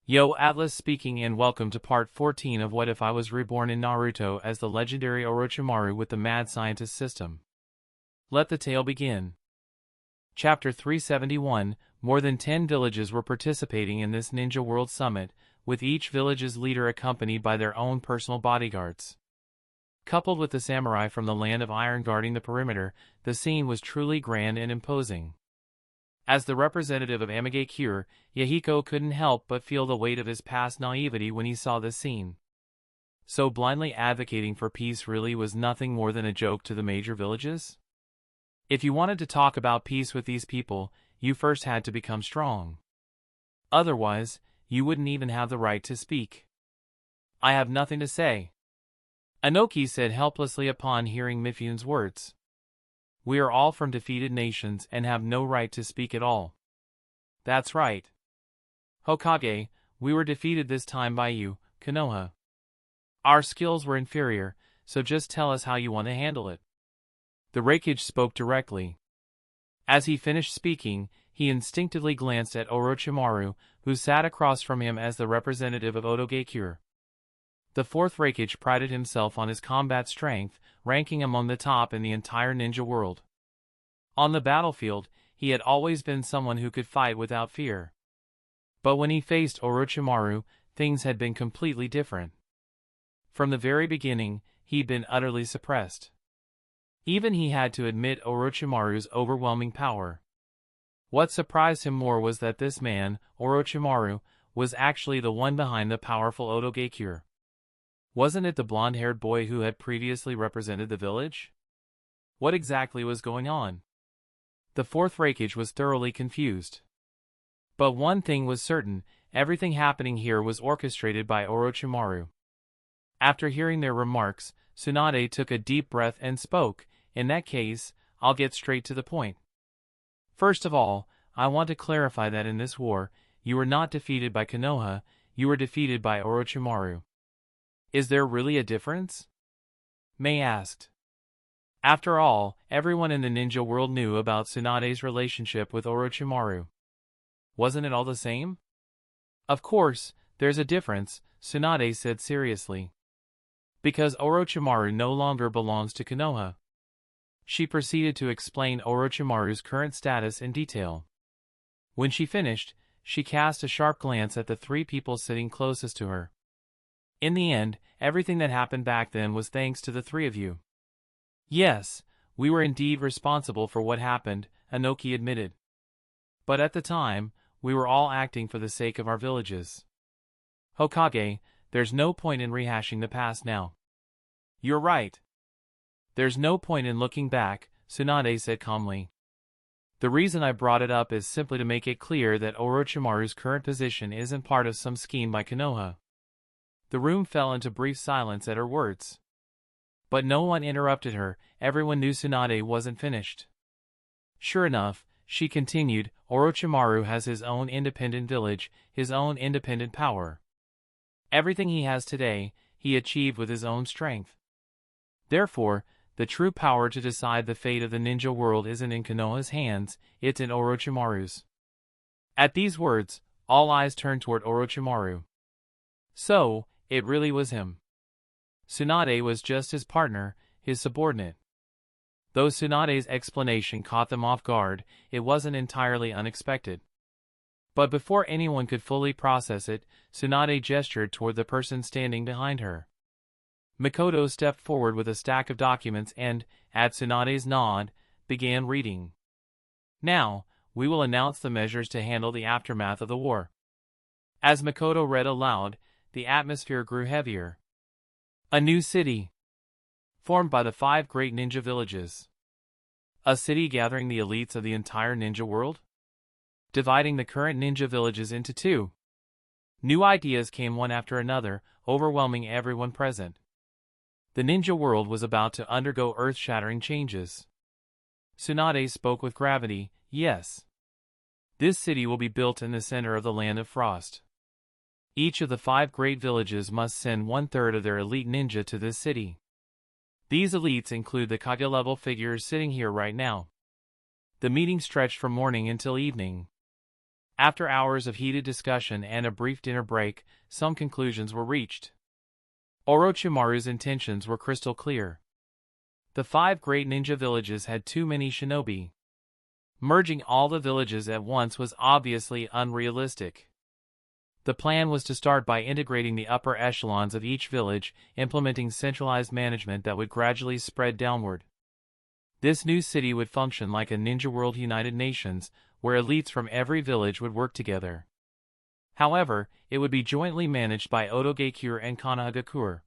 Yo, Atlas speaking and welcome to part 14 of What If I Was Reborn in Naruto as the legendary Orochimaru with the Mad Scientist System. Let the tale begin. Chapter 371, more than 10 villages were participating in this Ninja World Summit, with each village's leader accompanied by their own personal bodyguards. Coupled with the samurai from the land of Iron guarding the perimeter, the scene was truly grand and imposing. As the representative of Embarked, Yahiko couldn't help but feel the weight of his past naivety when he saw this scene. So blindly advocating for peace really was nothing more than a joke to the major villages? If you wanted to talk about peace with these people, you first had to become strong. Otherwise, you wouldn't even have the right to speak. I have nothing to say, Inoki said helplessly upon hearing Mifune's words. We are all from defeated nations and have no right to speak at all. That's right. Hokage, we were defeated this time by you, Konoha. Our skills were inferior, so just tell us how you want to handle it. The Reikage spoke directly. As he finished speaking, he instinctively glanced at Orochimaru, who sat across from him as the representative of Otogekyure. The fourth Reikage prided himself on his combat strength, ranking among the top in the entire ninja world. On the battlefield, he had always been someone who could fight without fear. But when he faced Orochimaru, things had been completely different. From the very beginning, he'd been utterly suppressed. Even he had to admit Orochimaru's overwhelming power. What surprised him more was that this man, Orochimaru, was actually the one behind the powerful Otogekyure. Wasn't it the blonde-haired boy who had previously represented the village? What exactly was going on? The fourth Reikage was thoroughly confused. But one thing was certain, everything happening here was orchestrated by Orochimaru. After hearing their remarks, Tsunade took a deep breath and spoke, in that case, I'll get straight to the point. First of all, I want to clarify that in this war, you were not defeated by Konoha, you were defeated by Orochimaru. Is there really a difference? Mei asked. After all, everyone in the ninja world knew about Tsunade's relationship with Orochimaru. Wasn't it all the same? Of course, there's a difference, Tsunade said seriously. Because Orochimaru no longer belongs to Konoha. She proceeded to explain Orochimaru's current status in detail. When she finished, she cast a sharp glance at the three people sitting closest to her. In the end, everything that happened back then was thanks to the three of you. Yes, we were indeed responsible for what happened, Inoki admitted. But at the time, we were all acting for the sake of our villages. Hokage, there's no point in rehashing the past now. You're right. There's no point in looking back, Tsunade said calmly. The reason I brought it up is simply to make it clear that Orochimaru's current position isn't part of some scheme by Konoha. The room fell into brief silence at her words. But no one interrupted her, everyone knew Tsunade wasn't finished. Sure enough, she continued, Orochimaru has his own independent village, his own independent power. Everything he has today, he achieved with his own strength. Therefore, the true power to decide the fate of the ninja world isn't in Konoha's hands, it's in Orochimaru's. At these words, all eyes turned toward Orochimaru. So, it really was him. Tsunade was just his partner, his subordinate. Though Tsunade's explanation caught them off guard, it wasn't entirely unexpected. But before anyone could fully process it, Tsunade gestured toward the person standing behind her. Mikoto stepped forward with a stack of documents and, at Tsunade's nod, began reading. Now, we will announce the measures to handle the aftermath of the war. As Mikoto read aloud, the atmosphere grew heavier. A new city, formed by the 5 great ninja villages. A city gathering the elites of the entire ninja world? Dividing the current ninja villages into 2. New ideas came one after another, overwhelming everyone present. The ninja world was about to undergo earth-shattering changes. Tsunade spoke with gravity, yes. This city will be built in the center of the land of frost. Each of the 5 great villages must send 1/3 of their elite ninja to this city. These elites include the Kage-level figures sitting here right now. The meeting stretched from morning until evening. After hours of heated discussion and a brief dinner break, some conclusions were reached. Orochimaru's intentions were crystal clear. The 5 great ninja villages had too many shinobi. Merging all the villages at once was obviously unrealistic. The plan was to start by integrating the upper echelons of each village, implementing centralized management that would gradually spread downward. This new city would function like a ninja world United Nations, where elites from every village would work together. However, it would be jointly managed by Otogekur and Konohagakure.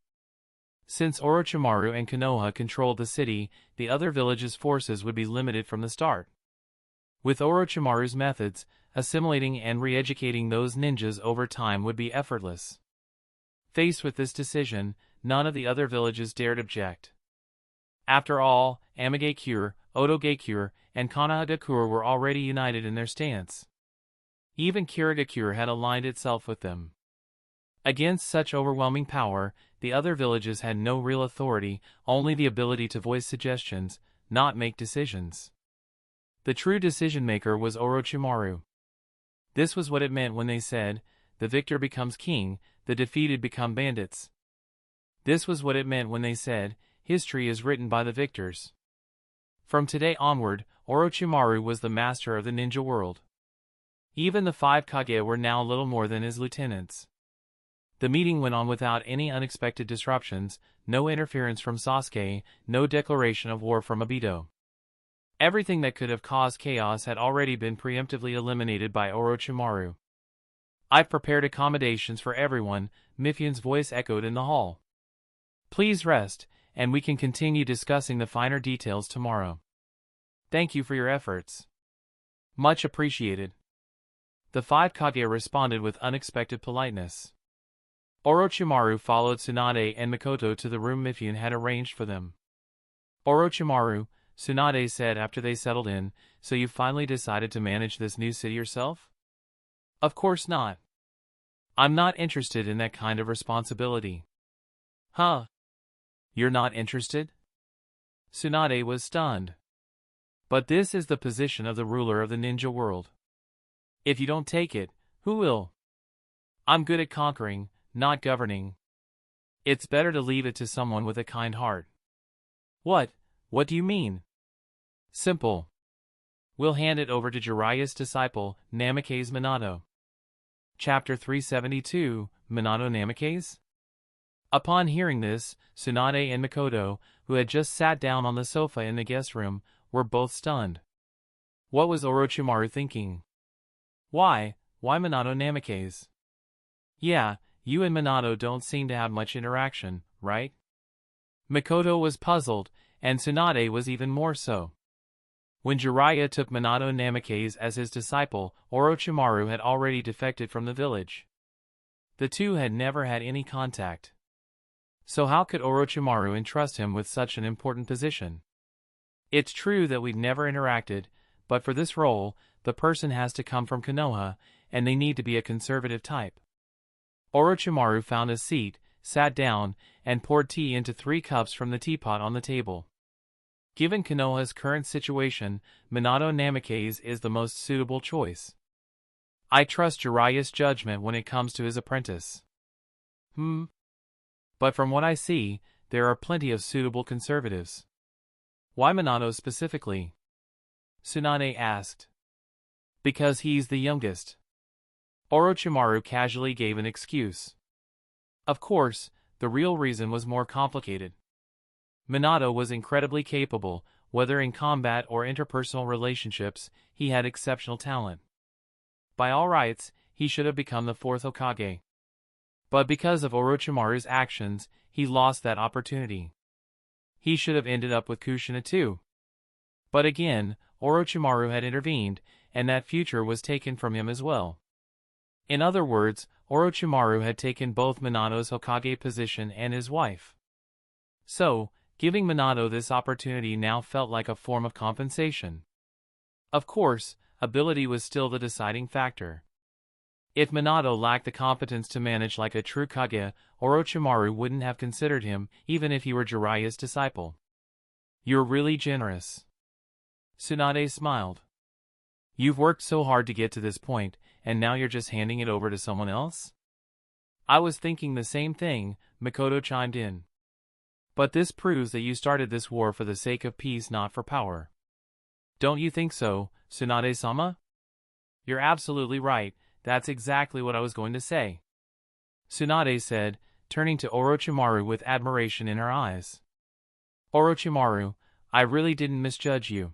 Since Orochimaru and Konoha controlled the city, the other villages' forces would be limited from the start. With Orochimaru's methods, assimilating and re-educating those ninjas over time would be effortless. Faced with this decision, none of the other villages dared object. After all, Amigakure, Otogakure, and Konohagakure were already united in their stance. Even Kirigakure had aligned itself with them. Against such overwhelming power, the other villages had no real authority, only the ability to voice suggestions, not make decisions. The true decision-maker was Orochimaru. This was what it meant when they said, "The victor becomes king, the defeated become bandits." This was what it meant when they said, "History is written by the victors." From today onward, Orochimaru was the master of the ninja world. Even the 5 Kage were now little more than his lieutenants. The meeting went on without any unexpected disruptions, no interference from Sasuke, no declaration of war from Obito. Everything that could have caused chaos had already been preemptively eliminated by Orochimaru. "I've prepared accommodations for everyone," Mifyun's voice echoed in the hall. "Please rest, and we can continue discussing the finer details tomorrow. Thank you for your efforts." "Much appreciated." The 5 Kage responded with unexpected politeness. Orochimaru followed Tsunade and Mikoto to the room Mifyun had arranged for them. "Orochimaru," Tsunade said after they settled in, "so you finally decided to manage this new city yourself?" "Of course not. I'm not interested in that kind of responsibility." "Huh? You're not interested?" Tsunade was stunned. "But this is the position of the ruler of the ninja world. If you don't take it, who will? I'm good at conquering, not governing. It's better to leave it to someone with a kind heart." What do you mean?" "Simple. We'll hand it over to Jiraiya's disciple, Namikaze Minato." Chapter 372, Minato Namikaze? Upon hearing this, Tsunade and Mikoto, who had just sat down on the sofa in the guest room, were both stunned. What was Orochimaru thinking? Why Minato Namikaze? Yeah, you and Minato don't seem to have much interaction, right? Mikoto was puzzled, and Tsunade was even more so. When Jiraiya took Minato Namikaze as his disciple, Orochimaru had already defected from the village. The two had never had any contact. So how could Orochimaru entrust him with such an important position? It's true that we've never interacted, but for this role, the person has to come from Konoha, and they need to be a conservative type. Orochimaru found a seat, sat down, and poured tea into 3 cups from the teapot on the table. Given Konoha's current situation, Minato Namikaze is the most suitable choice. I trust Jiraiya's judgment when it comes to his apprentice. But from what I see, there are plenty of suitable conservatives. Why Minato specifically? Tsunade asked. Because he's the youngest. Orochimaru casually gave an excuse. Of course, the real reason was more complicated. Minato was incredibly capable, whether in combat or interpersonal relationships, he had exceptional talent. By all rights, he should have become the 4th Hokage. But because of Orochimaru's actions, he lost that opportunity. He should have ended up with Kushina too. But again, Orochimaru had intervened, and that future was taken from him as well. In other words, Orochimaru had taken both Minato's Hokage position and his wife. So, giving Minato this opportunity now felt like a form of compensation. Of course, ability was still the deciding factor. If Minato lacked the competence to manage like a true Kage, Orochimaru wouldn't have considered him, even if he were Jiraiya's disciple. You're really generous. Tsunade smiled. You've worked so hard to get to this point, and now you're just handing it over to someone else? I was thinking the same thing, Makoto chimed in. But this proves that you started this war for the sake of peace, not for power. Don't you think so, Tsunade-sama? You're absolutely right, that's exactly what I was going to say. Tsunade said, turning to Orochimaru with admiration in her eyes. Orochimaru, I really didn't misjudge you.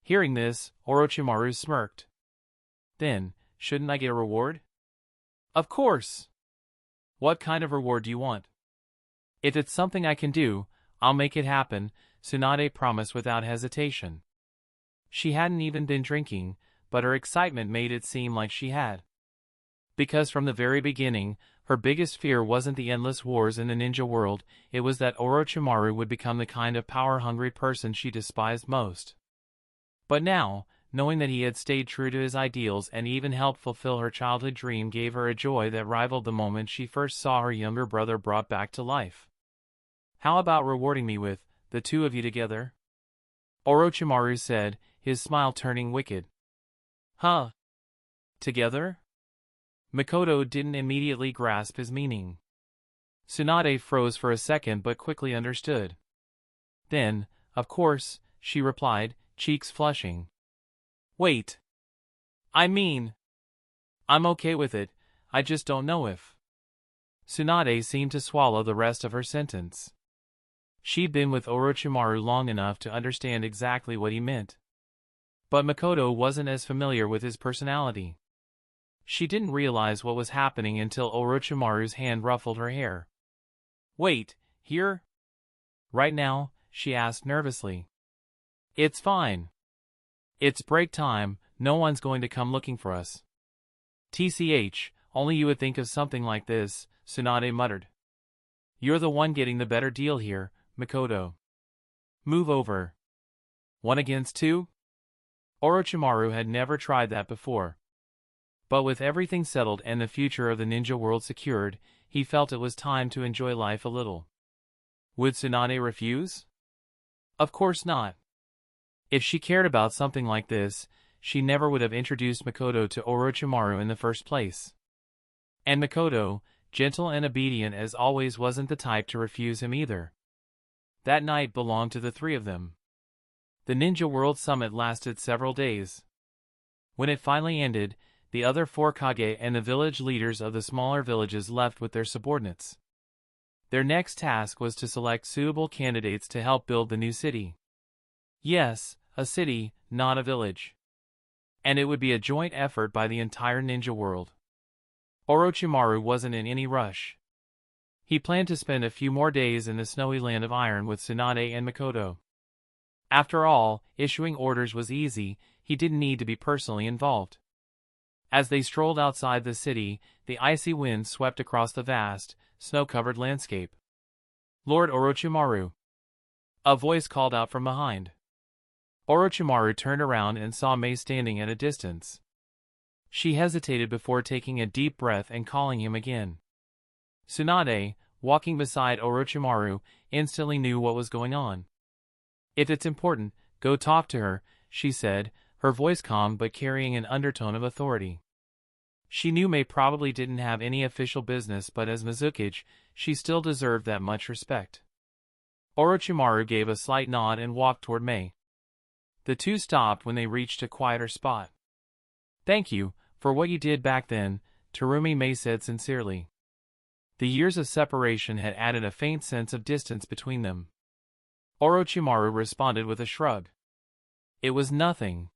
Hearing this, Orochimaru smirked. Then, shouldn't I get a reward? Of course! What kind of reward do you want? If it's something I can do, I'll make it happen, Tsunade promised without hesitation. She hadn't even been drinking, but her excitement made it seem like she had. Because from the very beginning, her biggest fear wasn't the endless wars in the ninja world, it was that Orochimaru would become the kind of power-hungry person she despised most. But now, knowing that he had stayed true to his ideals and even helped fulfill her childhood dream gave her a joy that rivaled the moment she first saw her younger brother brought back to life. How about rewarding me with, the two of you together? Orochimaru said, his smile turning wicked. Huh? Together? Makoto didn't immediately grasp his meaning. Tsunade froze for a second but quickly understood. Then, of course, she replied, cheeks flushing. Wait. I mean, I'm okay with it, I just don't know if. Tsunade seemed to swallow the rest of her sentence. She'd been with Orochimaru long enough to understand exactly what he meant. But Makoto wasn't as familiar with his personality. She didn't realize what was happening until Orochimaru's hand ruffled her hair. Wait, here? Right now? She asked nervously. It's fine. It's break time, no one's going to come looking for us. TCH, only you would think of something like this, Tsunade muttered. You're the one getting the better deal here, Makoto. Move over. 1 against 2? Orochimaru had never tried that before. But with everything settled and the future of the ninja world secured, he felt it was time to enjoy life a little. Would Tsunade refuse? Of course not. If she cared about something like this, she never would have introduced Makoto to Orochimaru in the first place. And Makoto, gentle and obedient as always, wasn't the type to refuse him either. That night belonged to the three of them. The Ninja World Summit lasted several days. When it finally ended, the other 4 Kage and the village leaders of the smaller villages left with their subordinates. Their next task was to select suitable candidates to help build the new city. Yes, a city, not a village. And it would be a joint effort by the entire ninja world. Orochimaru wasn't in any rush. He planned to spend a few more days in the snowy land of iron with Tsunade and Makoto. After all, issuing orders was easy, he didn't need to be personally involved. As they strolled outside the city, the icy wind swept across the vast, snow-covered landscape. Lord Orochimaru. A voice called out from behind. Orochimaru turned around and saw Mei standing at a distance. She hesitated before taking a deep breath and calling him again. Tsunade, walking beside Orochimaru, instantly knew what was going on. If it's important, go talk to her, she said, her voice calm but carrying an undertone of authority. She knew Mei probably didn't have any official business, but as Mizukage, she still deserved that much respect. Orochimaru gave a slight nod and walked toward Mei. The two stopped when they reached a quieter spot. Thank you, for what you did back then, Terumi, Mei said sincerely. The years of separation had added a faint sense of distance between them. Orochimaru responded with a shrug. It was nothing.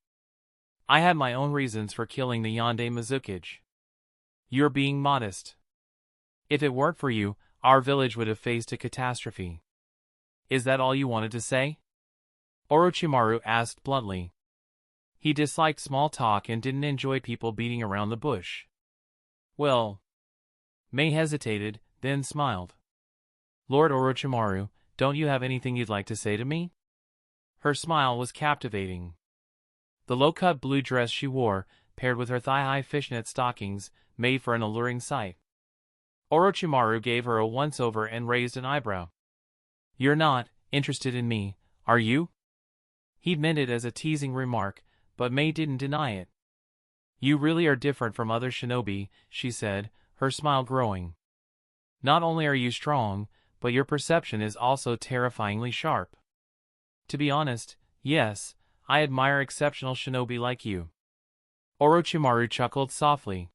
I had my own reasons for killing the Yonde Mizukage. You're being modest. If it weren't for you, our village would have faced a catastrophe. Is that all you wanted to say? Orochimaru asked bluntly. He disliked small talk and didn't enjoy people beating around the bush. Well. Mei hesitated, then smiled. Lord Orochimaru, don't you have anything you'd like to say to me? Her smile was captivating. The low-cut blue dress she wore, paired with her thigh-high fishnet stockings, made for an alluring sight. Orochimaru gave her a once-over and raised an eyebrow. You're not interested in me, are you? He meant it as a teasing remark, but Mei didn't deny it. You really are different from other shinobi, she said, her smile growing. Not only are you strong, but your perception is also terrifyingly sharp. To be honest, yes, I admire exceptional shinobi like you. Orochimaru chuckled softly.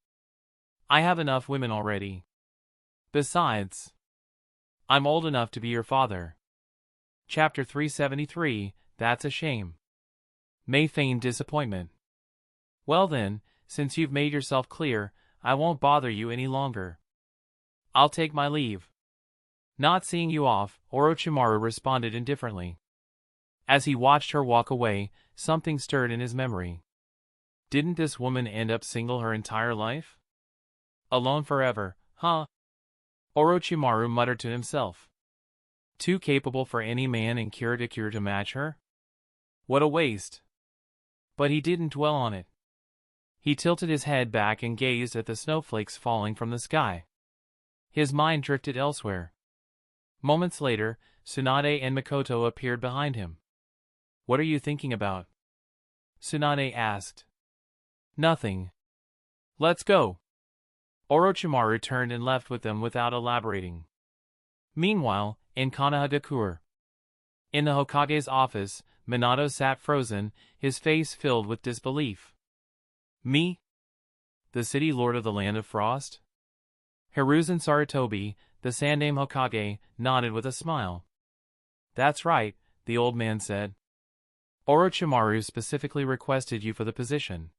I have enough women already. Besides, I'm old enough to be your father. Chapter 373, That's a Shame. May feigned disappointment. Well then, since you've made yourself clear, I won't bother you any longer. I'll take my leave. Not seeing you off, Orochimaru responded indifferently. As he watched her walk away, something stirred in his memory. Didn't this woman end up single her entire life? Alone forever, huh? Orochimaru muttered to himself. Too capable for any man in Kiradikura to match her? What a waste. But he didn't dwell on it. He tilted his head back and gazed at the snowflakes falling from the sky. His mind drifted elsewhere. Moments later, Tsunade and Mikoto appeared behind him. What are you thinking about? Tsunade asked. Nothing. Let's go. Orochimaru turned and left with them without elaborating. Meanwhile, in Konohagakure. In the Hokage's office, Minato sat frozen, his face filled with disbelief. Me? The city lord of the Land of Frost? Hiruzen Sarutobi, the Sandaime Hokage, nodded with a smile. That's right, the old man said. Orochimaru specifically requested you for the position.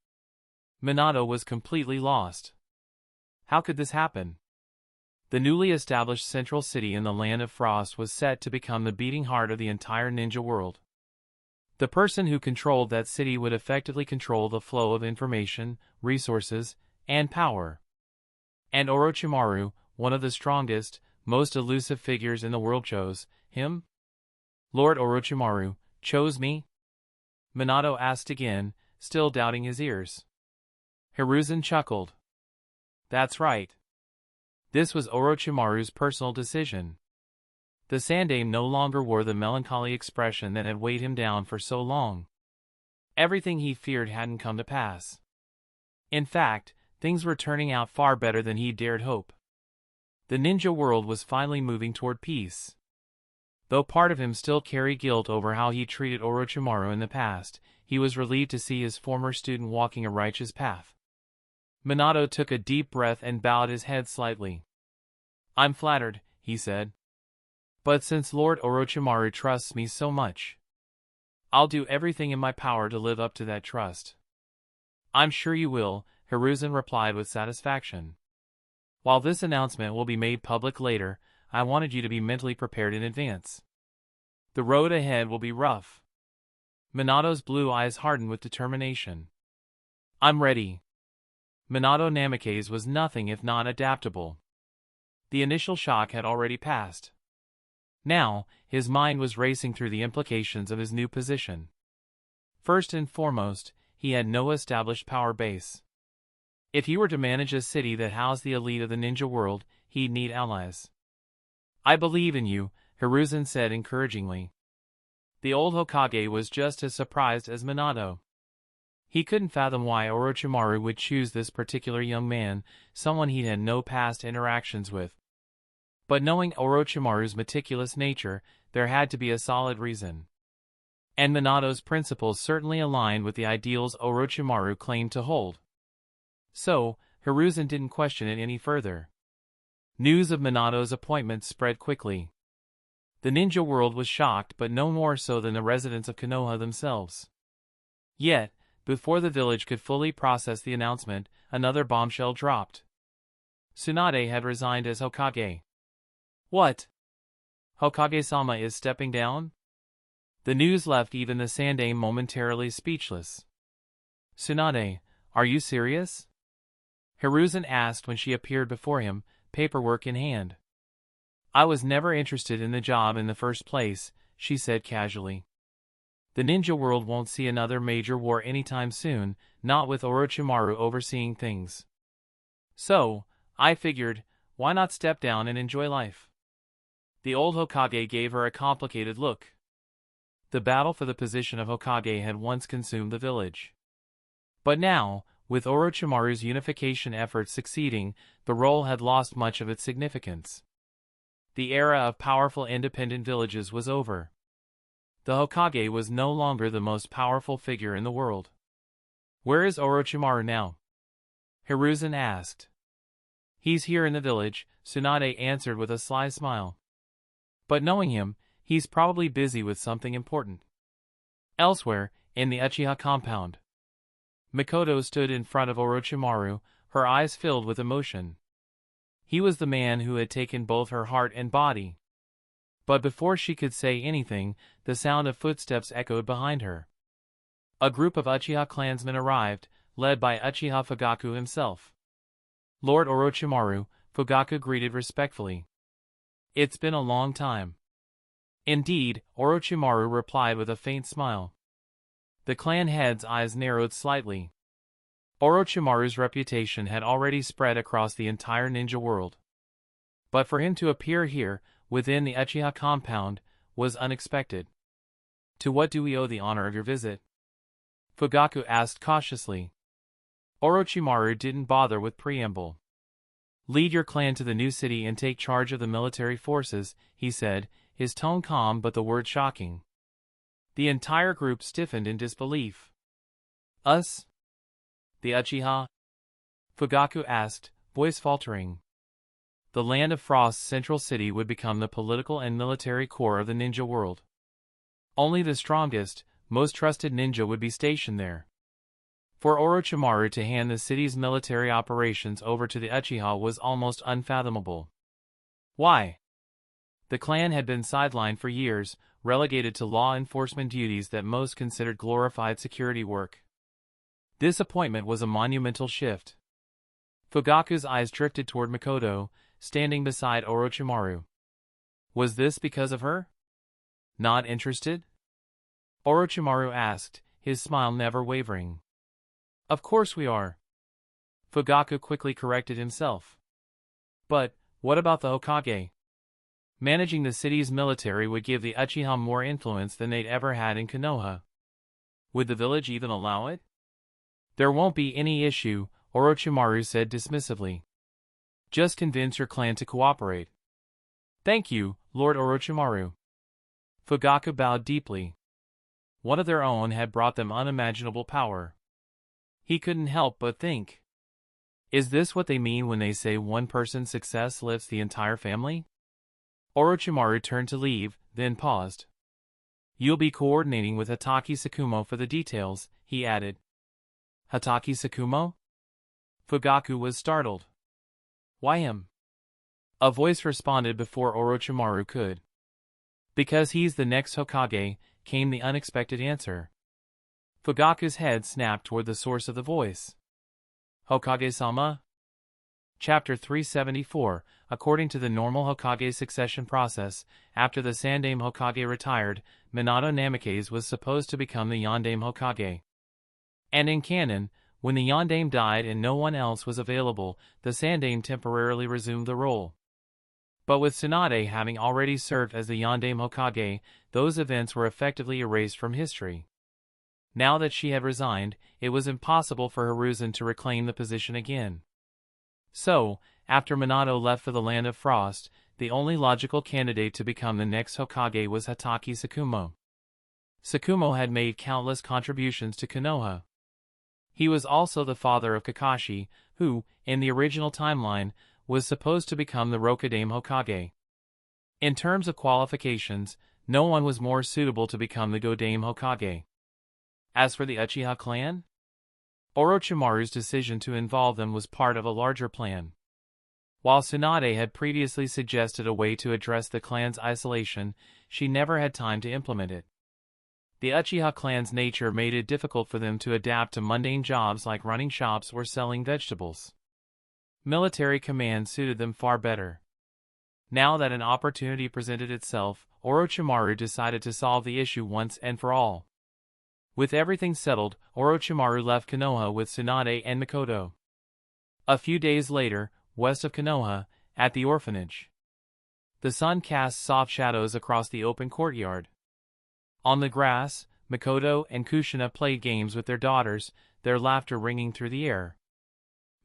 Minato was completely lost. How could this happen? The newly established central city in the Land of Frost was set to become the beating heart of the entire ninja world. The person who controlled that city would effectively control the flow of information, resources, and power. And Orochimaru, one of the strongest, most elusive figures in the world, chose him? Lord Orochimaru chose me? Minato asked again, still doubting his ears. Hiruzen chuckled. That's right. This was Orochimaru's personal decision. The Sandaime no longer wore the melancholy expression that had weighed him down for so long. Everything he feared hadn't come to pass. In fact, things were turning out far better than he dared hope. The ninja world was finally moving toward peace. Though part of him still carried guilt over how he treated Orochimaru in the past, he was relieved to see his former student walking a righteous path. Minato took a deep breath and bowed his head slightly. I'm flattered, he said. But since Lord Orochimaru trusts me so much, I'll do everything in my power to live up to that trust. I'm sure you will, Hiruzen replied with satisfaction. While this announcement will be made public later, I wanted you to be mentally prepared in advance. The road ahead will be rough. Minato's blue eyes hardened with determination. I'm ready. Minato Namikaze was nothing if not adaptable. The initial shock had already passed. Now, his mind was racing through the implications of his new position. First and foremost, he had no established power base. If he were to manage a city that housed the elite of the ninja world, he'd need allies. I believe in you, Hiruzen said encouragingly. The old Hokage was just as surprised as Minato. He couldn't fathom why Orochimaru would choose this particular young man, someone he'd had no past interactions with. But knowing Orochimaru's meticulous nature, there had to be a solid reason. And Minato's principles certainly aligned with the ideals Orochimaru claimed to hold. So, Hiruzen didn't question it any further. News of Minato's appointment spread quickly. The ninja world was shocked, but no more so than the residents of Konoha themselves. Yet, before the village could fully process the announcement, another bombshell dropped. Tsunade had resigned as Hokage. What? Hokage-sama is stepping down? The news left even the Sandaime momentarily speechless. Tsunade, are you serious? Hiruzen asked when she appeared before him, paperwork in hand. I was never interested in the job in the first place, she said casually. The ninja world won't see another major war anytime soon, not with Orochimaru overseeing things. So, I figured, why not step down and enjoy life? The old Hokage gave her a complicated look. The battle for the position of Hokage had once consumed the village. But now, With Orochimaru's unification efforts succeeding, the role had lost much of its significance. The era of powerful independent villages was over. The Hokage was no longer the most powerful figure in the world. "Where is Orochimaru now?" Hiruzen asked. "He's here in the village," Tsunade answered with a sly smile. "But knowing him, he's probably busy with something important." Elsewhere, in the Uchiha compound, Mikoto stood in front of Orochimaru, her eyes filled with emotion. He was the man who had taken both her heart and body. But before she could say anything, the sound of footsteps echoed behind her. A group of Uchiha clansmen arrived, led by Uchiha Fugaku himself. "Lord Orochimaru," Fugaku greeted respectfully. "It's been a long time." "Indeed," Orochimaru replied with a faint smile. The clan head's eyes narrowed slightly. Orochimaru's reputation had already spread across the entire ninja world. But for him to appear here, within the Uchiha compound, was unexpected. "To what do we owe the honor of your visit?" Fugaku asked cautiously. Orochimaru didn't bother with preamble. "Lead your clan to the new city and take charge of the military forces," he said, his tone calm but the word shocking. The entire group stiffened in disbelief. "Us? The Uchiha?" Fugaku asked, voice faltering. The Land of Frost's central city would become the political and military core of the ninja world. Only the strongest, most trusted ninja would be stationed there. For Orochimaru to hand the city's military operations over to the Uchiha was almost unfathomable. Why? The clan had been sidelined for years, relegated to law enforcement duties that most considered glorified security work. This appointment was a monumental shift. Fugaku's eyes drifted toward Mikoto, standing beside Orochimaru. Was this because of her? "Not interested?" Orochimaru asked, his smile never wavering. "Of course we are." Fugaku quickly corrected himself. "But, what about the Hokage? Managing the city's military would give the Uchiha more influence than they'd ever had in Konoha. Would the village even allow it?" "There won't be any issue," Orochimaru said dismissively. "Just convince your clan to cooperate." "Thank you, Lord Orochimaru." Fugaku bowed deeply. One of their own had brought them unimaginable power. He couldn't help but think. Is this what they mean when they say one person's success lifts the entire family? Orochimaru turned to leave, then paused. "You'll be coordinating with Hatake Tsukumo for the details," he added. "Hatake Tsukumo?" Fugaku was startled. "Why him?" A voice responded before Orochimaru could. "Because he's the next Hokage," came the unexpected answer. Fugaku's head snapped toward the source of the voice. "Hokage-sama?" Chapter 374. According to the normal Hokage succession process, after the Sandaime Hokage retired, Minato Namikaze was supposed to become the Yondaime Hokage. And in canon, when the Yondaime died and no one else was available, the Sandaime temporarily resumed the role. But with Tsunade having already served as the Yondaime Hokage, those events were effectively erased from history. Now that she had resigned, it was impossible for Hiruzen to reclaim the position again. So, after Minato left for the Land of Frost, the only logical candidate to become the next Hokage was Hatake Tsukumo. Tsukumo had made countless contributions to Konoha. He was also the father of Kakashi, who, in the original timeline, was supposed to become the Rokudaime Hokage. In terms of qualifications, no one was more suitable to become the Godaime Hokage. As for the Uchiha clan, Orochimaru's decision to involve them was part of a larger plan. While Tsunade had previously suggested a way to address the clan's isolation, she never had time to implement it. The Uchiha clan's nature made it difficult for them to adapt to mundane jobs like running shops or selling vegetables. Military command suited them far better. Now that an opportunity presented itself, Orochimaru decided to solve the issue once and for all. With everything settled, Orochimaru left Konoha with Tsunade and Mikoto. A few days later, west of Konoha, at the orphanage, the sun cast soft shadows across the open courtyard. On the grass, Mikoto and Kushina played games with their daughters, their laughter ringing through the air.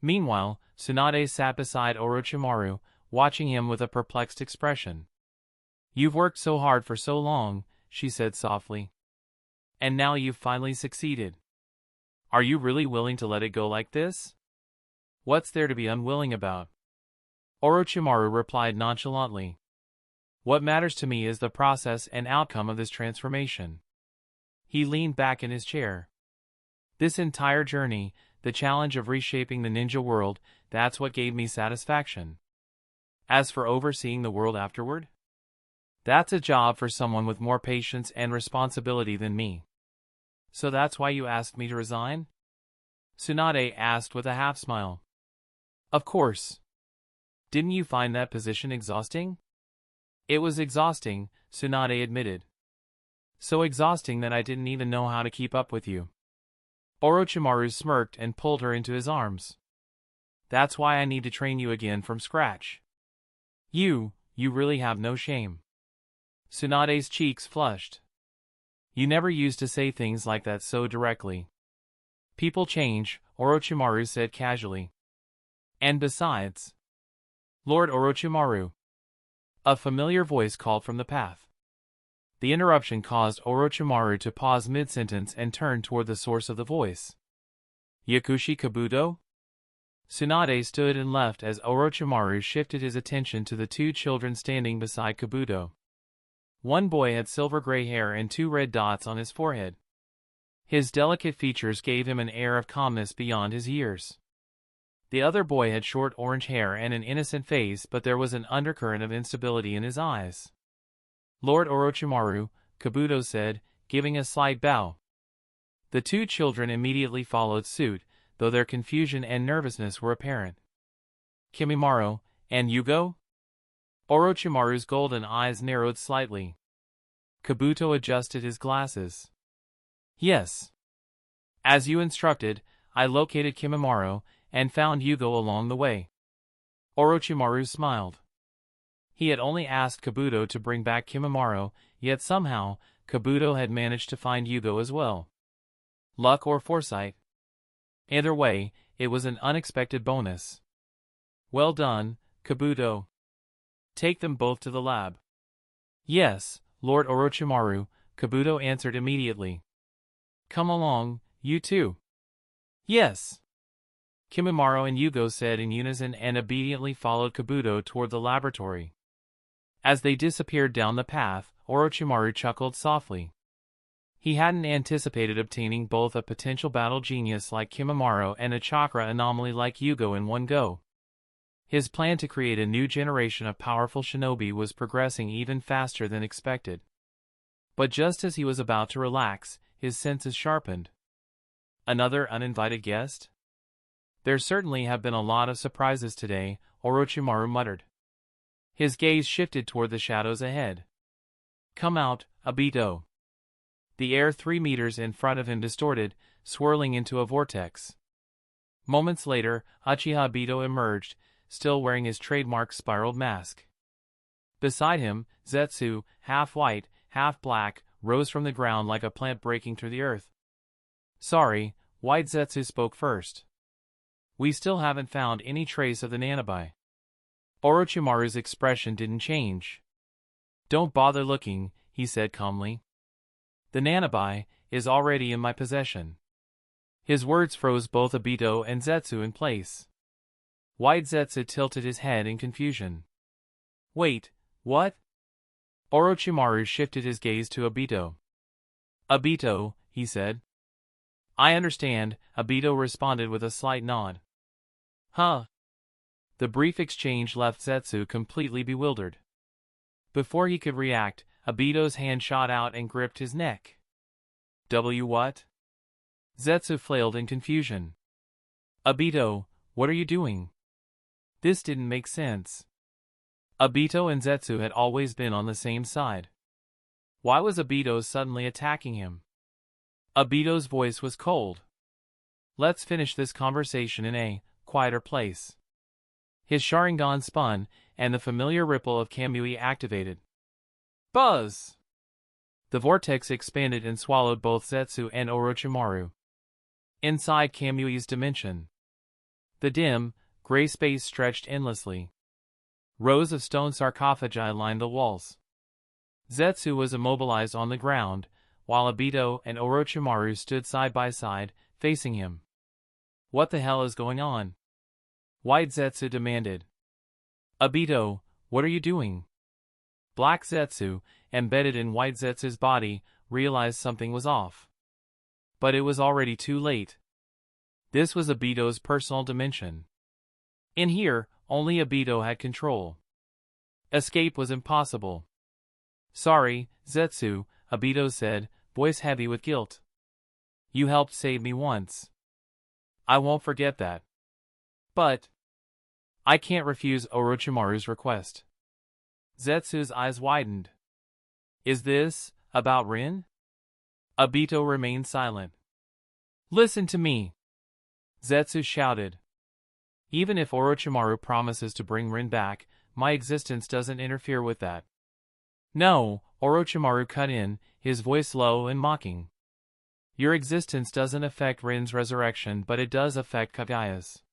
Meanwhile, Tsunade sat beside Orochimaru, watching him with a perplexed expression. "You've worked so hard for so long," she said softly. "And now you've finally succeeded. Are you really willing to let it go like this? What's there to be unwilling about?" Orochimaru replied nonchalantly. "What matters to me is the process and outcome of this transformation." He leaned back in his chair. "This entire journey, the challenge of reshaping the ninja world, that's what gave me satisfaction. As for overseeing the world afterward, that's a job for someone with more patience and responsibility than me." "So that's why you asked me to resign?" Tsunade asked with a half-smile. "Of course. Didn't you find that position exhausting?" "It was exhausting," Tsunade admitted. "So exhausting that I didn't even know how to keep up with you." Orochimaru smirked and pulled her into his arms. "That's why I need to train you again from scratch. You really have no shame." Tsunade's cheeks flushed. "You never used to say things like that so directly." "People change," Orochimaru said casually. "And besides..." "Lord Orochimaru." A familiar voice called from the path. The interruption caused Orochimaru to pause mid-sentence and turn toward the source of the voice. "Yakushi Kabuto?" Tsunade stood and left as Orochimaru shifted his attention to the two children standing beside Kabuto. One boy had silver-gray hair and 2 red dots on his forehead. His delicate features gave him an air of calmness beyond his years. The other boy had short orange hair and an innocent face, but there was an undercurrent of instability in his eyes. "Lord Orochimaru," Kabuto said, giving a slight bow. The two children immediately followed suit, though their confusion and nervousness were apparent. "Kimimaro, and Yugo?" Orochimaru's golden eyes narrowed slightly. Kabuto adjusted his glasses. "Yes. As you instructed, I located Kimimaro and found Yugo along the way." Orochimaru smiled. He had only asked Kabuto to bring back Kimimaro, yet somehow, Kabuto had managed to find Yugo as well. Luck or foresight? Either way, it was an unexpected bonus. "Well done, Kabuto. Take them both to the lab." "Yes, Lord Orochimaru," Kabuto answered immediately. "Come along, you two." "Yes." Kimimaro and Yugo said in unison and obediently followed Kabuto toward the laboratory. As they disappeared down the path, Orochimaru chuckled softly. He hadn't anticipated obtaining both a potential battle genius like Kimimaro and a chakra anomaly like Yugo in one go. His plan to create a new generation of powerful shinobi was progressing even faster than expected. But just as he was about to relax, his senses sharpened. Another uninvited guest? "There certainly have been a lot of surprises today," Orochimaru muttered. His gaze shifted toward the shadows ahead. "Come out, Obito." The air 3 meters in front of him distorted, swirling into a vortex. Moments later, Uchiha Obito emerged, still wearing his trademark spiraled mask. Beside him, Zetsu, half white, half black, rose from the ground like a plant breaking through the earth. "Sorry," White Zetsu spoke first. "We still haven't found any trace of the nanobi." Orochimaru's expression didn't change. "Don't bother looking," he said calmly. "The nanobi is already in my possession." His words froze both Obito and Zetsu in place. White Zetsu tilted his head in confusion. "Wait, what?" Orochimaru shifted his gaze to Obito. "Obito," he said. "I understand," Obito responded with a slight nod. "Huh?" The brief exchange left Zetsu completely bewildered. Before he could react, Obito's hand shot out and gripped his neck. What?" Zetsu flailed in confusion. "Obito, what are you doing?" This didn't make sense. Obito and Zetsu had always been on the same side. Why was Obito suddenly attacking him? Obito's voice was cold. "Let's finish this conversation in a quieter place." His Sharingan spun, and the familiar ripple of Kamui activated. Buzz! The vortex expanded and swallowed both Zetsu and Orochimaru. Inside Kamui's dimension, the dim, gray space stretched endlessly. Rows of stone sarcophagi lined the walls. Zetsu was immobilized on the ground, while Obito and Orochimaru stood side by side, facing him. "What the hell is going on?" White Zetsu demanded. "Obito, what are you doing?" Black Zetsu, embedded in White Zetsu's body, realized something was off. But it was already too late. This was Obito's personal dimension. In here, only Obito had control. Escape was impossible. "Sorry, Zetsu," Obito said, voice heavy with guilt. "You helped save me once. I won't forget that. But I can't refuse Orochimaru's request." Zetsu's eyes widened. "Is this about Rin?" Obito remained silent. "Listen to me," Zetsu shouted. "Even if Orochimaru promises to bring Rin back, my existence doesn't interfere with that." "No," Orochimaru cut in, his voice low and mocking. "Your existence doesn't affect Rin's resurrection, but it does affect Kagaya's."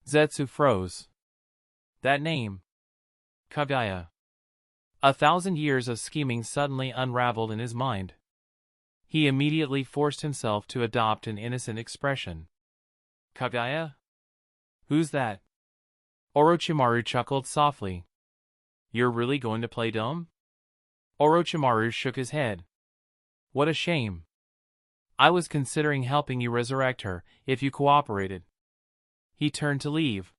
Zetsu froze. That name. Kagaya. 1,000 years of scheming suddenly unraveled in his mind. He immediately forced himself to adopt an innocent expression. "Kagaya? Who's that?" Orochimaru chuckled softly. "You're really going to play dumb?" Orochimaru shook his head. "What a shame. I was considering helping you resurrect her, if you cooperated." He turned to leave.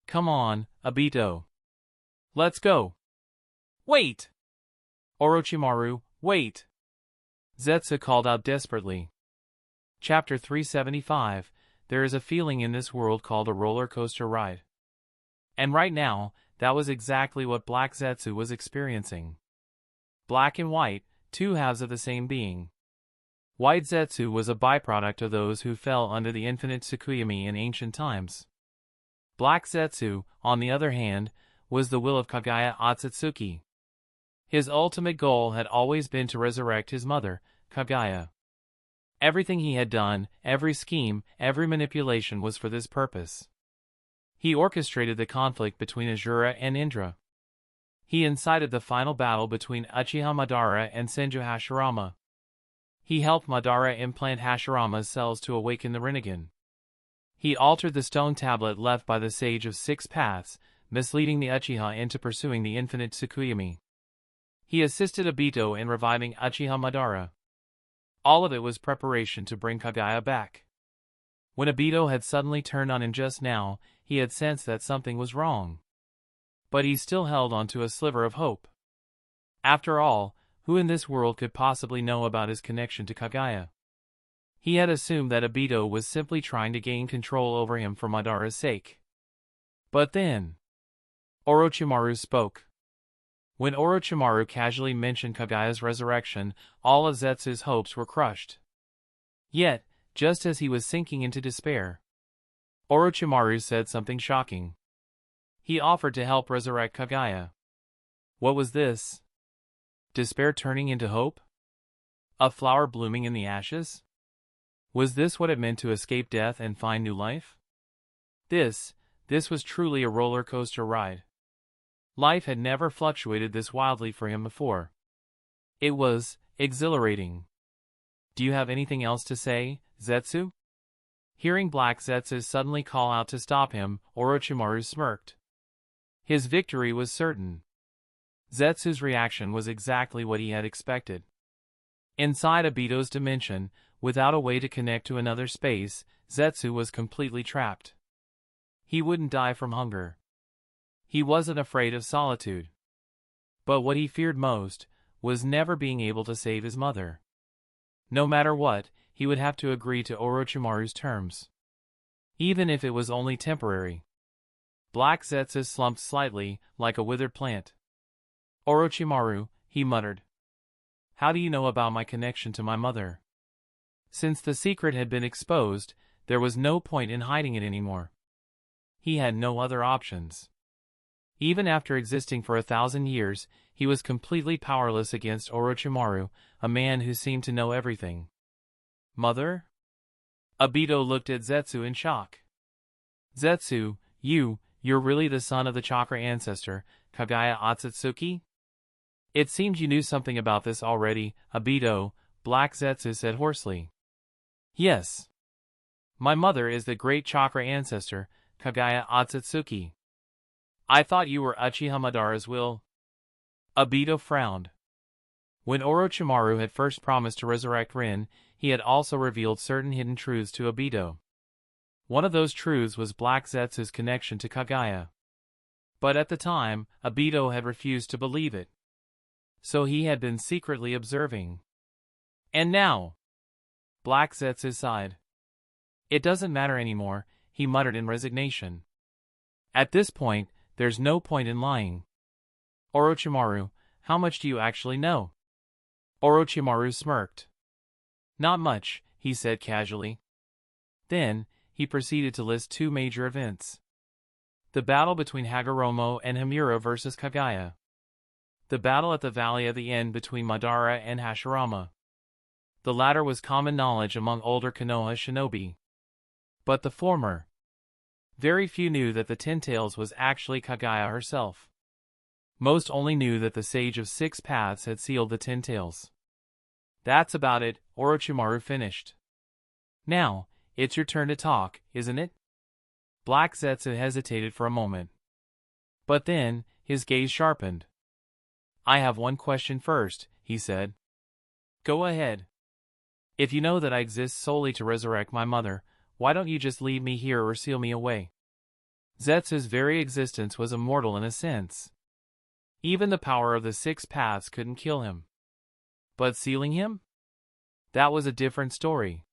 "Come on, Obito. Let's go." "Wait!" "Orochimaru, wait!" Zetsu called out desperately. Chapter 375, There is a feeling in this world called a roller coaster ride. And right now, that was exactly what Black Zetsu was experiencing. Black and white, two halves of the same being. White Zetsu was a byproduct of those who fell under the infinite Tsukuyomi in ancient times. Black Zetsu, on the other hand, was the will of Kagaya Otsutsuki. His ultimate goal had always been to resurrect his mother, Kagaya. Everything he had done, every scheme, every manipulation was for this purpose. He orchestrated the conflict between Asura and Indra. He incited the final battle between Uchiha Madara and Senju Hashirama. He helped Madara implant Hashirama's cells to awaken the Rinnegan. He altered the stone tablet left by the Sage of Six Paths, misleading the Uchiha into pursuing the infinite Tsukuyomi. He assisted Obito in reviving Uchiha Madara. All of it was preparation to bring Kagaya back. When Obito had suddenly turned on him just now, he had sensed that something was wrong. But he still held on to a sliver of hope. After all, who in this world could possibly know about his connection to Kagaya? He had assumed that Obito was simply trying to gain control over him for Madara's sake. But then, Orochimaru spoke. When Orochimaru casually mentioned Kagaya's resurrection, all of Zetsu's hopes were crushed. Yet, just as he was sinking into despair, Orochimaru said something shocking. He offered to help resurrect Kagaya. What was this? Despair turning into hope? A flower blooming in the ashes? Was this what it meant to escape death and find new life? This was truly a roller coaster ride. Life had never fluctuated this wildly for him before. It was exhilarating. "Do you have anything else to say, Zetsu?" Hearing Black Zetsu suddenly call out to stop him, Orochimaru smirked. His victory was certain. Zetsu's reaction was exactly what he had expected. Inside Obito's dimension, without a way to connect to another space, Zetsu was completely trapped. He wouldn't die from hunger. He wasn't afraid of solitude. But what he feared most was never being able to save his mother. No matter what, he would have to agree to Orochimaru's terms. Even if it was only temporary. Black Zetsu slumped slightly, like a withered plant. "Orochimaru," he muttered. "How do you know about my connection to my mother?" Since the secret had been exposed, there was no point in hiding it anymore. He had no other options. Even after existing for 1,000 years, he was completely powerless against Orochimaru, a man who seemed to know everything. "Mother?" Obito looked at Zetsu in shock. Zetsu, you're really the son of the chakra ancestor, Kagaya Akatsuki? It seemed you knew something about this already, Obito, Black Zetsu said hoarsely. Yes. My mother is the great chakra ancestor, Kagaya Akatsuki. I thought you were Uchiha Madara's will. Obito frowned. When Orochimaru had first promised to resurrect Rin, he had also revealed certain hidden truths to Obito. One of those truths was Black Zetsu's connection to Kagaya. But at the time, Obito had refused to believe it. So he had been secretly observing. And now, Black Zetsu sighed. It doesn't matter anymore, he muttered in resignation. At this point, there's no point in lying. Orochimaru, how much do you actually know? Orochimaru smirked. Not much, he said casually. Then, he proceeded to list two major events. The battle between Hagoromo and Himura versus Kagaya. The battle at the Valley of the End between Madara and Hashirama. The latter was common knowledge among older Konoha shinobi. But the former. Very few knew that the Ten Tails was actually Kagaya herself. Most only knew that the Sage of Six Paths had sealed the Ten Tails. That's about it, Orochimaru finished. Now, it's your turn to talk, isn't it? Black Zetsu hesitated for a moment. But then, his gaze sharpened. I have one question first, he said. Go ahead. If you know that I exist solely to resurrect my mother, why don't you just leave me here or seal me away? Zetsu's very existence was immortal in a sense. Even the power of the Six Paths couldn't kill him. But sealing him? That was a different story.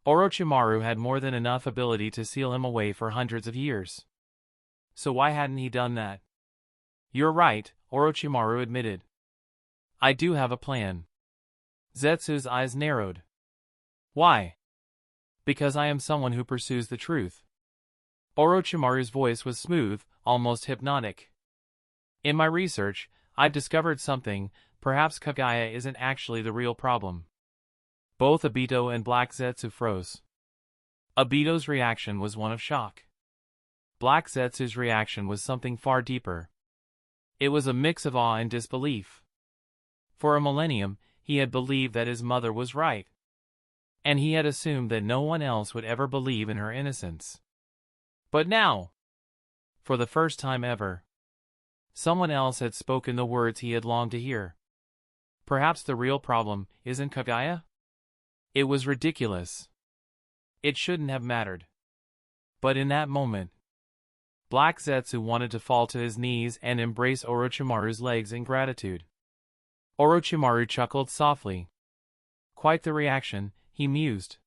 Orochimaru had more than enough ability to seal him away for hundreds of years. So why hadn't he done that? You're right, Orochimaru admitted. I do have a plan. Zetsu's eyes narrowed. Why? Because I am someone who pursues the truth. Orochimaru's voice was smooth, almost hypnotic. In my research, I've discovered something. Perhaps Kagaya isn't actually the real problem. Both Obito and Black Zetsu froze. Obito's reaction was one of shock. Black Zetsu's reaction was something far deeper. It was a mix of awe and disbelief. For a millennium, he had believed that his mother was right. And he had assumed that no one else would ever believe in her innocence. But now, for the first time ever, someone else had spoken the words he had longed to hear. Perhaps the real problem isn't Kagaya? It was ridiculous. It shouldn't have mattered. But in that moment, Black Zetsu wanted to fall to his knees and embrace Orochimaru's legs in gratitude. Orochimaru chuckled softly. Quite the reaction, he mused.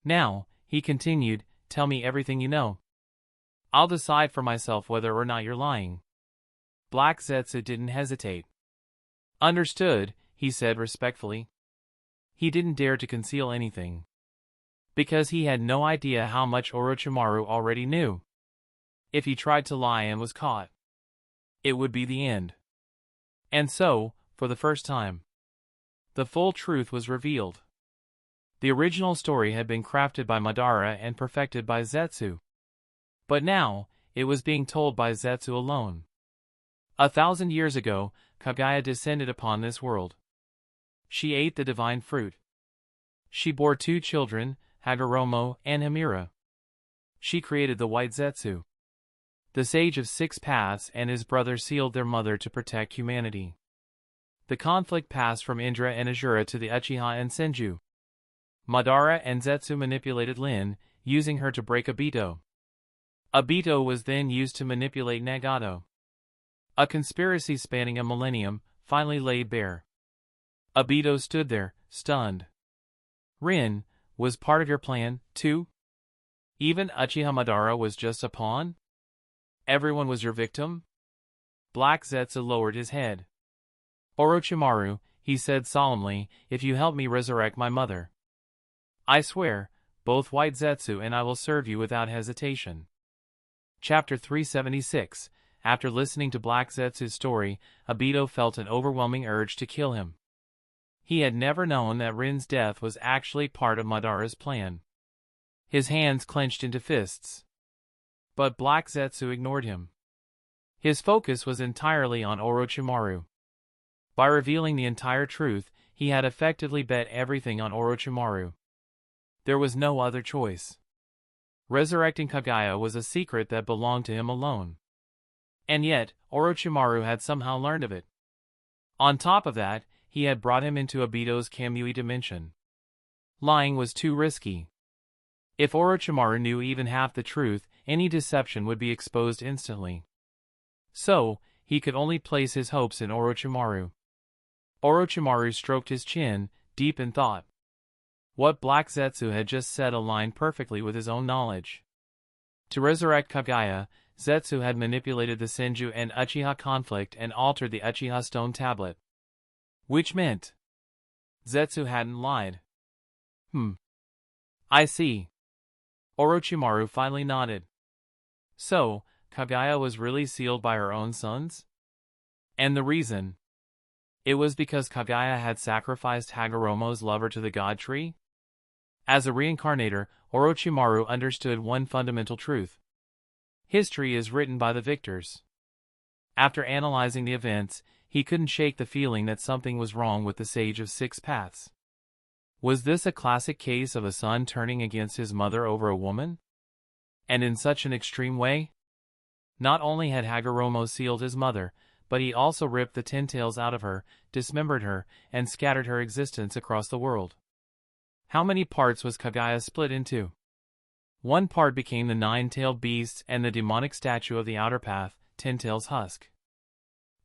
Now, he continued, tell me everything you know. I'll decide for myself whether or not you're lying. Black Zetsu didn't hesitate. Understood, he said respectfully. He didn't dare to conceal anything. Because he had no idea how much Orochimaru already knew. If he tried to lie and was caught, it would be the end. And so, for the first time, the full truth was revealed. The original story had been crafted by Madara and perfected by Zetsu. But now, it was being told by Zetsu alone. 1,000 years ago, Kagaya descended upon this world. She ate the divine fruit. She bore 2 children, Hagoromo and Himura. She created the White Zetsu. The Sage of Six Paths and his brother sealed their mother to protect humanity. The conflict passed from Indra and Azura to the Uchiha and Senju. Madara and Zetsu manipulated Lin, using her to break Obito. Obito was then used to manipulate Nagato. A conspiracy spanning a millennium finally laid bare. Obito stood there, stunned. Rin, was part of your plan, too? Even Uchiha Madara was just a pawn? Everyone was your victim? Black Zetsu lowered his head. Orochimaru, he said solemnly, if you help me resurrect my mother, I swear, both White Zetsu and I will serve you without hesitation. Chapter 376. After listening to Black Zetsu's story, Obito felt an overwhelming urge to kill him. He had never known that Rin's death was actually part of Madara's plan. his hands clenched into fists. But Black Zetsu ignored him. His focus was entirely on Orochimaru. By revealing the entire truth, he had effectively bet everything on Orochimaru. There was no other choice. Resurrecting Kaguya was a secret that belonged to him alone. And yet, Orochimaru had somehow learned of it. On top of that, he had brought him into Obito's Kamui dimension. Lying was too risky. If Orochimaru knew even half the truth, any deception would be exposed instantly. So, he could only place his hopes in Orochimaru. Orochimaru stroked his chin, deep in thought. What Black Zetsu had just said aligned perfectly with his own knowledge. To resurrect Kaguya, Zetsu had manipulated the Senju and Uchiha conflict and altered the Uchiha stone tablet. Which meant Zetsu hadn't lied. I see. Orochimaru finally nodded. So, Kaguya was really sealed by her own sons? And the reason? It was because Kaguya had sacrificed Hagoromo's lover to the God Tree? As a reincarnator, Orochimaru understood one fundamental truth. History is written by the victors. After analyzing the events, he couldn't shake the feeling that something was wrong with the Sage of Six Paths. Was this a classic case of a son turning against his mother over a woman? And in such an extreme way? Not only had Hagoromo sealed his mother, but he also ripped the 10 tails out of her, dismembered her, and scattered her existence across the world. How many parts was Kaguya split into? One part became the 9-tailed beasts and the demonic statue of the outer path, 10 tails husk.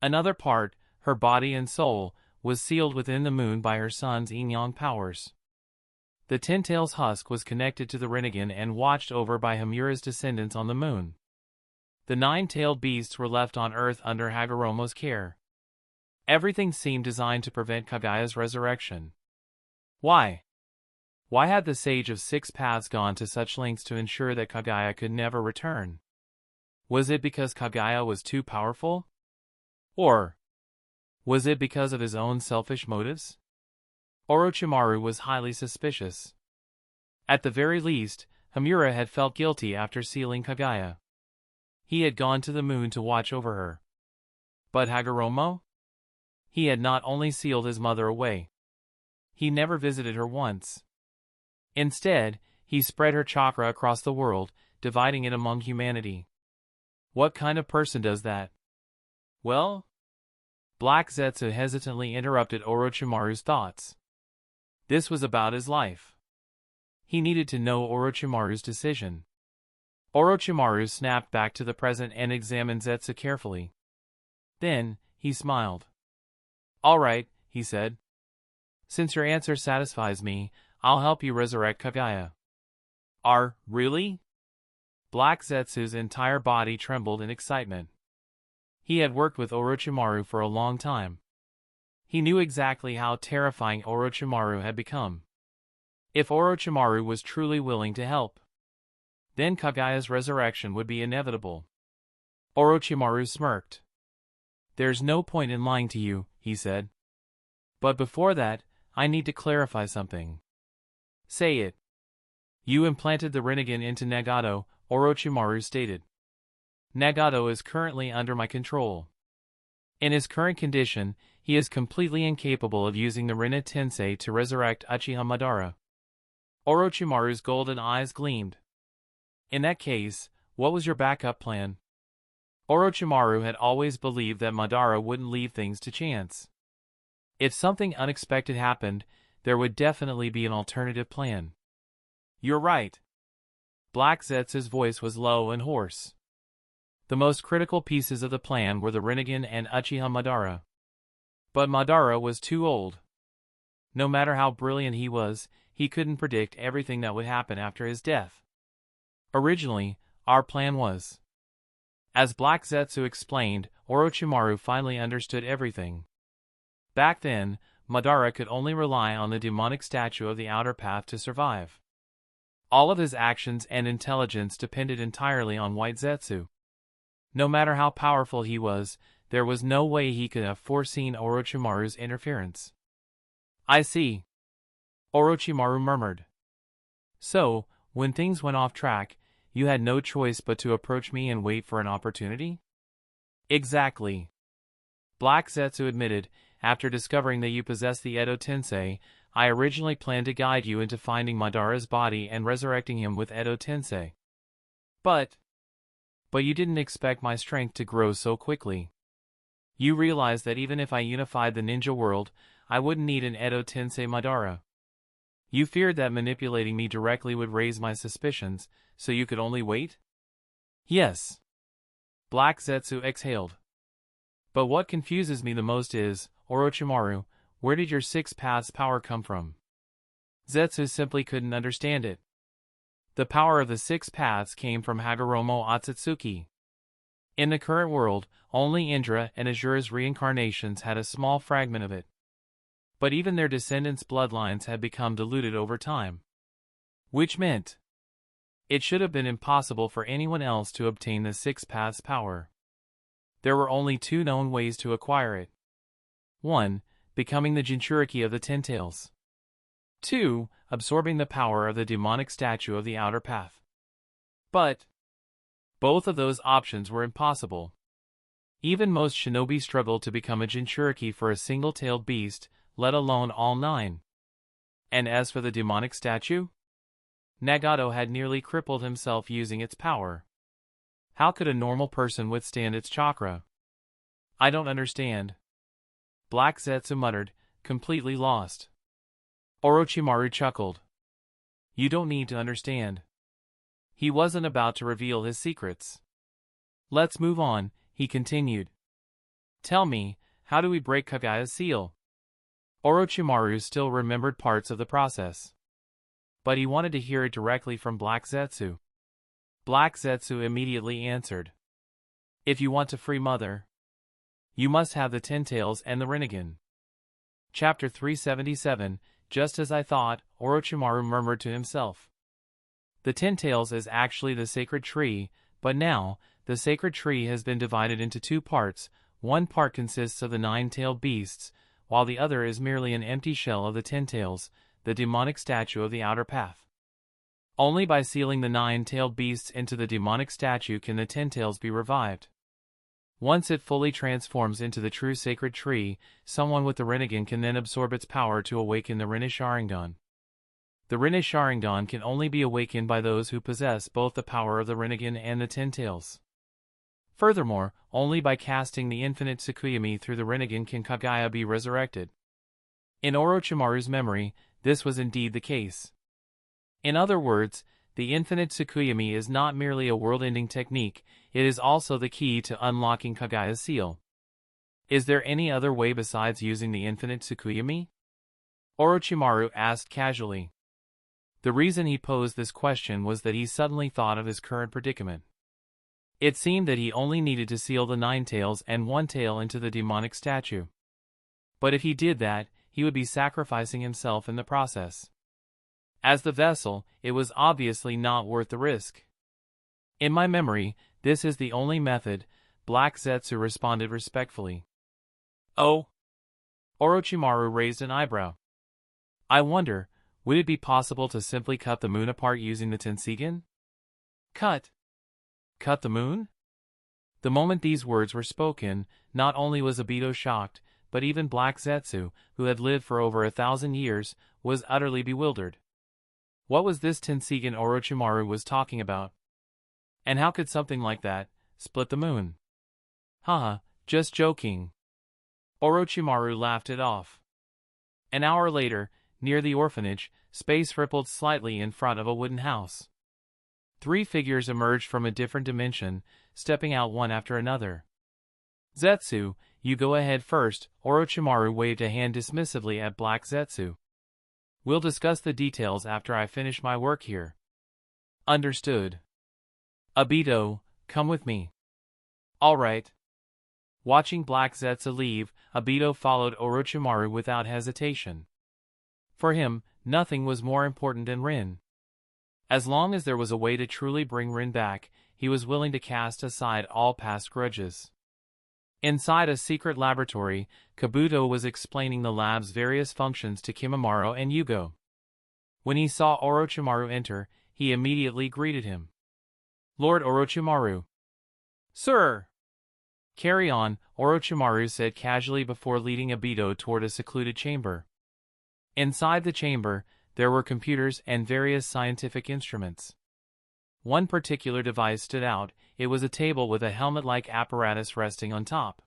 Another part, her body and soul, was sealed within the moon by her son's yin-yang powers. The 10 tails husk was connected to the Rinnegan and watched over by Himura's descendants on the moon. The 9-tailed beasts were left on Earth under Hagoromo's care. Everything seemed designed to prevent Kaguya's resurrection. Why? Why had the Sage of Six Paths gone to such lengths to ensure that Kaguya could never return? Was it because Kaguya was too powerful? Or was it because of his own selfish motives? Orochimaru was highly suspicious. At the very least, Himura had felt guilty after sealing Kaguya. He had gone to the moon to watch over her. But Hagoromo? He had not only sealed his mother away. He never visited her once. Instead, he spread her chakra across the world, dividing it among humanity. What kind of person does that? Well? Black Zetsu hesitantly interrupted Orochimaru's thoughts. This was about his life. He needed to know Orochimaru's decision. Orochimaru snapped back to the present and examined Zetsu carefully. Then, he smiled. All right, he said. Since your answer satisfies me, I'll help you resurrect Kaguya. Really? Black Zetsu's entire body trembled in excitement. He had worked with Orochimaru for a long time. He knew exactly how terrifying Orochimaru had become. If Orochimaru was truly willing to help, then Kaguya's resurrection would be inevitable. Orochimaru smirked. There's no point in lying to you, he said. But before that, I need to clarify something. Say it. You implanted the Rinnegan into Nagato, Orochimaru stated. Nagato is currently under my control. In his current condition, he is completely incapable of using the Rinne Tensei to resurrect Uchiha Madara. Orochimaru's golden eyes gleamed. In that case, what was your backup plan? Orochimaru had always believed that Madara wouldn't leave things to chance. If something unexpected happened, there would definitely be an alternative plan. You're right. Black Zetsu's voice was low and hoarse. The most critical pieces of the plan were the Rinnegan and Uchiha Madara. But Madara was too old. No matter how brilliant he was, he couldn't predict everything that would happen after his death. Originally, our plan was. As Black Zetsu explained, Orochimaru finally understood everything. Back then, Madara could only rely on the demonic statue of the outer path to survive. All of his actions and intelligence depended entirely on White Zetsu. No matter how powerful he was, there was no way he could have foreseen Orochimaru's interference. I see. Orochimaru murmured. So, when things went off track, you had no choice but to approach me and wait for an opportunity? Exactly. Black Zetsu admitted, after discovering that you possess the Edo Tensei, I originally planned to guide you into finding Madara's body and resurrecting him with Edo Tensei. But you didn't expect my strength to grow so quickly. You realized that even if I unified the ninja world, I wouldn't need an Edo Tensei Madara. You feared that manipulating me directly would raise my suspicions, so you could only wait? Yes. Black Zetsu exhaled. But what confuses me the most is, Orochimaru, where did your 6 paths power come from? Zetsu simply couldn't understand it. The power of the 6 paths came from Hagoromo Otsutsuki. In the current world, only Indra and Asura's reincarnations had a small fragment of it. But even their descendants' bloodlines had become diluted over time. Which meant it should have been impossible for anyone else to obtain the 6 paths power. There were only 2 known ways to acquire it. 1. Becoming the Jinchuriki of the Ten Tails. 2. Absorbing the power of the demonic statue of the Outer Path. But both of those options were impossible. Even most shinobi struggled to become a Jinchuriki for a single-tailed beast, let alone all 9. And as for the demonic statue? Nagato had nearly crippled himself using its power. How could a normal person withstand its chakra? I don't understand. Black Zetsu muttered, completely lost. Orochimaru chuckled. You don't need to understand. He wasn't about to reveal his secrets. Let's move on, he continued. Tell me, how do we break Kagaya's seal? Orochimaru still remembered parts of the process. But he wanted to hear it directly from Black Zetsu. Black Zetsu immediately answered. If you want to free Mother, you must have the Ten Tails and the Rinnegan. Chapter 377, just as I thought, Orochimaru murmured to himself. The Ten Tails is actually the sacred tree, but now, the sacred tree has been divided into 2 parts. One part consists of the 9-tailed beasts, while the other is merely an empty shell of the Ten Tails, the demonic statue of the Outer Path. Only by sealing the 9-tailed beasts into the demonic statue can the Ten Tails be revived. Once it fully transforms into the true sacred tree, someone with the Rinnegan can then absorb its power to awaken the Rinne Sharingan. The Rinne Sharingan can only be awakened by those who possess both the power of the Rinnegan and the Ten Tails. Furthermore, only by casting the infinite Tsukuyomi through the Rinnegan can Kagaya be resurrected. In Orochimaru's memory, this was indeed the case. In other words, the infinite Tsukuyomi is not merely a world-ending technique, it is also the key to unlocking Kagaya's seal. Is there any other way besides using the infinite Tsukuyomi? Orochimaru asked casually. The reason he posed this question was that he suddenly thought of his current predicament. It seemed that he only needed to seal the 9 tails and 1 tail into the demonic statue. But if he did that, he would be sacrificing himself in the process. As the vessel, it was obviously not worth the risk. In my memory, this is the only method, Black Zetsu responded respectfully. Oh? Orochimaru raised an eyebrow. I wonder, would it be possible to simply cut the moon apart using the Tensigen? Cut the moon? The moment these words were spoken, not only was Obito shocked, but even Black Zetsu, who had lived for over 1,000 years, was utterly bewildered. What was this Tensigen Orochimaru was talking about? And how could something like that split the moon? Haha, just joking. Orochimaru laughed it off. An hour later, near the orphanage, space rippled slightly in front of a wooden house. 3 figures emerged from a different dimension, stepping out one after another. Zetsu, you go ahead first, Orochimaru waved a hand dismissively at Black Zetsu. We'll discuss the details after I finish my work here. Understood. Obito, come with me. All right. Watching Black Zetsu leave, Obito followed Orochimaru without hesitation. For him, nothing was more important than Rin. As long as there was a way to truly bring Rin back, he was willing to cast aside all past grudges. Inside a secret laboratory, Kabuto was explaining the lab's various functions to Kimimaro and Yugo. When he saw Orochimaru enter, he immediately greeted him. "Lord Orochimaru." "Sir." "Carry on," Orochimaru said casually before leading Obito toward a secluded chamber. Inside the chamber, there were computers and various scientific instruments. One particular device stood out. It was a table with a helmet-like apparatus resting on top.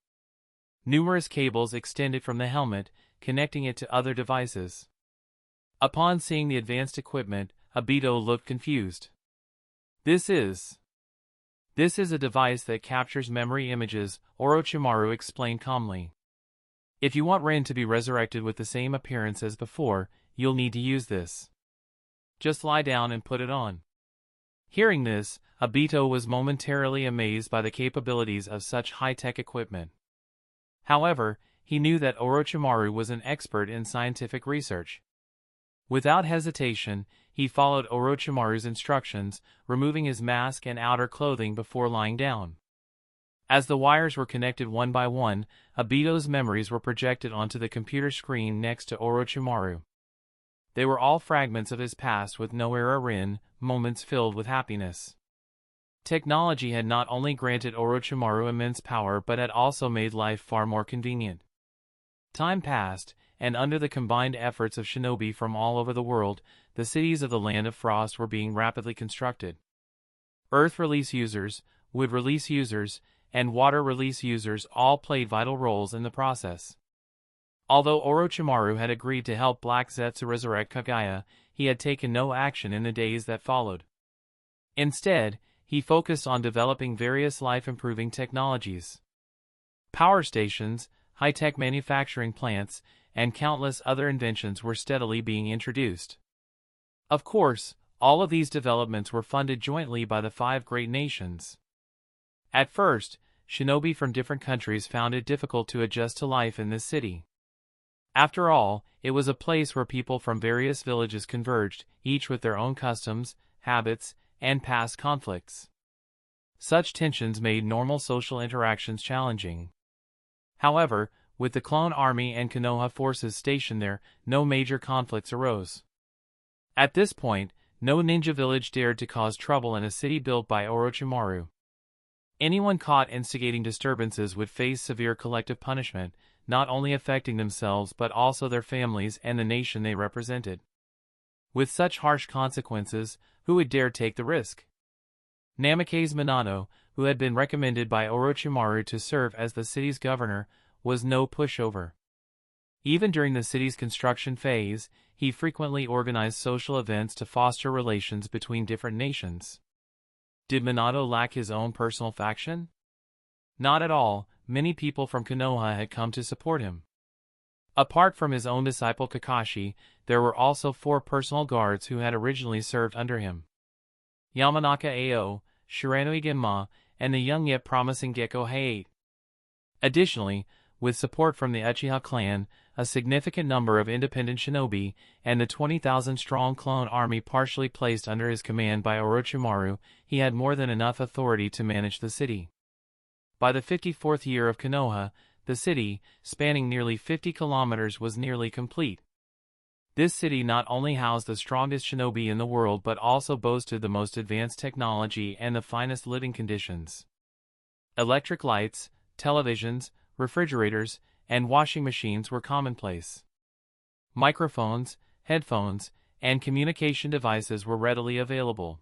Numerous cables extended from the helmet, connecting it to other devices. Upon seeing the advanced equipment, Obito looked confused. This is a device that captures memory images," Orochimaru explained calmly. "If you want Rin to be resurrected with the same appearance as before, you'll need to use this. Just lie down and put it on." Hearing this, Obito was momentarily amazed by the capabilities of such high-tech equipment. However, he knew that Orochimaru was an expert in scientific research. Without hesitation, he followed Orochimaru's instructions, removing his mask and outer clothing before lying down. As the wires were connected one by one, Obito's memories were projected onto the computer screen next to Orochimaru. They were all fragments of his past with no era Rin, moments filled with happiness. Technology had not only granted Orochimaru immense power but had also made life far more convenient. Time passed, and under the combined efforts of shinobi from all over the world, the cities of the Land of Frost were being rapidly constructed. Earth release users, wood release users, and water release users all played vital roles in the process. Although Orochimaru had agreed to help Black Zetsu resurrect Kaguya, he had taken no action in the days that followed. Instead, he focused on developing various life-improving technologies. Power stations, high-tech manufacturing plants, and countless other inventions were steadily being introduced. Of course, all of these developments were funded jointly by the 5 great nations. At first, shinobi from different countries found it difficult to adjust to life in this city. After all, it was a place where people from various villages converged, each with their own customs, habits, and past conflicts. Such tensions made normal social interactions challenging. However, with the clone army and Konoha forces stationed there, no major conflicts arose. At this point, no ninja village dared to cause trouble in a city built by Orochimaru. Anyone caught instigating disturbances would face severe collective punishment, not only affecting themselves but also their families and the nation they represented. With such harsh consequences, who would dare take the risk? Namake's Minato, who had been recommended by Orochimaru to serve as the city's governor, was no pushover. Even during the city's construction phase, he frequently organized social events to foster relations between different nations. Did Minato lack his own personal faction? Not at all. Many people from Konoha had come to support him. Apart from his own disciple Kakashi, there were also 4 personal guards who had originally served under him. Yamanaka Ao, Shiranui Genma, and the young yet promising Gekko Hayate. Additionally, with support from the Uchiha clan, a significant number of independent shinobi, and the 20,000-strong clone army partially placed under his command by Orochimaru, he had more than enough authority to manage the city. By the 54th year of Konoha, the city, spanning nearly 50 kilometers, was nearly complete. This city not only housed the strongest shinobi in the world but also boasted the most advanced technology and the finest living conditions. Electric lights, televisions, refrigerators, and washing machines were commonplace. Microphones, headphones, and communication devices were readily available.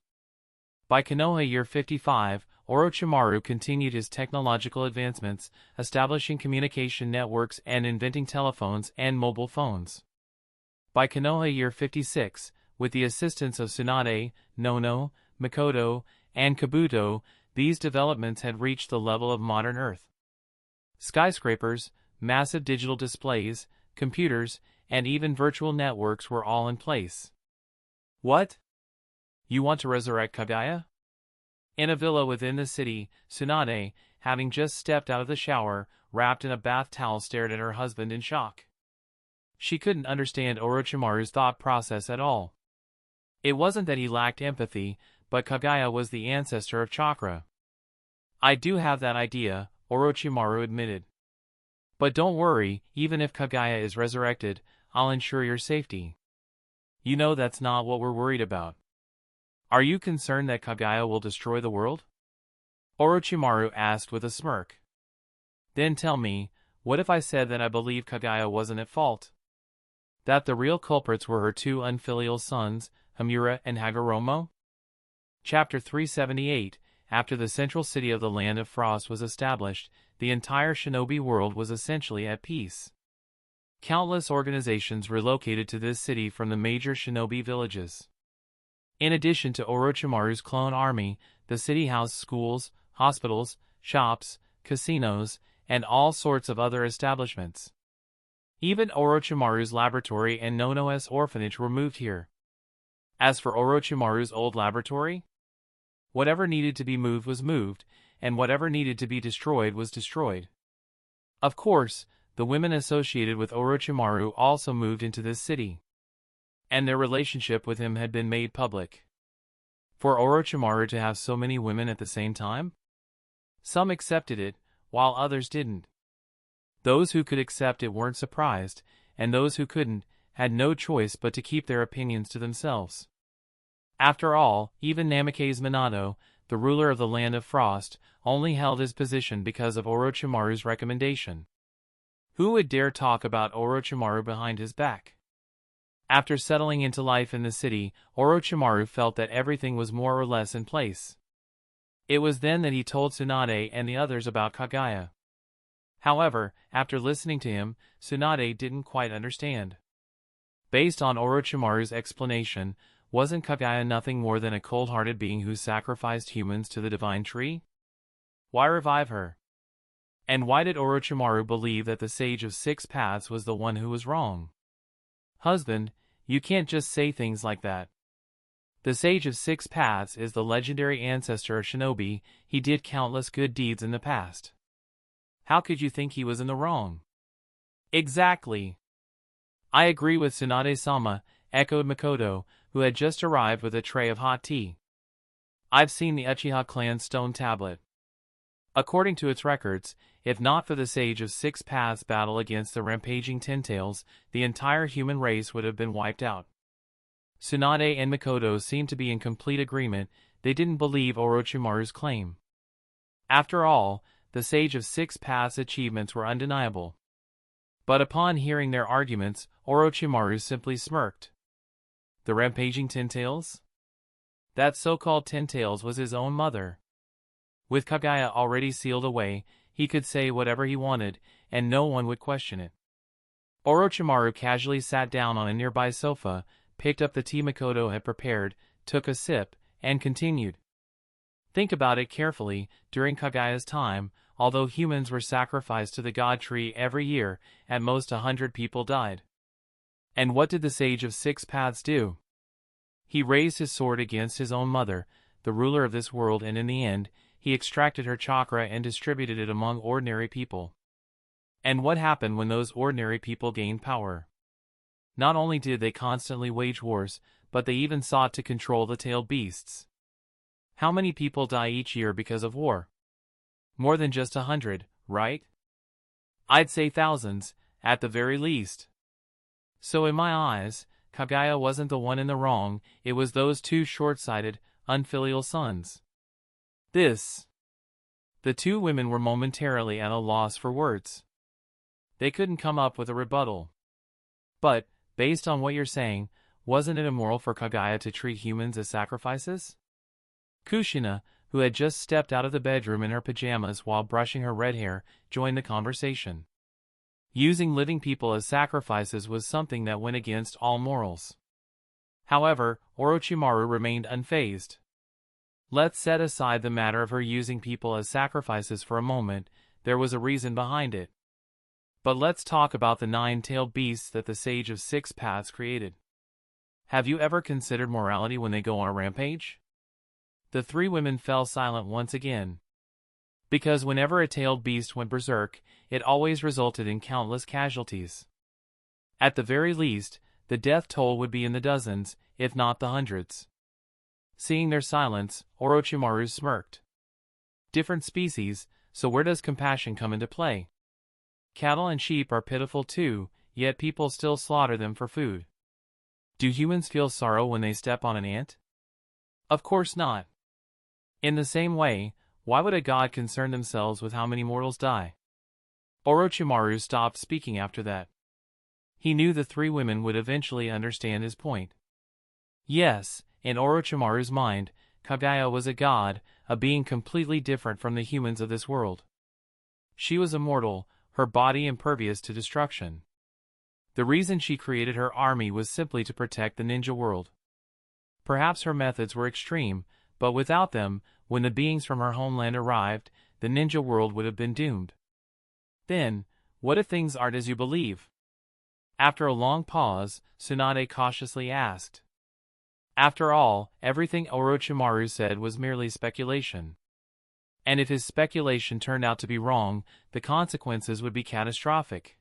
By Konoha year 55, Orochimaru continued his technological advancements, establishing communication networks and inventing telephones and mobile phones. By Konoha year 56, with the assistance of Tsunade, Nono, Mikoto, and Kabuto, these developments had reached the level of modern Earth. Skyscrapers, massive digital displays, computers, and even virtual networks were all in place. What? You want to resurrect Kaguya? In a villa within the city, Tsunade, having just stepped out of the shower, wrapped in a bath towel, stared at her husband in shock. She couldn't understand Orochimaru's thought process at all. It wasn't that he lacked empathy, but Kaguya was the ancestor of chakra. I do have that idea, Orochimaru admitted. But don't worry, even if Kaguya is resurrected, I'll ensure your safety. You know that's not what we're worried about. Are you concerned that Kagaya will destroy the world? Orochimaru asked with a smirk. Then tell me, what if I said that I believe Kagaya wasn't at fault? That the real culprits were her two unfilial sons, Hamura and Hagoromo? Chapter 378. After the central city of the Land of Frost was established, the entire shinobi world was essentially at peace. Countless organizations relocated to this city from the major shinobi villages. In addition to Orochimaru's clone army, the city housed schools, hospitals, shops, casinos, and all sorts of other establishments. Even Orochimaru's laboratory and Nono's orphanage were moved here. As for Orochimaru's old laboratory, whatever needed to be moved was moved, and whatever needed to be destroyed was destroyed. Of course, the women associated with Orochimaru also moved into this city, and their relationship with him had been made public. For Orochimaru to have so many women at the same time? Some accepted it, while others didn't. Those who could accept it weren't surprised, and those who couldn't had no choice but to keep their opinions to themselves. After all, even Namake's Minato, the ruler of the Land of Frost, only held his position because of Orochimaru's recommendation. Who would dare talk about Orochimaru behind his back? After settling into life in the city, Orochimaru felt that everything was more or less in place. It was then that he told Tsunade and the others about Kagaya. However, after listening to him, Tsunade didn't quite understand. Based on Orochimaru's explanation, wasn't Kagaya nothing more than a cold-hearted being who sacrificed humans to the divine tree? Why revive her? And why did Orochimaru believe that the Sage of Six Paths was the one who was wrong? Husband, you can't just say things like that. The Sage of Six Paths is the legendary ancestor of shinobi. He did countless good deeds in the past. How could you think he was in the wrong? Exactly. I agree with Tsunade-sama, echoed Makoto, who had just arrived with a tray of hot tea. I've seen the Uchiha clan's stone tablet. According to its records, if not for the Sage of Six Paths' battle against the rampaging Ten-Tails, the entire human race would have been wiped out. Tsunade and Makoto seemed to be in complete agreement. They didn't believe Orochimaru's claim. After all, the Sage of Six Paths' achievements were undeniable. But upon hearing their arguments, Orochimaru simply smirked. The rampaging Ten-Tails? That so-called Ten-Tails was his own mother. With Kagaya already sealed away, he could say whatever he wanted, and no one would question it. Orochimaru casually sat down on a nearby sofa, picked up the tea Makoto had prepared, took a sip, and continued. Think about it carefully. During Kagaya's time, although humans were sacrificed to the god tree every year, at most 100 people died. And what did the Sage of Six Paths do? He raised his sword against his own mother, the ruler of this world, and in the end, he extracted her chakra and distributed it among ordinary people. And what happened when those ordinary people gained power? Not only did they constantly wage wars, but they even sought to control the tailed beasts. How many people die each year because of war? More than just 100, right? I'd say thousands, at the very least. So in my eyes, Kagaya wasn't the one in the wrong, it was those two short-sighted, unfilial sons. The two women were momentarily at a loss for words. They couldn't come up with a rebuttal. But, based on what you're saying, wasn't it immoral for Kagaya to treat humans as sacrifices? Kushina, who had just stepped out of the bedroom in her pajamas while brushing her red hair, joined the conversation. Using living people as sacrifices was something that went against all morals. However, Orochimaru remained unfazed. Let's set aside the matter of her using people as sacrifices for a moment. There was a reason behind it. But let's talk about the nine-tailed beasts that the Sage of Six Paths created. Have you ever considered morality when they go on a rampage? The three women fell silent once again. Because whenever a tailed beast went berserk, it always resulted in countless casualties. At the very least, the death toll would be in the dozens, if not the hundreds. Seeing their silence, Orochimaru smirked. Different species, so where does compassion come into play? Cattle and sheep are pitiful too, yet people still slaughter them for food. Do humans feel sorrow when they step on an ant? Of course not. In the same way, why would a god concern themselves with how many mortals die? Orochimaru stopped speaking after that. He knew the three women would eventually understand his point. Yes, in Orochimaru's mind, Kaguya was a god, a being completely different from the humans of this world. She was immortal, her body impervious to destruction. The reason she created her army was simply to protect the ninja world. Perhaps her methods were extreme, but without them, when the beings from her homeland arrived, the ninja world would have been doomed. Then, what if things aren't as you believe? After a long pause, Tsunade cautiously asked. After all, everything Orochimaru said was merely speculation. And if his speculation turned out to be wrong, the consequences would be catastrophic.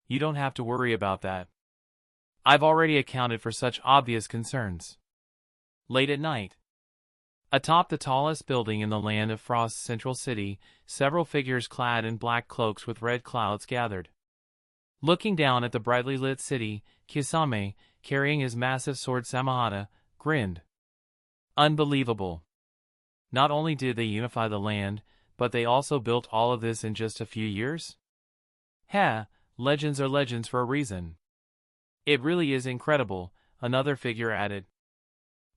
You don't have to worry about that. I've already accounted for such obvious concerns. Late at night. Atop the tallest building in the Land of Frost's central city, several figures clad in black cloaks with red clouds gathered. Looking down at the brightly lit city, Kisame, carrying his massive sword Samahata, grinned. Unbelievable. Not only did they unify the land, but they also built all of this in just a few years? Legends are legends for a reason. It really is incredible, another figure added.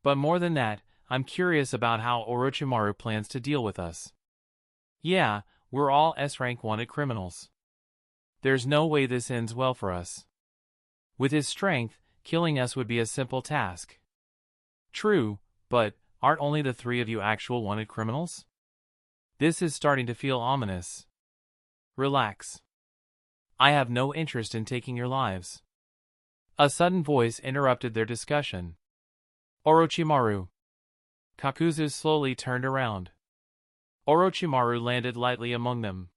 But more than that, I'm curious about how Orochimaru plans to deal with us. Yeah, we're all S-rank wanted criminals. There's no way this ends well for us. With his strength, killing us would be a simple task. True, but aren't only the three of you actual wanted criminals? This is starting to feel ominous. Relax. I have no interest in taking your lives. A sudden voice interrupted their discussion. Orochimaru. Kakuzu slowly turned around. Orochimaru landed lightly among them.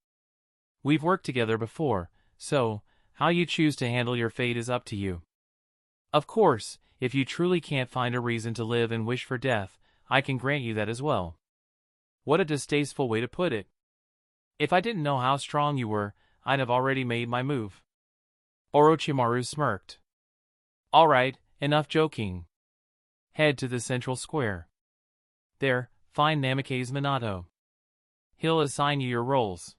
We've worked together before, so, how you choose to handle your fate is up to you. Of course, if you truly can't find a reason to live and wish for death, I can grant you that as well. What a distasteful way to put it. If I didn't know how strong you were, I'd have already made my move. Orochimaru smirked. Alright, enough joking. Head to the central square. There, find Namake's Minato. He'll assign you your roles.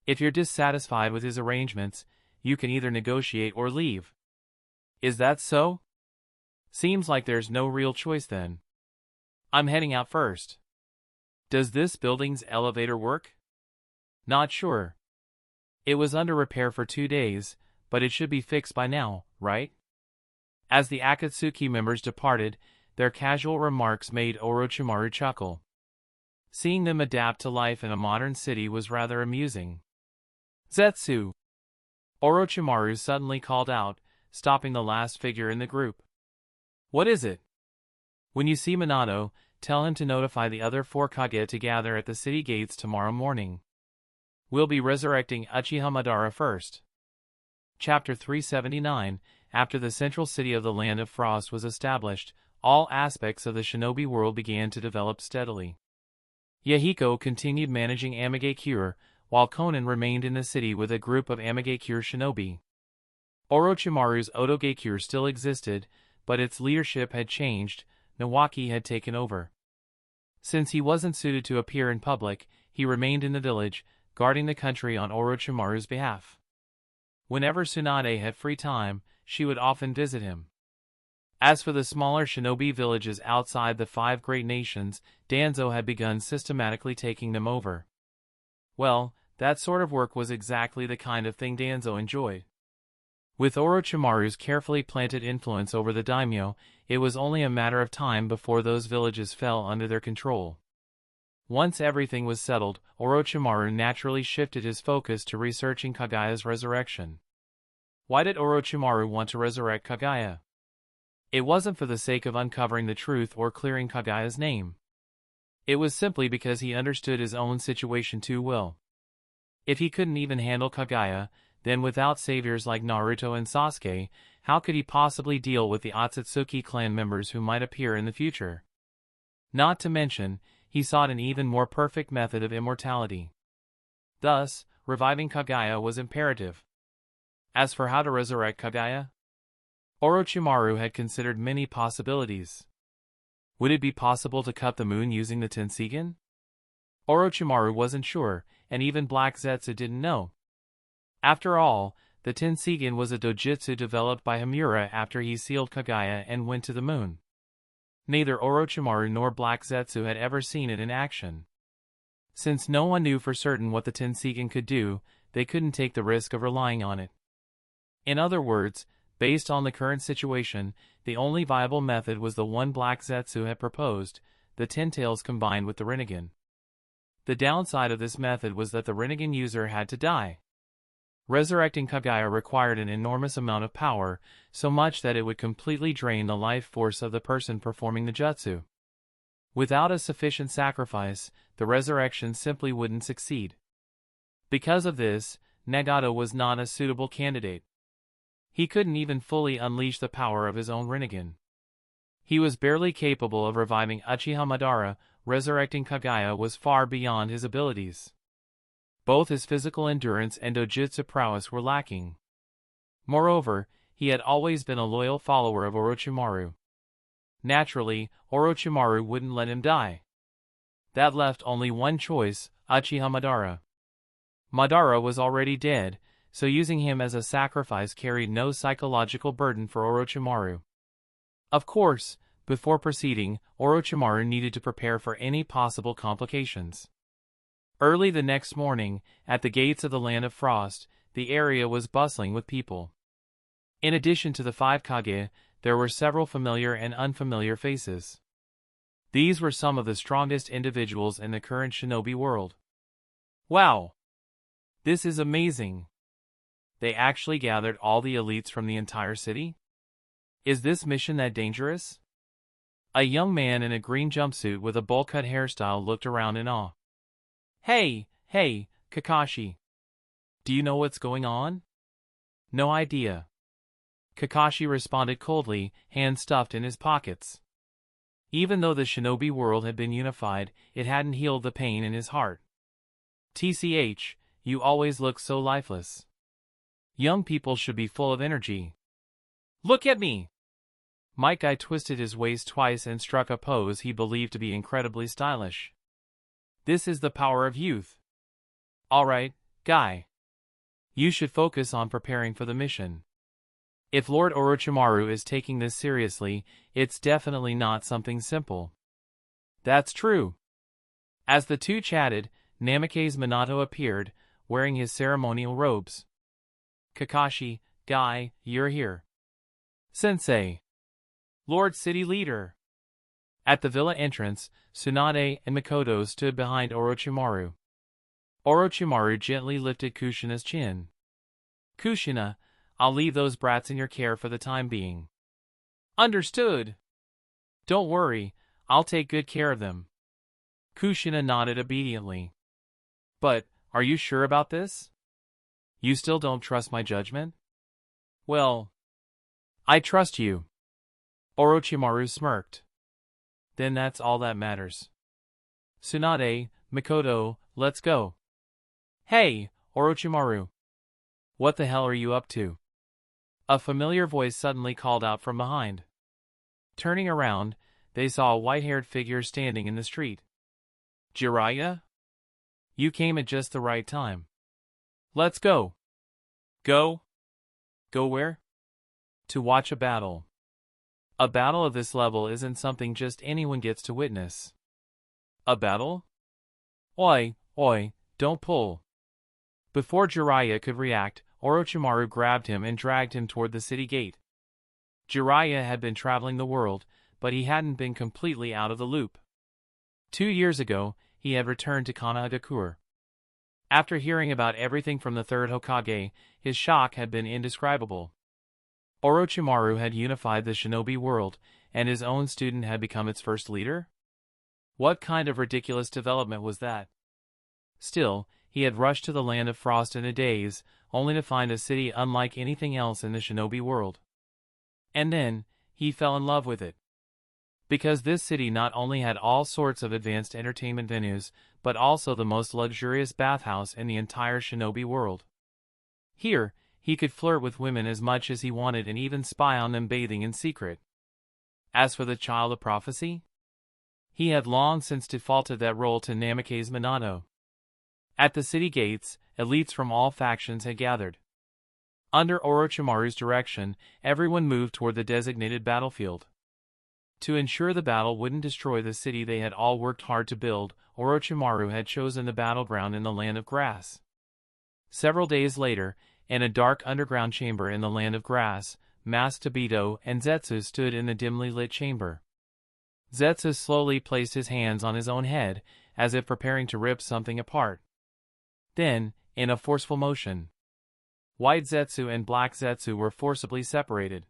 If you're dissatisfied with his arrangements, you can either negotiate or leave. Is that so? Seems like there's no real choice then. I'm heading out first. Does this building's elevator work? Not sure. It was under repair for 2 days, but it should be fixed by now, right? As the Akatsuki members departed, their casual remarks made Orochimaru chuckle. Seeing them adapt to life in a modern city was rather amusing. Zetsu! Orochimaru suddenly called out, stopping the last figure in the group. What is it? When you see Minato, tell him to notify the other 4 Kage to gather at the city gates tomorrow morning. We'll be resurrecting Uchiha Madara first. Chapter 379. After the central city of the Land of Frost was established, all aspects of the shinobi world began to develop steadily. Yahiko continued managing Amigakure, while Konan remained in the city with a group of Amigakure shinobi. Orochimaru's Otogakure still existed, but its leadership had changed. Nawaki had taken over. Since he wasn't suited to appear in public, he remained in the village, guarding the country on Orochimaru's behalf. Whenever Tsunade had free time, she would often visit him. As for the smaller shinobi villages outside the 5 great nations, Danzo had begun systematically taking them over. Well, that sort of work was exactly the kind of thing Danzo enjoyed. With Orochimaru's carefully planted influence over the daimyo, it was only a matter of time before those villages fell under their control. Once everything was settled, Orochimaru naturally shifted his focus to researching Kaguya's resurrection. Why did Orochimaru want to resurrect Kaguya? It wasn't for the sake of uncovering the truth or clearing Kaguya's name. It was simply because he understood his own situation too well. If he couldn't even handle Kaguya, then without saviors like Naruto and Sasuke, how could he possibly deal with the Akatsuki clan members who might appear in the future? Not to mention, he sought an even more perfect method of immortality. Thus, reviving Kaguya was imperative. As for how to resurrect Kaguya, Orochimaru had considered many possibilities. Would it be possible to cut the moon using the Tensigen? Orochimaru wasn't sure, and even Black Zetsu didn't know. After all, the Tensigen was a dojutsu developed by Himura after he sealed Kaguya and went to the moon. Neither Orochimaru nor Black Zetsu had ever seen it in action. Since no one knew for certain what the Tensigen could do, they couldn't take the risk of relying on it. In other words, based on the current situation, the only viable method was the one Black Zetsu had proposed, the Ten Tails combined with the Rinnegan. The downside of this method was that the Rinnegan user had to die. Resurrecting Kaguya required an enormous amount of power, so much that it would completely drain the life force of the person performing the jutsu. Without a sufficient sacrifice, the resurrection simply wouldn't succeed. Because of this, Nagato was not a suitable candidate. He couldn't even fully unleash the power of his own Rinnegan. He was barely capable of reviving Uchiha Madara. Resurrecting Kaguya was far beyond his abilities. Both his physical endurance and dojutsu prowess were lacking. Moreover, he had always been a loyal follower of Orochimaru. Naturally, Orochimaru wouldn't let him die. That left only one choice, Uchiha Madara. Madara was already dead, so using him as a sacrifice carried no psychological burden for Orochimaru. Of course, before proceeding, Orochimaru needed to prepare for any possible complications. Early the next morning, at the gates of the Land of Frost, the area was bustling with people. In addition to the 5 Kage, there were several familiar and unfamiliar faces. These were some of the strongest individuals in the current shinobi world. Wow! This is amazing! They actually gathered all the elites from the entire city? Is this mission that dangerous? A young man in a green jumpsuit with a bowl-cut hairstyle looked around in awe. Hey, Kakashi. Do you know what's going on? No idea. Kakashi responded coldly, hands stuffed in his pockets. Even though the shinobi world had been unified, it hadn't healed the pain in his heart. TCH, you always look so lifeless. Young people should be full of energy. Look at me! Might Guy twisted his waist twice and struck a pose he believed to be incredibly stylish. This is the power of youth. Alright, Guy. You should focus on preparing for the mission. If Lord Orochimaru is taking this seriously, it's definitely not something simple. That's true. As the two chatted, Namake's Minato appeared, wearing his ceremonial robes. Kakashi, Guy, you're here. Sensei. Lord City Leader. At the villa entrance, Tsunade and Mikoto stood behind Orochimaru. Orochimaru gently lifted Kushina's chin. Kushina, I'll leave those brats in your care for the time being. Understood. Don't worry, I'll take good care of them. Kushina nodded obediently. But, are you sure about this? You still don't trust my judgment? Well, I trust you. Orochimaru smirked. Then that's all that matters. Tsunade, Mikoto, let's go. Hey, Orochimaru. What the hell are you up to? A familiar voice suddenly called out from behind. Turning around, they saw a white-haired figure standing in the street. Jiraiya? You came at just the right time. Let's go. Go? Go where? To watch a battle. A battle of this level isn't something just anyone gets to witness. A battle? Oi, don't pull. Before Jiraiya could react, Orochimaru grabbed him and dragged him toward the city gate. Jiraiya had been traveling the world, but he hadn't been completely out of the loop. 2 years ago, he had returned to Kanagakur. After hearing about everything from the third Hokage, his shock had been indescribable. Orochimaru had unified the shinobi world, and his own student had become its first leader? What kind of ridiculous development was that? Still, he had rushed to the Land of Frost in a daze, only to find a city unlike anything else in the shinobi world. And then, he fell in love with it. Because this city not only had all sorts of advanced entertainment venues, but also the most luxurious bathhouse in the entire shinobi world. Here, he could flirt with women as much as he wanted and even spy on them bathing in secret. As for the Child of Prophecy? He had long since defaulted that role to Namake's Minato. At the city gates, elites from all factions had gathered. Under Orochimaru's direction, everyone moved toward the designated battlefield. To ensure the battle wouldn't destroy the city they had all worked hard to build, Orochimaru had chosen the battleground in the Land of Grass. Several days later, in a dark underground chamber in the Land of Grass, masked Obito and Zetsu stood in the dimly lit chamber. Zetsu slowly placed his hands on his own head, as if preparing to rip something apart. Then, in a forceful motion, White Zetsu and Black Zetsu were forcibly separated.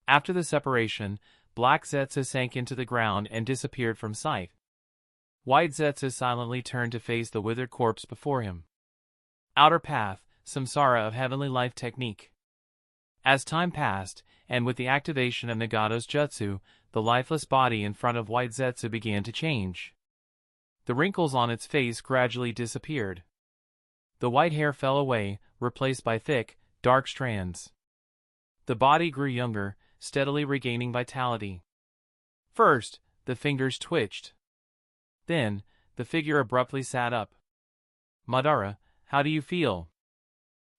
After the separation, Black Zetsu sank into the ground and disappeared from sight. White Zetsu silently turned to face the withered corpse before him. Outer Path, Samsara of Heavenly Life Technique. As time passed, and with the activation of Nagato's jutsu, the lifeless body in front of White Zetsu began to change. The wrinkles on its face gradually disappeared. The white hair fell away, replaced by thick, dark strands. The body grew younger, steadily regaining vitality. First, the fingers twitched. Then, the figure abruptly sat up. Madara, how do you feel?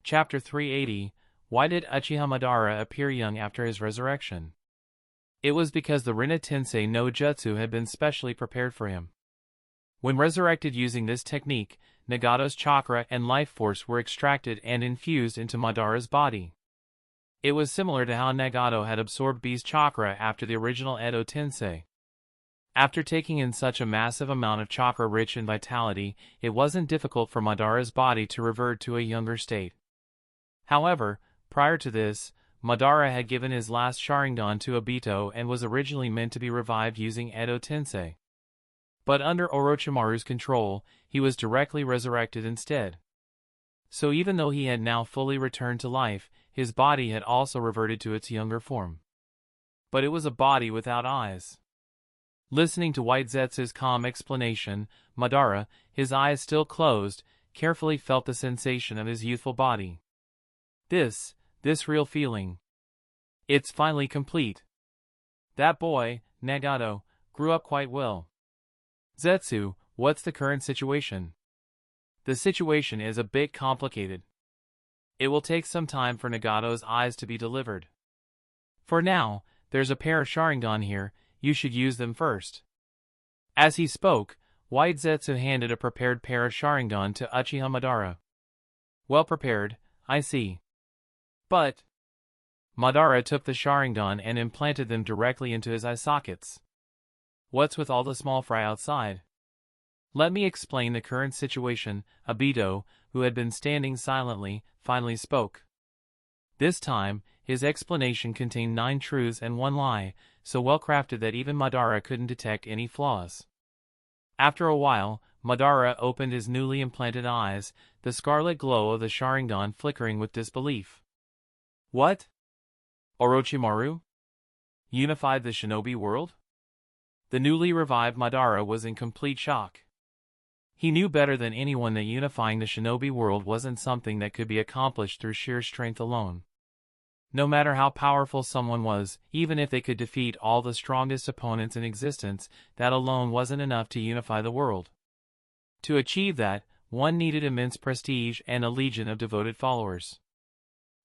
Chapter 380, Why did Uchiha Madara appear young after his resurrection? It was because the Rinna Tensei no Jutsu had been specially prepared for him. When resurrected using this technique, Nagato's chakra and life force were extracted and infused into Madara's body. It was similar to how Nagato had absorbed B's chakra after the original Edo Tensei. After taking in such a massive amount of chakra rich in vitality, it wasn't difficult for Madara's body to revert to a younger state. However, prior to this, Madara had given his last Sharingan to Obito and was originally meant to be revived using Edo Tensei. But under Orochimaru's control, he was directly resurrected instead. So even though he had now fully returned to life, his body had also reverted to its younger form. But it was a body without eyes. Listening to White Zetsu's calm explanation, Madara, his eyes still closed, carefully felt the sensation of his youthful body. This real feeling. It's finally complete. That boy, Nagato, grew up quite well. Zetsu, what's the current situation? The situation is a bit complicated. It will take some time for Nagato's eyes to be delivered. For now, there's a pair of Sharingan here, you should use them first. As he spoke, White Zetsu handed a prepared pair of Sharingan to Uchiha Madara. Well prepared, I see. But Madara took the Sharingan and implanted them directly into his eye sockets. What's with all the small fry outside? Let me explain the current situation. Obito, who had been standing silently, finally spoke. This time, his explanation contained 9 truths and 1 lie, so well crafted that even Madara couldn't detect any flaws. After a while, Madara opened his newly implanted eyes, the scarlet glow of the Sharingan flickering with disbelief. What? Orochimaru? Unified the shinobi world? The newly revived Madara was in complete shock. He knew better than anyone that unifying the shinobi world wasn't something that could be accomplished through sheer strength alone. No matter how powerful someone was, even if they could defeat all the strongest opponents in existence, that alone wasn't enough to unify the world. To achieve that, one needed immense prestige and a legion of devoted followers.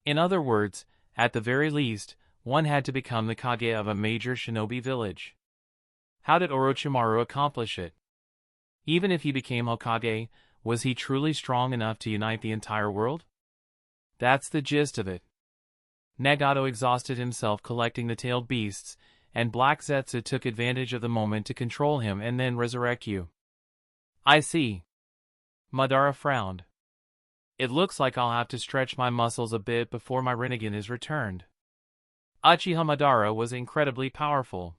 In other words, at the very least, one had to become the Kage of a major shinobi village. How did Orochimaru accomplish it? Even if he became Hokage, was he truly strong enough to unite the entire world? That's the gist of it. Nagato exhausted himself collecting the tailed beasts, and Black Zetsu took advantage of the moment to control him and then resurrect you. I see. Madara frowned. It looks like I'll have to stretch my muscles a bit before my Rinnegan is returned. Uchiha Madara was incredibly powerful.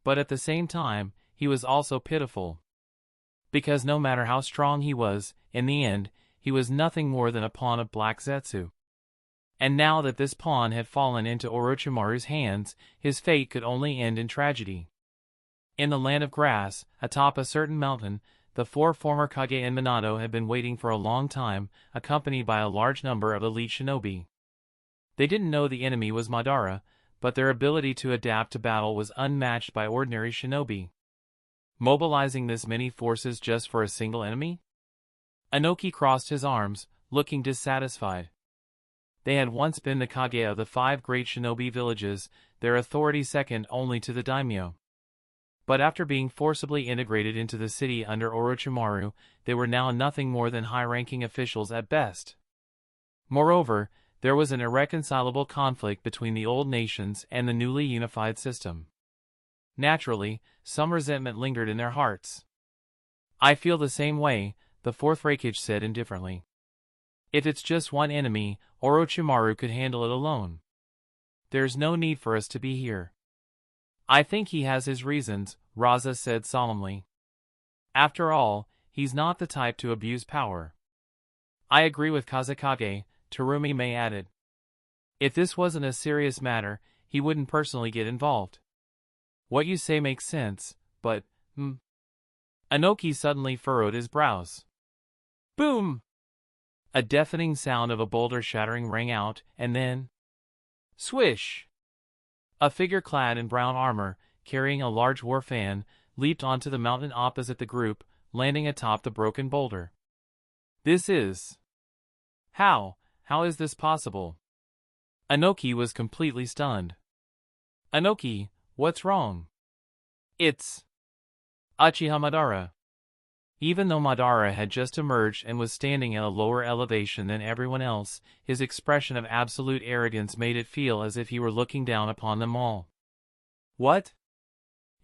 But at the same time, he was also pitiful. Because no matter how strong he was, in the end, he was nothing more than a pawn of Black Zetsu. And now that this pawn had fallen into Orochimaru's hands, his fate could only end in tragedy. In the Land of Grass, atop a certain mountain, the 4 former Kage and Minato had been waiting for a long time, accompanied by a large number of elite shinobi. They didn't know the enemy was Madara, but their ability to adapt to battle was unmatched by ordinary shinobi. Mobilizing this many forces just for a single enemy? Inoki crossed his arms, looking dissatisfied. They had once been the Kage of the 5 great shinobi villages, their authority second only to the daimyo. But after being forcibly integrated into the city under Orochimaru, they were now nothing more than high-ranking officials at best. Moreover, there was an irreconcilable conflict between the old nations and the newly unified system. Naturally, some resentment lingered in their hearts. I feel the same way, the fourth Reikage said indifferently. If it's just one enemy, Orochimaru could handle it alone. There's no need for us to be here. I think he has his reasons, Raza said solemnly. After all, he's not the type to abuse power. I agree with Kazekage, Terumi May added. If this wasn't a serious matter, he wouldn't personally get involved. What you say makes sense, but, Inoki suddenly furrowed his brows. Boom! A deafening sound of a boulder shattering rang out, and then... Swish! A figure clad in brown armor, carrying a large war fan, leaped onto the mountain opposite the group, landing atop the broken boulder. This is... How is this possible? Inoki was completely stunned. Inoki, what's wrong? It's... Uchiha Madara. Even though Madara had just emerged and was standing at a lower elevation than everyone else, his expression of absolute arrogance made it feel as if he were looking down upon them all. What?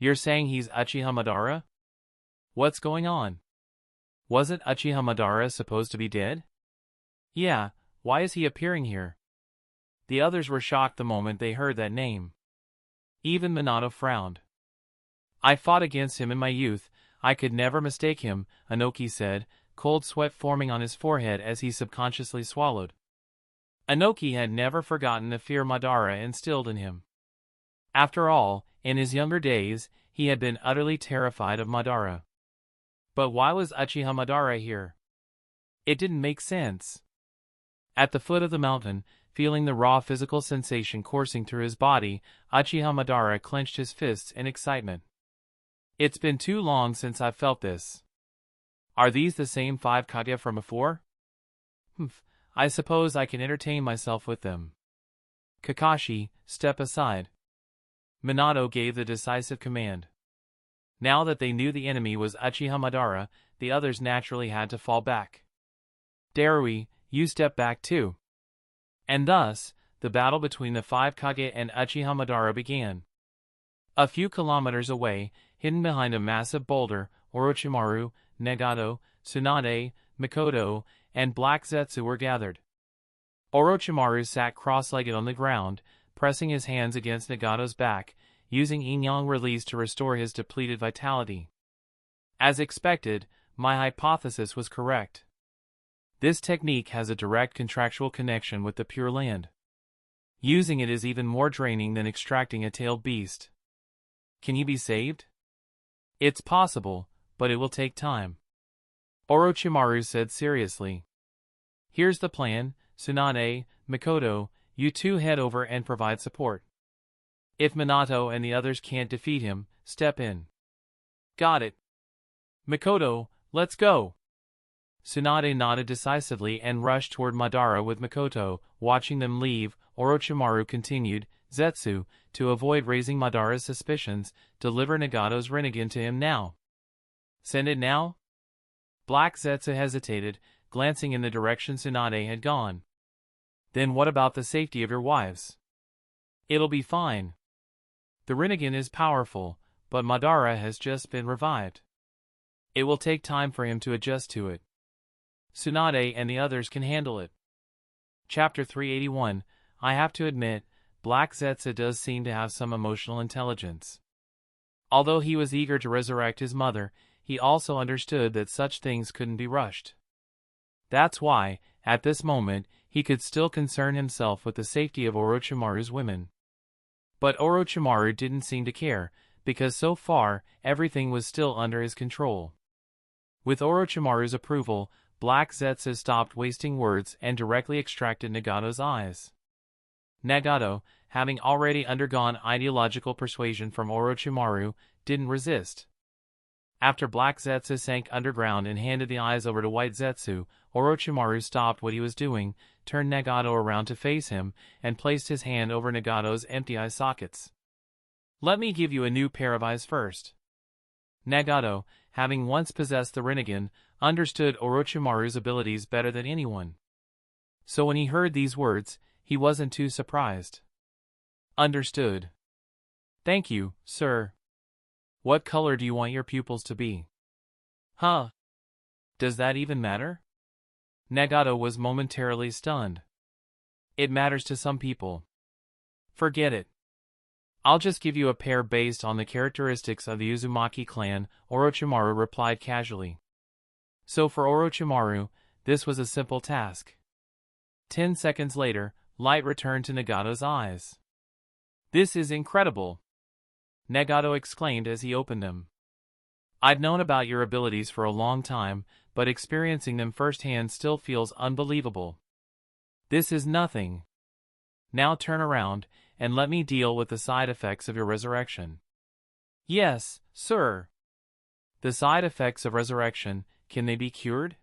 You're saying he's Uchiha Madara? What's going on? Wasn't Uchiha Madara supposed to be dead? Yeah, why is he appearing here? The others were shocked the moment they heard that name. Even Minato frowned. I fought against him in my youth. I could never mistake him, Inoki said, cold sweat forming on his forehead as he subconsciously swallowed. Inoki had never forgotten the fear Madara instilled in him. After all, in his younger days, he had been utterly terrified of Madara. But why was Uchiha Madara here? It didn't make sense. At the foot of the mountain, feeling the raw physical sensation coursing through his body, Uchiha Madara clenched his fists in excitement. It's been too long since I've felt this. Are these the same 5 Kage from before? I suppose I can entertain myself with them. Kakashi, step aside. Minato gave the decisive command. Now that they knew the enemy was Uchiha Madara, the others naturally had to fall back. Darui, you step back too. And thus, the battle between the 5 Kage and Uchiha Madara began. A few kilometers away, hidden behind a massive boulder, Orochimaru, Nagato, Tsunade, Mikoto, and Black Zetsu were gathered. Orochimaru sat cross-legged on the ground, pressing his hands against Nagato's back, using yin-yang release to restore his depleted vitality. As expected, my hypothesis was correct. This technique has a direct contractual connection with the Pure Land. Using it is even more draining than extracting a tailed beast. Can he be saved? It's possible, but it will take time. Orochimaru said seriously. Here's the plan, Tsunade, Mikoto, you two head over and provide support. If Minato and the others can't defeat him, step in. Got it. Mikoto, let's go. Tsunade nodded decisively and rushed toward Madara with Mikoto. Watching them leave, Orochimaru continued, Zetsu, to avoid raising Madara's suspicions, deliver Nagato's Rinnegan to him now. Send it now? Black Zetsu hesitated, glancing in the direction Tsunade had gone. Then what about the safety of your wives? It'll be fine. The Rinnegan is powerful, but Madara has just been revived. It will take time for him to adjust to it. Tsunade and the others can handle it. Chapter 381, I have to admit, Black Zetsu does seem to have some emotional intelligence. Although he was eager to resurrect his mother, he also understood that such things couldn't be rushed. That's why, at this moment, he could still concern himself with the safety of Orochimaru's women. But Orochimaru didn't seem to care, because so far, everything was still under his control. With Orochimaru's approval, Black Zetsu stopped wasting words and directly extracted Nagato's eyes. Nagato, having already undergone ideological persuasion from Orochimaru, didn't resist. After Black Zetsu sank underground and handed the eyes over to White Zetsu, Orochimaru stopped what he was doing, turned Nagato around to face him, and placed his hand over Nagato's empty eye sockets. "Let me give you a new pair of eyes first." Nagato, having once possessed the Rinnegan, understood Orochimaru's abilities better than anyone. So when he heard these words, he wasn't too surprised. "Understood. Thank you, sir. What color do you want your pupils to be?" "Huh? Does that even matter?" Nagato was momentarily stunned. "It matters to some people. Forget it. I'll just give you a pair based on the characteristics of the Uzumaki clan," Orochimaru replied casually. So for Orochimaru, this was a simple task. 10 seconds later, light returned to Nagato's eyes. "This is incredible!" Nagato exclaimed as he opened them. "I've known about your abilities for a long time, but experiencing them firsthand still feels unbelievable. This is nothing. Now turn around, and let me deal with the side effects of your resurrection." "Yes, sir." "The side effects of resurrection, can they be cured?"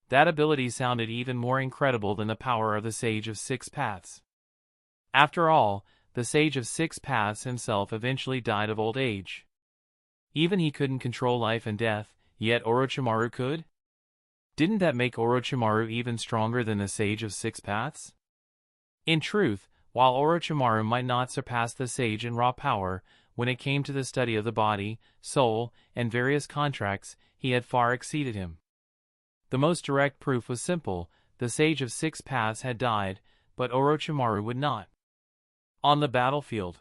That ability sounded even more incredible than the power of the Sage of Six Paths. After all, the Sage of Six Paths himself eventually died of old age. Even he couldn't control life and death, yet Orochimaru could? Didn't that make Orochimaru even stronger than the Sage of Six Paths? In truth, while Orochimaru might not surpass the sage in raw power, when it came to the study of the body, soul, and various contracts, he had far exceeded him. The most direct proof was simple: the Sage of Six Paths had died, but Orochimaru would not. On the battlefield.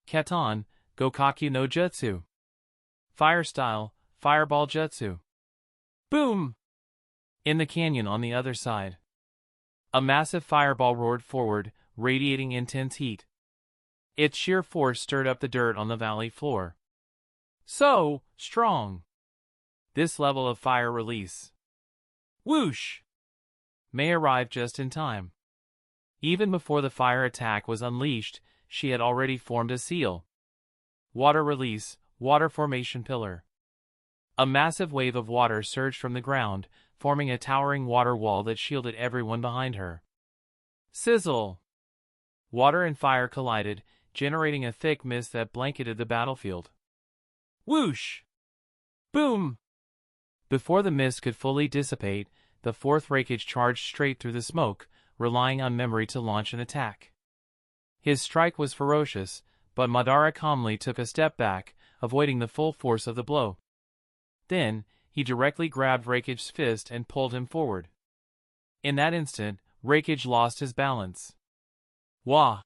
Katon, Gokaki no Jutsu. Fire style, Fireball Jutsu. Boom! In the canyon on the other side. A massive fireball roared forward, radiating intense heat. Its sheer force stirred up the dirt on the valley floor. So strong! This level of fire release. Whoosh! May arrived just in time. Even before the fire attack was unleashed, she had already formed a seal. Water release, water formation pillar. A massive wave of water surged from the ground, forming a towering water wall that shielded everyone behind her. Sizzle! Water and fire collided, generating a thick mist that blanketed the battlefield. Whoosh! Boom! Before the mist could fully dissipate, the fourth Reikage charged straight through the smoke, relying on memory to launch an attack. His strike was ferocious, but Madara calmly took a step back, avoiding the full force of the blow. Then, he directly grabbed Reikage's fist and pulled him forward. In that instant, Reikage lost his balance. Wah!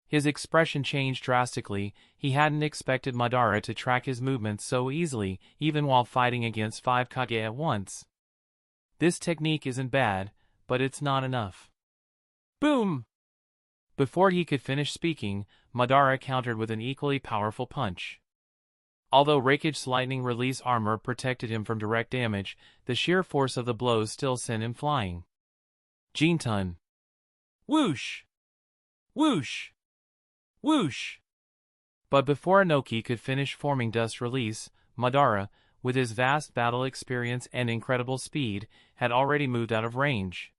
His expression changed drastically. He hadn't expected Madara to track his movements so easily, even while fighting against 5 Kage at once. This technique isn't bad, but it's not enough. Boom! Before he could finish speaking, Madara countered with an equally powerful punch. Although Reikage's lightning release armor protected him from direct damage, the sheer force of the blows still sent him flying. Jinton. Whoosh! Whoosh! Whoosh! But before Inoki could finish forming Dust Release, Madara, with his vast battle experience and incredible speed, had already moved out of range.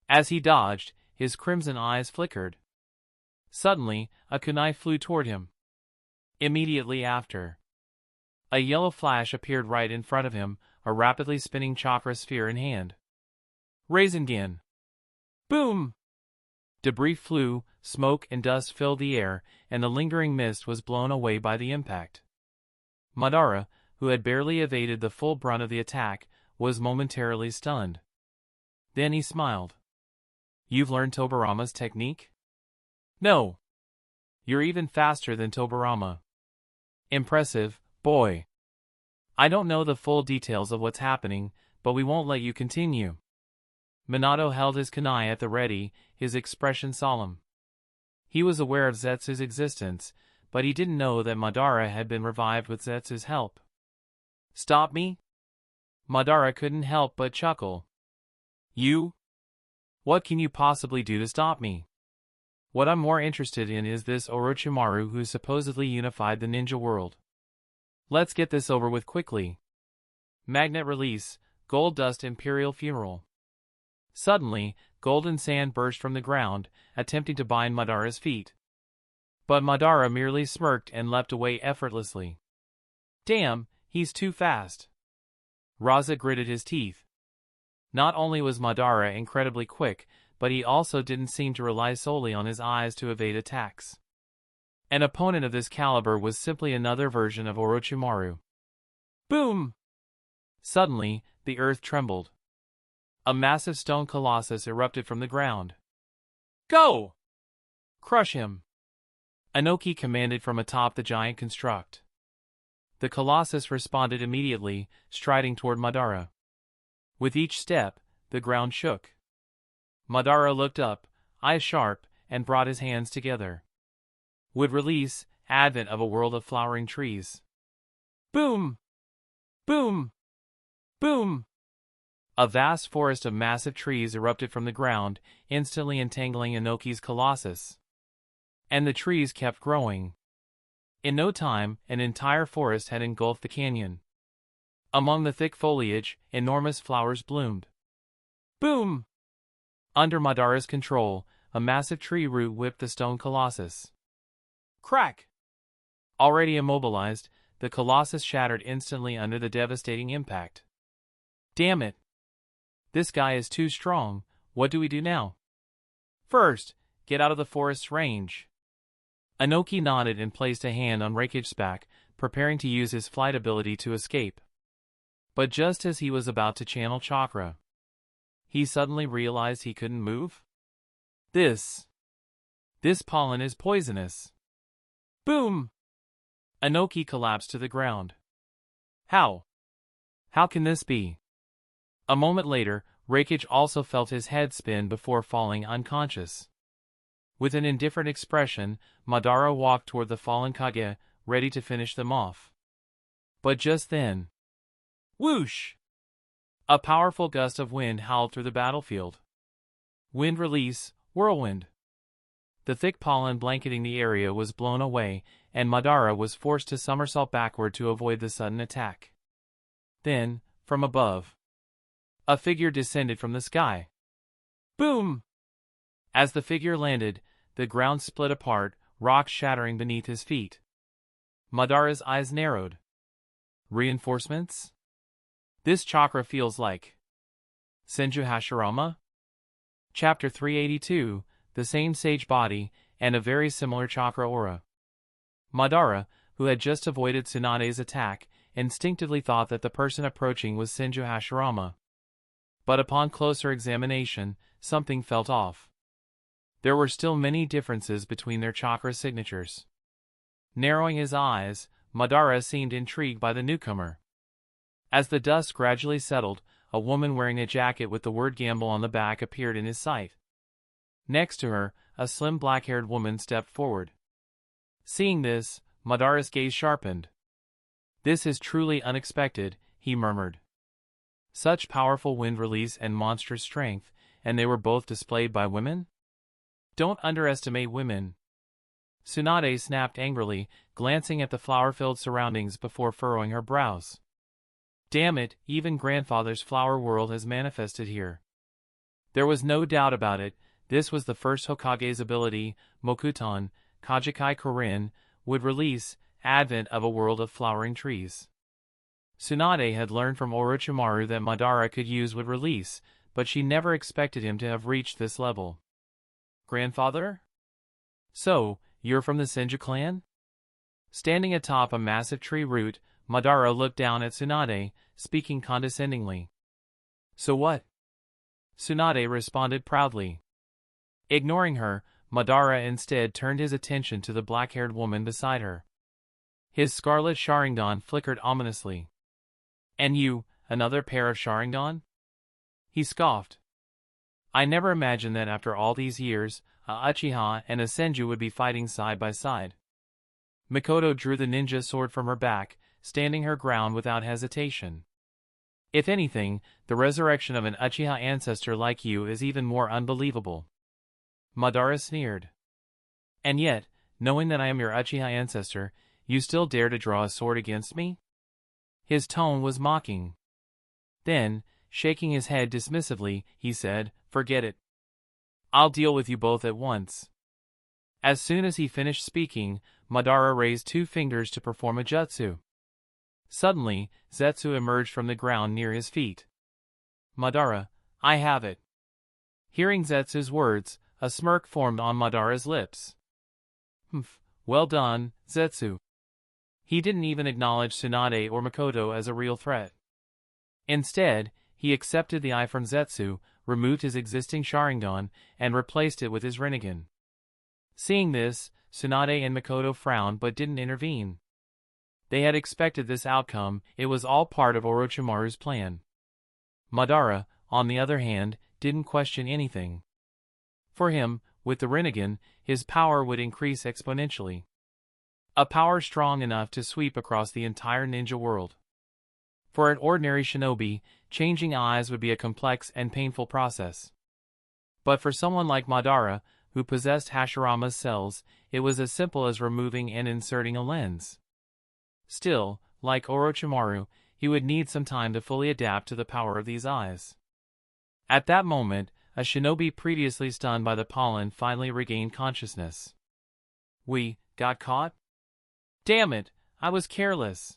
As he dodged, his crimson eyes flickered. Suddenly, a kunai flew toward him. Immediately after, a yellow flash appeared right in front of him, a rapidly spinning chakra sphere in hand. Rasengan. Boom! Debris flew, smoke and dust filled the air, and the lingering mist was blown away by the impact. Madara, who had barely evaded the full brunt of the attack, was momentarily stunned. Then he smiled. "You've learned Tobirama's technique?" "No. You're even faster than Tobirama." "Impressive, boy. I don't know the full details of what's happening, but we won't let you continue." Minato held his kunai at the ready, his expression solemn. He was aware of Zetsu's existence, but he didn't know that Madara had been revived with Zetsu's help. "Stop me?" Madara couldn't help but chuckle. "You? What can you possibly do to stop me? What I'm more interested in is this Orochimaru who supposedly unified the ninja world. Let's get this over with quickly. Magnet release, gold dust imperial funeral. Suddenly, golden sand burst from the ground, attempting to bind Madara's feet. But Madara merely smirked and leapt away effortlessly. Damn, he's too fast. Raza gritted his teeth. Not only was Madara incredibly quick, but he also didn't seem to rely solely on his eyes to evade attacks. An opponent of this caliber was simply another version of Orochimaru. Boom! Suddenly, the earth trembled. A massive stone colossus erupted from the ground. Go! Crush him! Inoki commanded from atop the giant construct. The colossus responded immediately, striding toward Madara. With each step, the ground shook. Madara looked up, eyes sharp, and brought his hands together. Would release, advent of a world of flowering trees. Boom! Boom! Boom! A vast forest of massive trees erupted from the ground, instantly entangling Inoki's colossus. And the trees kept growing. In no time, an entire forest had engulfed the canyon. Among the thick foliage, enormous flowers bloomed. Boom! Under Madara's control, a massive tree root whipped the stone colossus. Crack! Already immobilized, the colossus shattered instantly under the devastating impact. Damn it! This guy is too strong. What do we do now? First, get out of the forest's range. Inoki nodded and placed a hand on Reikage's back, preparing to use his flight ability to escape. But just as he was about to channel chakra, he suddenly realized he couldn't move. This pollen is poisonous. Boom! Inoki collapsed to the ground. How? How can this be? A moment later, Reikage also felt his head spin before falling unconscious. With an indifferent expression, Madara walked toward the fallen Kage, ready to finish them off. But just then, whoosh! A powerful gust of wind howled through the battlefield. Wind release, whirlwind. The thick pollen blanketing the area was blown away, and Madara was forced to somersault backward to avoid the sudden attack. Then, from above, a figure descended from the sky. Boom! As the figure landed, the ground split apart, rocks shattering beneath his feet. Madara's eyes narrowed. Reinforcements? This chakra feels like Senju Hashirama? Chapter 382, the same sage body, and a very similar chakra aura. Madara, who had just avoided Tsunade's attack, instinctively thought that the person approaching was Senju Hashirama. But upon closer examination, something felt off. There were still many differences between their chakra signatures. Narrowing his eyes, Madara seemed intrigued by the newcomer. As the dust gradually settled, a woman wearing a jacket with the word Gamble on the back appeared in his sight. Next to her, a slim black-haired woman stepped forward. Seeing this, Madara's gaze sharpened. This is truly unexpected, he murmured. Such powerful wind release and monstrous strength, and they were both displayed by women? Don't underestimate women. Tsunade snapped angrily, glancing at the flower-filled surroundings before furrowing her brows. Damn it, even grandfather's flower world has manifested here. There was no doubt about it, this was the first Hokage's ability, Mokuton, Kajikai Korin, would release, advent of a world of flowering trees. Tsunade had learned from Orochimaru that Madara could use would release, but she never expected him to have reached this level. Grandfather? So, you're from the Senju clan? Standing atop a massive tree root, Madara looked down at Tsunade, speaking condescendingly. So what? Tsunade responded proudly. Ignoring her, Madara instead turned his attention to the black-haired woman beside her. His scarlet Sharingan flickered ominously. And you, another pair of Sharingan? He scoffed. I never imagined that after all these years, a Uchiha and a Senju would be fighting side by side. Mikoto drew the ninja sword from her back, standing her ground without hesitation. If anything, the resurrection of an Uchiha ancestor like you is even more unbelievable. Madara sneered. And yet, knowing that I am your Uchiha ancestor, You still dare to draw a sword against me? His tone was mocking. Then, shaking his head dismissively, he said, Forget it. I'll deal with you both at once. As soon as he finished speaking, Madara raised 2 fingers to perform a jutsu. Suddenly, Zetsu emerged from the ground near his feet. Madara, I have it. Hearing Zetsu's words, a smirk formed on Madara's lips. Humph, well done, Zetsu. He didn't even acknowledge Tsunade or Mikoto as a real threat. Instead, he accepted the eye from Zetsu, removed his existing Sharingan, and replaced it with his Rinnegan. Seeing this, Tsunade and Mikoto frowned but didn't intervene. They had expected this outcome, it was all part of Orochimaru's plan. Madara, on the other hand, didn't question anything. For him, with the Rinnegan, his power would increase exponentially. A power strong enough to sweep across the entire ninja world. For an ordinary shinobi, changing eyes would be a complex and painful process. But for someone like Madara, who possessed Hashirama's cells, it was as simple as removing and inserting a lens. Still, like Orochimaru, he would need some time to fully adapt to the power of these eyes. At that moment, a shinobi previously stunned by the pollen finally regained consciousness. We got caught? Damn it, I was careless.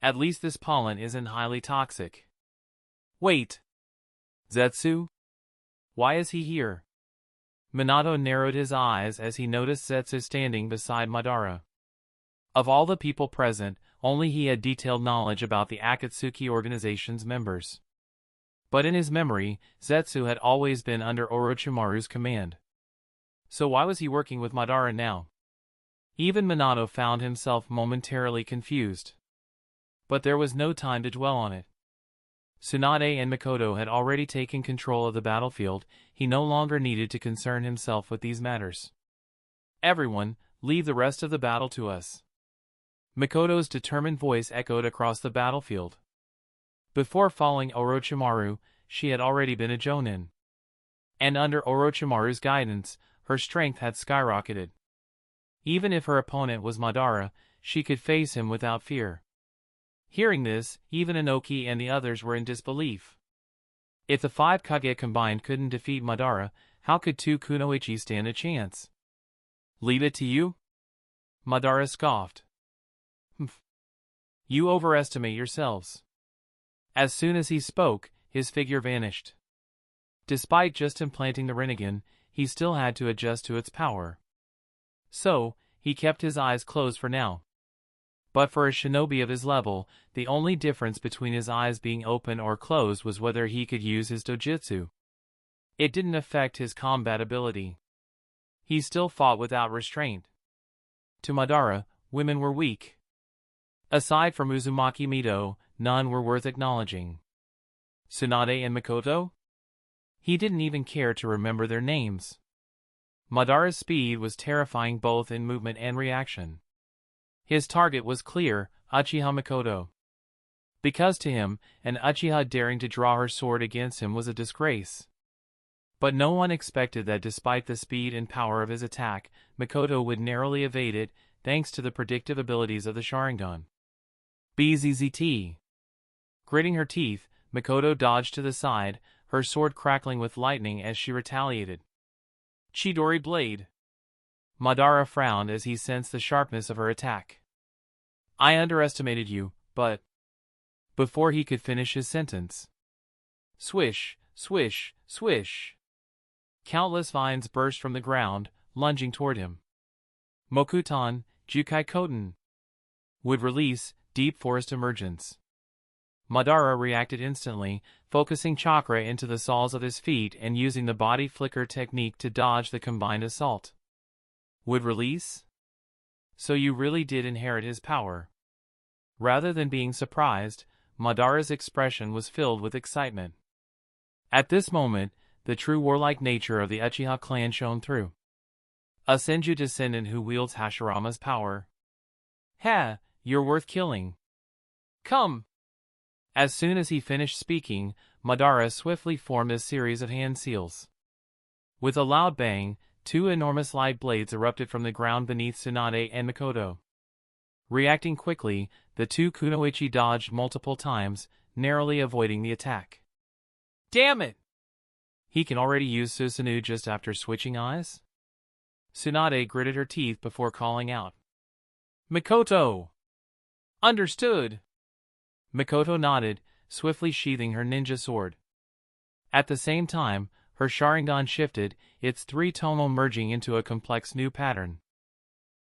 At least this pollen isn't highly toxic. Wait. Zetsu? Why is he here? Minato narrowed his eyes as he noticed Zetsu standing beside Madara. Of all the people present, only he had detailed knowledge about the Akatsuki organization's members. But in his memory, Zetsu had always been under Orochimaru's command. So why was he working with Madara now? Even Minato found himself momentarily confused. But there was no time to dwell on it. Tsunade and Mikoto had already taken control of the battlefield, he no longer needed to concern himself with these matters. Everyone, leave the rest of the battle to us. Mikoto's determined voice echoed across the battlefield. Before following Orochimaru, she had already been a Jonin. And under Orochimaru's guidance, her strength had skyrocketed. Even if her opponent was Madara, she could face him without fear. Hearing this, even Inoki and the others were in disbelief. If the 5 Kage combined couldn't defeat Madara, how could 2 Kunoichi stand a chance? Leave it to you? Madara scoffed. Humph. You overestimate yourselves. As soon as he spoke, his figure vanished. Despite just implanting the Rinnegan, he still had to adjust to its power. So, he kept his eyes closed for now. But for a shinobi of his level, the only difference between his eyes being open or closed was whether he could use his dojutsu. It didn't affect his combat ability. He still fought without restraint. To Madara, women were weak. Aside from Uzumaki Mido, none were worth acknowledging. Tsunade and Mikoto? He didn't even care to remember their names. Madara's speed was terrifying both in movement and reaction. His target was clear, Uchiha Mikoto. Because to him, an Uchiha daring to draw her sword against him was a disgrace. But no one expected that despite the speed and power of his attack, Mikoto would narrowly evade it, thanks to the predictive abilities of the Sharingan. BZZT. Gritting her teeth, Mikoto dodged to the side, her sword crackling with lightning as she retaliated. Chidori Blade. Madara frowned as he sensed the sharpness of her attack. I underestimated you, but... Before he could finish his sentence. Swish, swish, swish. Countless vines burst from the ground, lunging toward him. Mokuton, Jukai Koten. Would release, deep forest emergence. Madara reacted instantly, focusing chakra into the soles of his feet and using the body flicker technique to dodge the combined assault. Would release? So you really did inherit his power. Rather than being surprised, Madara's expression was filled with excitement. At this moment, the true warlike nature of the Uchiha clan shone through. A Senju descendant who wields Hashirama's power. Ha, you're worth killing. Come! As soon as he finished speaking, Madara swiftly formed a series of hand seals. With a loud bang, 2 enormous light blades erupted from the ground beneath Tsunade and Mikoto. Reacting quickly, the two kunoichi dodged multiple times, narrowly avoiding the attack. Damn it! He can already use Susanoo just after switching eyes? Tsunade gritted her teeth before calling out. Mikoto! Understood! Mikoto nodded, swiftly sheathing her ninja sword. At the same time, her Sharingan shifted, its three tomo merging into a complex new pattern.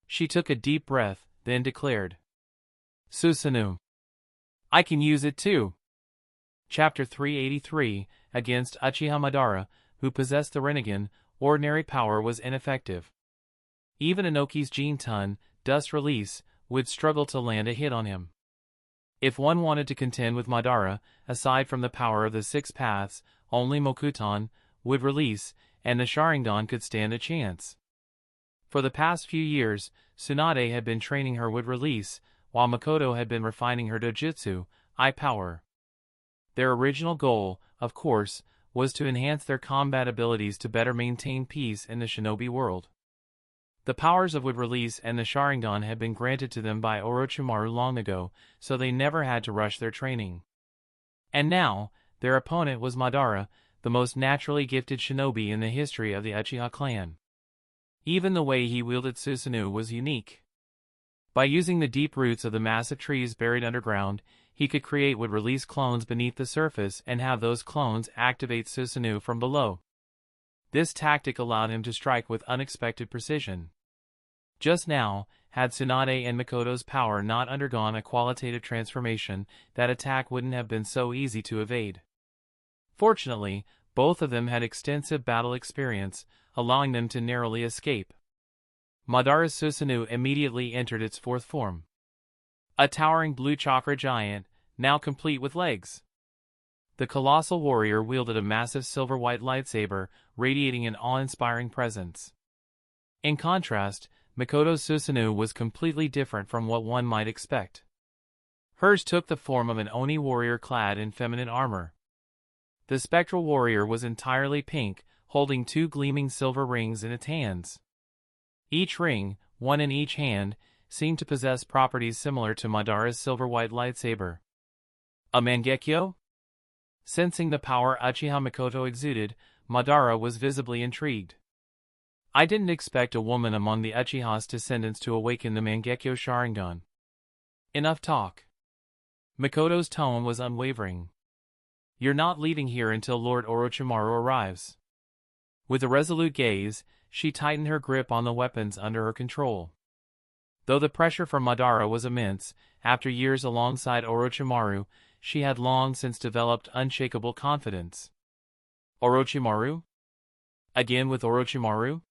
She took a deep breath, then declared. Susanoo. I can use it too. Chapter 383, Against Uchiha Madara, who possessed the Rinnegan, ordinary power was ineffective. Even Inoki's Gene-Ton, Dust Release, would struggle to land a hit on him. If one wanted to contend with Madara, aside from the power of the six paths, only Mokuton would release, and the Sharingan could stand a chance. For the past few years, Tsunade had been training her would release, while Mikoto had been refining her dojutsu, eye power. Their original goal, of course, was to enhance their combat abilities to better maintain peace in the shinobi world. The powers of would release and the Sharingan had been granted to them by Orochimaru long ago, so they never had to rush their training. And now, their opponent was Madara, the most naturally gifted shinobi in the history of the Uchiha clan. Even the way he wielded Susanoo was unique. By using the deep roots of the massive trees buried underground, he could create would release clones beneath the surface and have those clones activate Susanoo from below. This tactic allowed him to strike with unexpected precision. Just now, had Tsunade and Mikoto's power not undergone a qualitative transformation, that attack wouldn't have been so easy to evade. Fortunately, both of them had extensive battle experience, allowing them to narrowly escape. Madara's Susanoo immediately entered its fourth form. A towering blue chakra giant, now complete with legs. The colossal warrior wielded a massive silver-white lightsaber, radiating an awe-inspiring presence. In contrast, Mikoto's Susanoo was completely different from what one might expect. Hers took the form of an Oni warrior clad in feminine armor. The spectral warrior was entirely pink, holding two gleaming silver rings in its hands. Each ring, one in each hand, seemed to possess properties similar to Madara's silver-white lightsaber. A Mangekyo? Sensing the power Uchiha Mikoto exuded, Madara was visibly intrigued. I didn't expect a woman among the Uchiha's descendants to awaken the Mangekyo Sharingan. Enough talk. Mikoto's tone was unwavering. You're not leaving here until Lord Orochimaru arrives. With a resolute gaze, she tightened her grip on the weapons under her control. Though the pressure from Madara was immense, after years alongside Orochimaru, she had long since developed unshakable confidence. Orochimaru? Again with Orochimaru?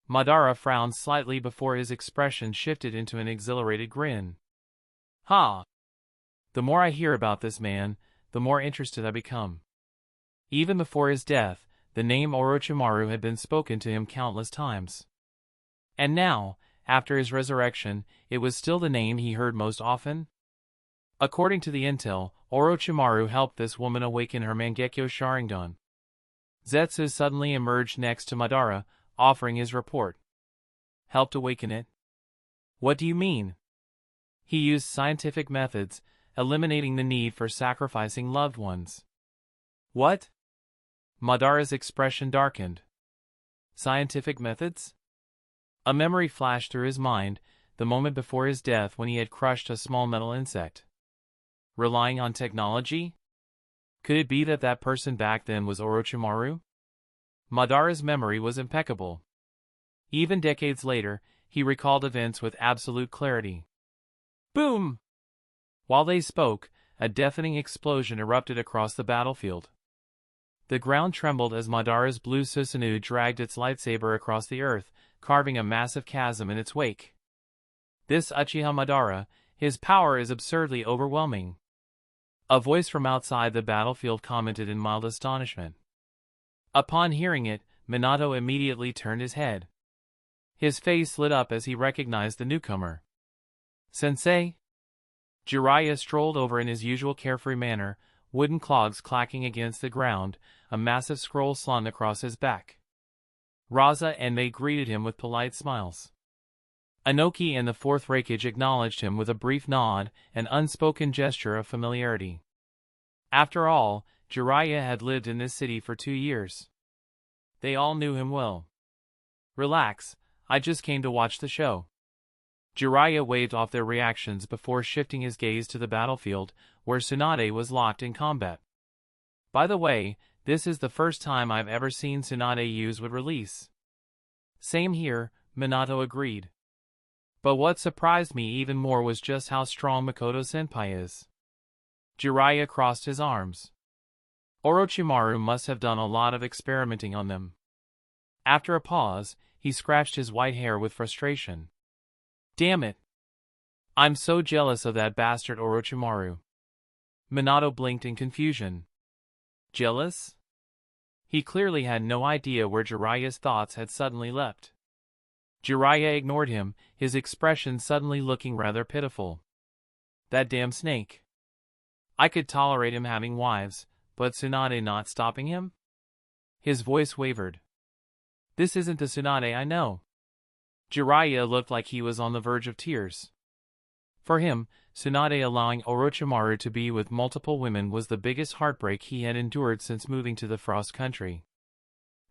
Madara frowned slightly before his expression shifted into an exhilarated grin. Ha! The more I hear about this man, the more interested I become. Even before his death, the name Orochimaru had been spoken to him countless times. And now, after his resurrection, it was still the name he heard most often? According to the intel, Orochimaru helped this woman awaken her Mangekyo Sharingan. Zetsu suddenly emerged next to Madara, offering his report. Helped awaken it? What do you mean? He used scientific methods, eliminating the need for sacrificing loved ones. What? Madara's expression darkened. Scientific methods? A memory flashed through his mind, the moment before his death when he had crushed a small metal insect. Relying on technology? Could it be that that person back then was Orochimaru? Madara's memory was impeccable. Even decades later, he recalled events with absolute clarity. Boom! While they spoke, a deafening explosion erupted across the battlefield. The ground trembled as Madara's blue Susanoo dragged its lightsaber across the earth, carving a massive chasm in its wake. This Uchiha Madara, his power is absurdly overwhelming. A voice from outside the battlefield commented in mild astonishment. Upon hearing it, Minato immediately turned his head. His face lit up as he recognized the newcomer. Sensei? Jiraiya strolled over in his usual carefree manner, wooden clogs clacking against the ground, a massive scroll slung across his back. Raza and Mei greeted him with polite smiles. Inoki and the fourth Reikage acknowledged him with a brief nod, an unspoken gesture of familiarity. After all, Jiraiya had lived in this city for 2 years. They all knew him well. Relax, I just came to watch the show. Jiraiya waved off their reactions before shifting his gaze to the battlefield, where Tsunade was locked in combat. By the way, this is the first time I've ever seen Tsunade use would release. Same here, Minato agreed. But what surprised me even more was just how strong Makoto-senpai is. Jiraiya crossed his arms. Orochimaru must have done a lot of experimenting on them. After a pause, he scratched his white hair with frustration. Damn it. I'm so jealous of that bastard Orochimaru. Minato blinked in confusion. Jealous? He clearly had no idea where Jiraiya's thoughts had suddenly leapt. Jiraiya ignored him, his expression suddenly looking rather pitiful. That damn snake. I could tolerate him having wives, but Tsunade not stopping him? His voice wavered. This isn't the Tsunade I know. Jiraiya looked like he was on the verge of tears. For him, Tsunade allowing Orochimaru to be with multiple women was the biggest heartbreak he had endured since moving to the Frost Country.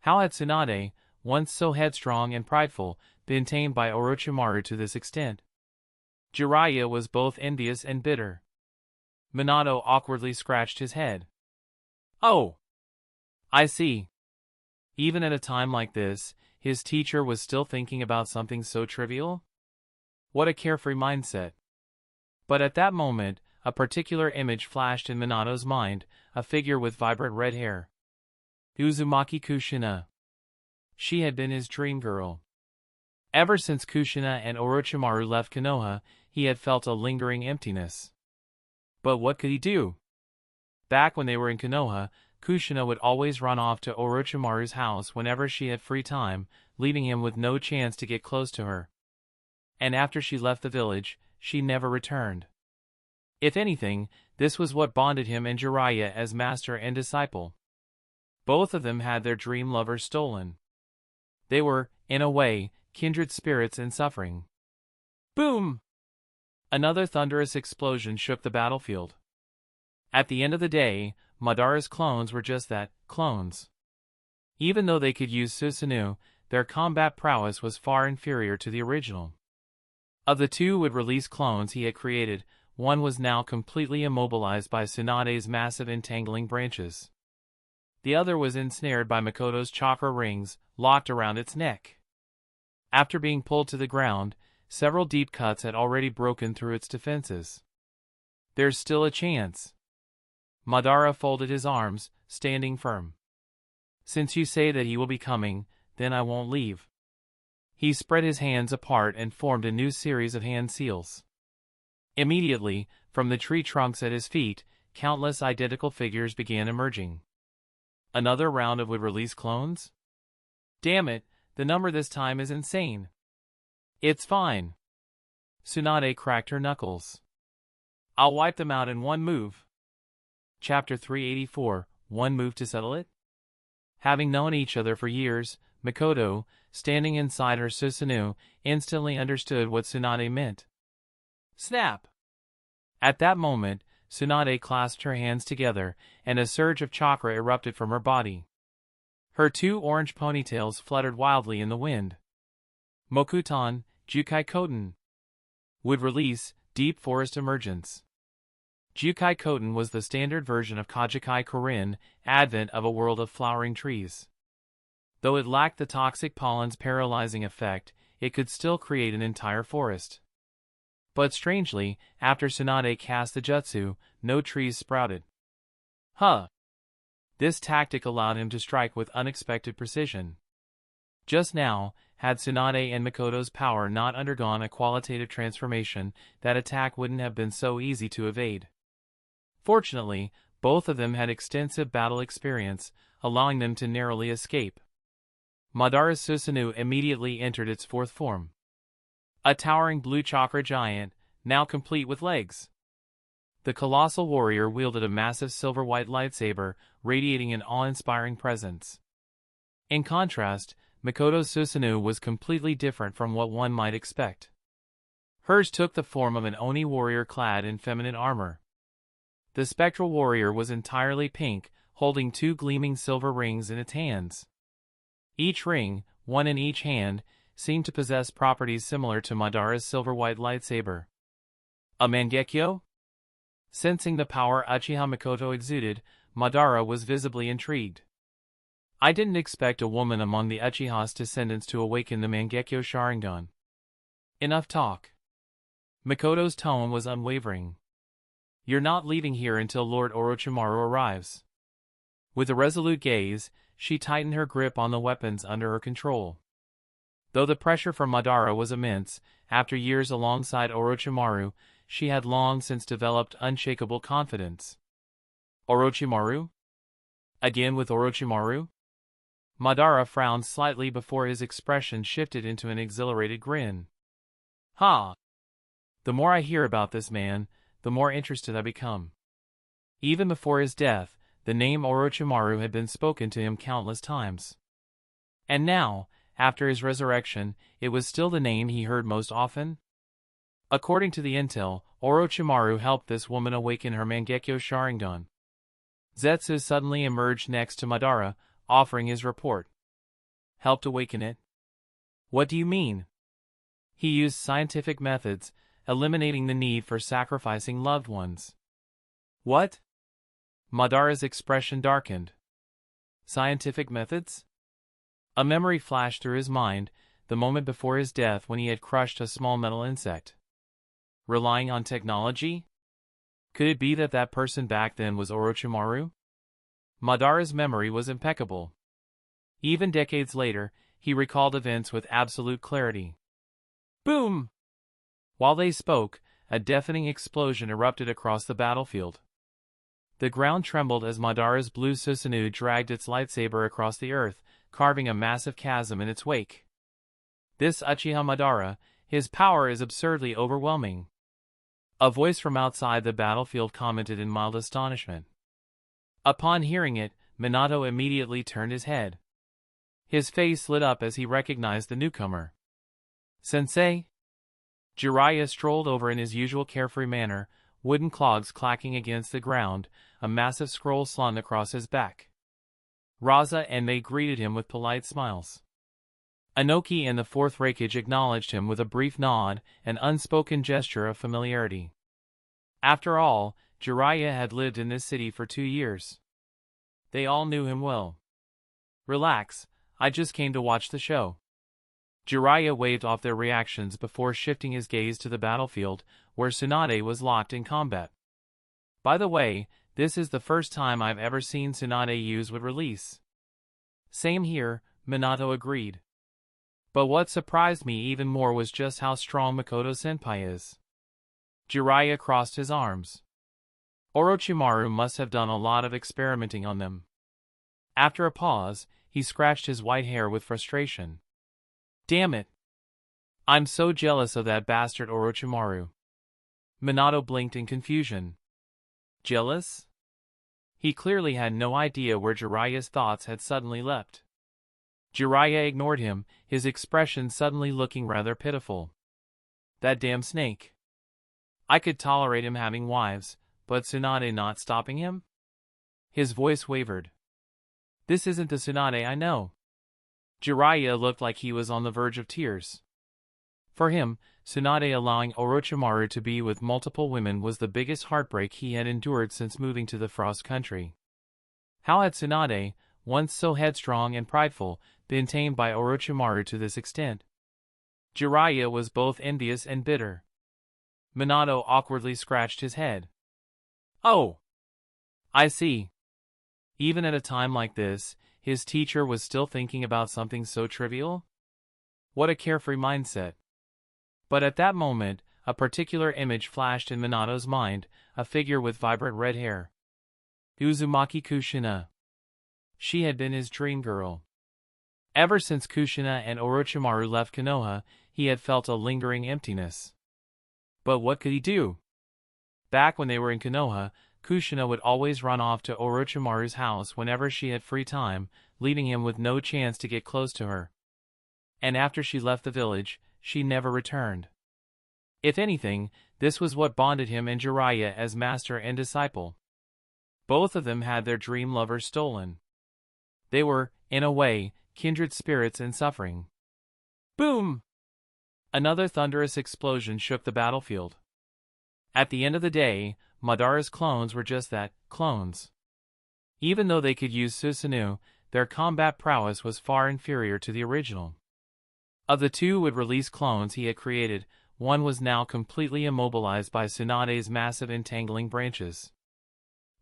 How had Tsunade, once so headstrong and prideful, been tamed by Orochimaru to this extent? Jiraiya was both envious and bitter. Minato awkwardly scratched his head. Oh! I see. Even at a time like this, his teacher was still thinking about something so trivial? What a carefree mindset. But at that moment, a particular image flashed in Minato's mind, a figure with vibrant red hair. Uzumaki Kushina. She had been his dream girl. Ever since Kushina and Orochimaru left Konoha, he had felt a lingering emptiness. But what could he do? Back when they were in Konoha, Kushina would always run off to Orochimaru's house whenever she had free time, leaving him with no chance to get close to her. And after she left the village, she never returned. If anything, this was what bonded him and Jiraiya as master and disciple. Both of them had their dream lovers stolen. They were, in a way, kindred spirits in suffering. Boom! Another thunderous explosion shook the battlefield. At the end of the day, Madara's clones were just that, clones. Even though they could use Susanoo, their combat prowess was far inferior to the original. Of the two would-release clones he had created, one was now completely immobilized by Tsunade's massive entangling branches. The other was ensnared by Makoto's chakra rings, locked around its neck. After being pulled to the ground, several deep cuts had already broken through its defenses. There's still a chance. Madara folded his arms, standing firm. Since you say that he will be coming, then I won't leave. He spread his hands apart and formed a new series of hand seals. Immediately, from the tree trunks at his feet, countless identical figures began emerging. Another round of would-release clones? Damn it, the number this time is insane. It's fine. Tsunade cracked her knuckles. I'll wipe them out in one move. Chapter 384, One Move to Settle It? Having known each other for years, Makoto, standing inside her Susanoo, instantly understood what Tsunade meant. Snap! At that moment, Tsunade clasped her hands together, and a surge of chakra erupted from her body. Her two orange ponytails fluttered wildly in the wind. Mokuton, Jukai Koten. Would release, Deep Forest Emergence. Jukai Koten was the standard version of Kajikai Korin, Advent of a World of Flowering Trees. Though it lacked the toxic pollen's paralyzing effect, it could still create an entire forest. But strangely, after Tsunade cast the jutsu, no trees sprouted. Huh! This tactic allowed him to strike with unexpected precision. Just now, had Tsunade and Makoto's power not undergone a qualitative transformation, that attack wouldn't have been so easy to evade. Fortunately, both of them had extensive battle experience, allowing them to narrowly escape. Madara's Susanoo immediately entered its fourth form. A towering blue chakra giant, now complete with legs. The colossal warrior wielded a massive silver-white lightsaber, radiating an awe-inspiring presence. In contrast, Makoto's Susanoo was completely different from what one might expect. Hers took the form of an Oni warrior clad in feminine armor. The spectral warrior was entirely pink, holding 2 gleaming silver rings in its hands. Each ring, one in each hand, seemed to possess properties similar to Madara's silver-white lightsaber. A Mangekyo? Sensing the power Uchiha Mikoto exuded, Madara was visibly intrigued. I didn't expect a woman among the Uchiha's descendants to awaken the Mangekyo Sharingan. Enough talk. Mikoto's tone was unwavering. You're not leaving here until Lord Orochimaru arrives. With a resolute gaze, she tightened her grip on the weapons under her control. Though the pressure from Madara was immense, after years alongside Orochimaru, she had long since developed unshakable confidence. Orochimaru? Again with Orochimaru? Madara frowned slightly before his expression shifted into an exhilarated grin. Ha! The more I hear about this man, the more interested I become. Even before his death, the name Orochimaru had been spoken to him countless times. And now, after his resurrection, it was still the name he heard most often? According to the intel, Orochimaru helped this woman awaken her Mangekyo Sharingan. Zetsu suddenly emerged next to Madara, offering his report. Helped awaken it? What do you mean? He used scientific methods, eliminating the need for sacrificing loved ones. What? Madara's expression darkened. Scientific methods? A memory flashed through his mind, the moment before his death when he had crushed a small metal insect. Relying on technology? Could it be that that person back then was Orochimaru? Madara's memory was impeccable. Even decades later, he recalled events with absolute clarity. Boom! While they spoke, a deafening explosion erupted across the battlefield. The ground trembled as Madara's blue Susanoo dragged its lightsaber across the earth, carving a massive chasm in its wake. This Uchiha Madara, his power is absurdly overwhelming. A voice from outside the battlefield commented in mild astonishment. Upon hearing it, Minato immediately turned his head. His face lit up as he recognized the newcomer. Sensei? Jiraiya strolled over in his usual carefree manner, wooden clogs clacking against the ground, a massive scroll slung across his back. Raza and Mei greeted him with polite smiles. Inoki and the fourth Raikage acknowledged him with a brief nod, an unspoken gesture of familiarity. After all, Jiraiya had lived in this city for 2 years. They all knew him well. Relax, I just came to watch the show. Jiraiya waved off their reactions before shifting his gaze to the battlefield, where Tsunade was locked in combat. By the way, this is the first time I've ever seen Tsunade use with release. Same here, Minato agreed. But what surprised me even more was just how strong Makoto-senpai is. Jiraiya crossed his arms. Orochimaru must have done a lot of experimenting on them. After a pause, he scratched his white hair with frustration. Damn it! I'm so jealous of that bastard Orochimaru. Minato blinked in confusion. Jealous? He clearly had no idea where Jiraiya's thoughts had suddenly leapt. Jiraiya ignored him, his expression suddenly looking rather pitiful. That damn snake. I could tolerate him having wives, but Tsunade not stopping him? His voice wavered. This isn't the Tsunade I know. Jiraiya looked like he was on the verge of tears. For him, Tsunade allowing Orochimaru to be with multiple women was the biggest heartbreak he had endured since moving to the Frost Country. How had Tsunade, once so headstrong and prideful, been tamed by Orochimaru to this extent? Jiraiya was both envious and bitter. Minato awkwardly scratched his head. Oh! I see. Even at a time like this, his teacher was still thinking about something so trivial? What a carefree mindset. But at that moment, a particular image flashed in Minato's mind, a figure with vibrant red hair. Uzumaki Kushina. She had been his dream girl. Ever since Kushina and Orochimaru left Konoha, he had felt a lingering emptiness. But what could he do? Back when they were in Konoha, Kushina would always run off to Orochimaru's house whenever she had free time, leaving him with no chance to get close to her. And after she left the village, she never returned. If anything, this was what bonded him and Jiraiya as master and disciple. Both of them had their dream lovers stolen. They were, in a way, kindred spirits in suffering. Boom! Another thunderous explosion shook the battlefield. At the end of the day, Madara's clones were just that, clones. Even though they could use Susanoo, their combat prowess was far inferior to the original. Of the two would-release clones he had created, one was now completely immobilized by Tsunade's massive entangling branches.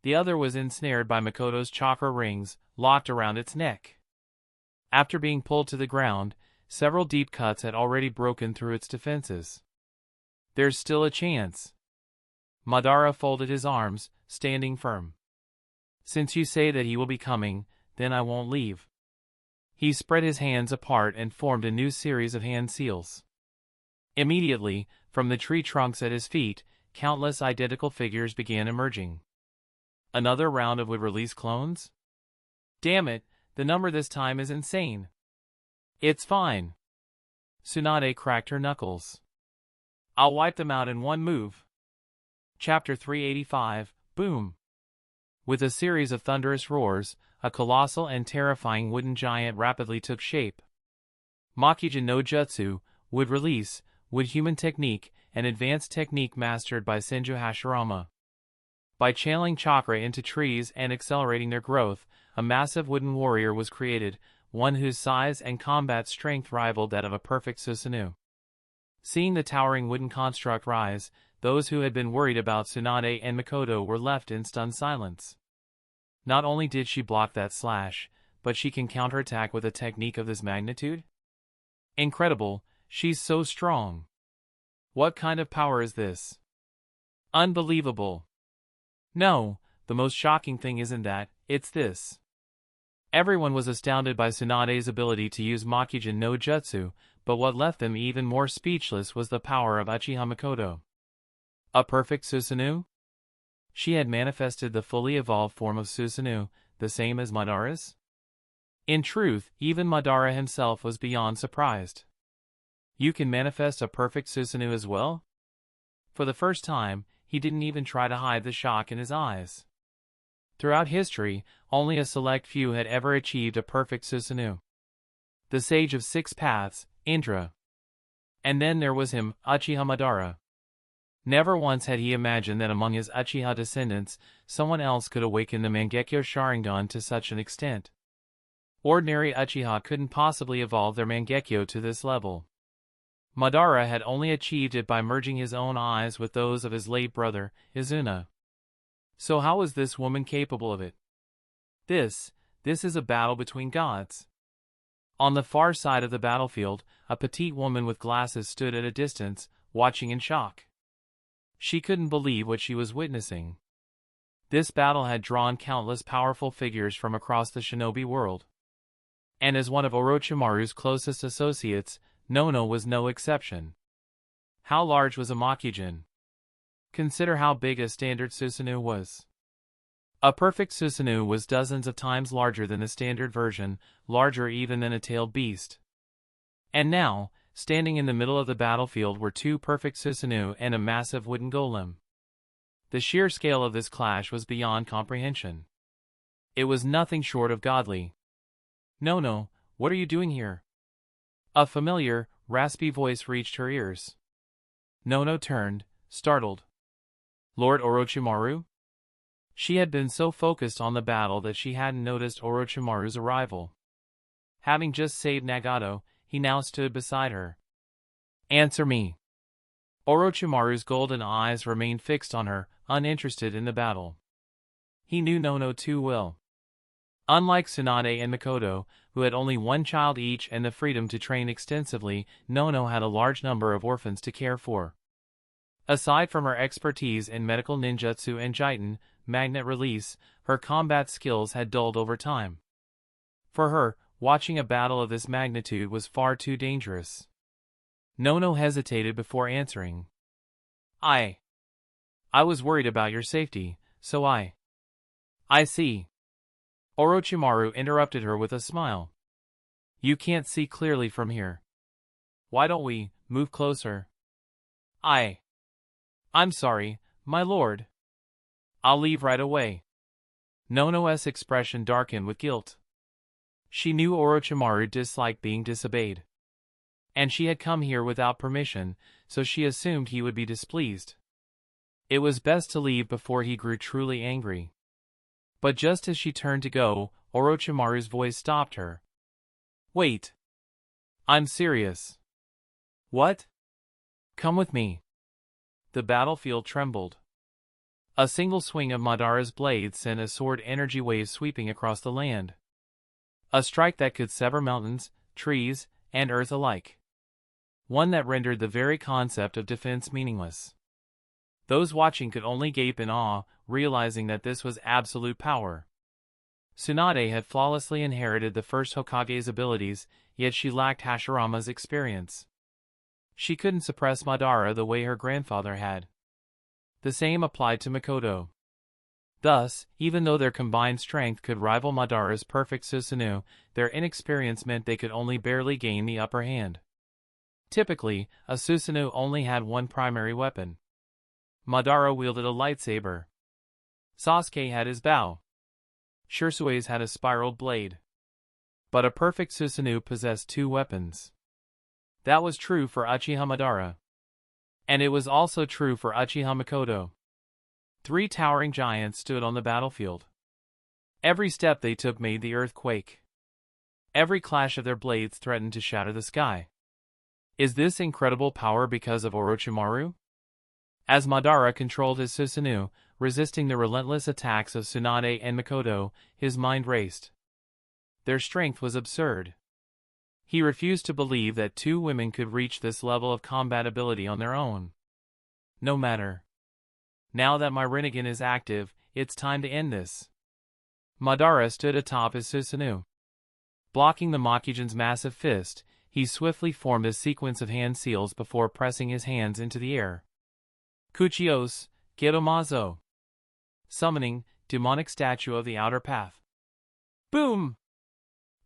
The other was ensnared by Makoto's chakra rings, locked around its neck. After being pulled to the ground, several deep cuts had already broken through its defenses. There's still a chance. Madara folded his arms, standing firm. Since you say that he will be coming, then I won't leave. He spread his hands apart and formed a new series of hand seals. Immediately, from the tree trunks at his feet, countless identical figures began emerging. Another round of would-release clones? Damn it, the number this time is insane. It's fine. Tsunade cracked her knuckles. I'll wipe them out in one move. Chapter 385, Boom. With a series of thunderous roars, a colossal and terrifying wooden giant rapidly took shape. Makijin no Jutsu, would release, would human technique, an advanced technique mastered by Senju Hashirama. By channeling chakra into trees and accelerating their growth, a massive wooden warrior was created, one whose size and combat strength rivaled that of a perfect Susanoo. Seeing the towering wooden construct rise, those who had been worried about Tsunade and Makoto were left in stunned silence. Not only did she block that slash, but she can counterattack with a technique of this magnitude? Incredible, she's so strong. What kind of power is this? Unbelievable. No, the most shocking thing isn't that, it's this. Everyone was astounded by Tsunade's ability to use Makijin no Jutsu, but what left them even more speechless was the power of Uchiha Makoto. A perfect Susanoo? She had manifested the fully evolved form of Susanoo, the same as Madara's? In truth, even Madara himself was beyond surprised. You can manifest a perfect Susanoo as well? For the first time, he didn't even try to hide the shock in his eyes. Throughout history, only a select few had ever achieved a perfect Susanoo. The Sage of Six Paths, Indra. And then there was him, Uchiha Madara. Never once had he imagined that among his Uchiha descendants, someone else could awaken the Mangekyo Sharingan to such an extent. Ordinary Uchiha couldn't possibly evolve their Mangekyo to this level. Madara had only achieved it by merging his own eyes with those of his late brother, Izuna. So how was this woman capable of it? This is a battle between gods. On the far side of the battlefield, a petite woman with glasses stood at a distance, watching in shock. She couldn't believe what she was witnessing. This battle had drawn countless powerful figures from across the shinobi world. And as one of Orochimaru's closest associates, Nono was no exception. How large was a Makijin? Consider how big a standard Susanoo was. A perfect Susanoo was dozens of times larger than the standard version, larger even than a tailed beast. And now, standing in the middle of the battlefield were two perfect Susanoo and a massive wooden golem. The sheer scale of this clash was beyond comprehension. It was nothing short of godly. "No, what are you doing here?" A familiar, raspy voice reached her ears. Nono turned, startled. Lord Orochimaru? She had been so focused on the battle that she hadn't noticed Orochimaru's arrival. Having just saved Nagato, he now stood beside her. "Answer me." Orochimaru's golden eyes remained fixed on her, uninterested in the battle. He knew Nono too well. Unlike Tsunade and Makoto, who had only one child each and the freedom to train extensively, Nono had a large number of orphans to care for. Aside from her expertise in medical ninjutsu and Jiten, magnet release, her combat skills had dulled over time. For her, watching a battle of this magnitude was far too dangerous. Nono hesitated before answering. I was worried about your safety, so I see. Orochimaru interrupted her with a smile. You can't see clearly from here. Why don't we move closer? I'm sorry, my lord. I'll leave right away. Nono's expression darkened with guilt. She knew Orochimaru disliked being disobeyed. And she had come here without permission, so she assumed he would be displeased. It was best to leave before he grew truly angry. But just as she turned to go, Orochimaru's voice stopped her. Wait. I'm serious. What? Come with me. The battlefield trembled. A single swing of Madara's blade sent a sword energy wave sweeping across the land. A strike that could sever mountains, trees, and earth alike. One that rendered the very concept of defense meaningless. Those watching could only gape in awe, realizing that this was absolute power. Tsunade had flawlessly inherited the first Hokage's abilities, yet she lacked Hashirama's experience. She couldn't suppress Madara the way her grandfather had. The same applied to Mikoto. Thus, even though their combined strength could rival Madara's perfect Susanoo, their inexperience meant they could only barely gain the upper hand. Typically, a Susanoo only had one primary weapon. Madara wielded a lightsaber. Sasuke had his bow. Shirsui's had a spiraled blade. But a perfect Susanoo possessed two weapons. That was true for Uchiha Madara. And it was also true for Uchiha Mikoto. Three towering giants stood on the battlefield. Every step they took made the earth quake. Every clash of their blades threatened to shatter the sky. Is this incredible power because of Orochimaru? As Madara controlled his Susanoo, resisting the relentless attacks of Tsunade and Mikoto, his mind raced. Their strength was absurd. He refused to believe that two women could reach this level of combatability on their own. No matter. Now that my Rinnegan is active, it's time to end this. Madara stood atop his Susanoo. Blocking the Makugen's massive fist, he swiftly formed a sequence of hand seals before pressing his hands into the air. Kuchios, Gedomazo. Summoning, demonic statue of the outer path. Boom!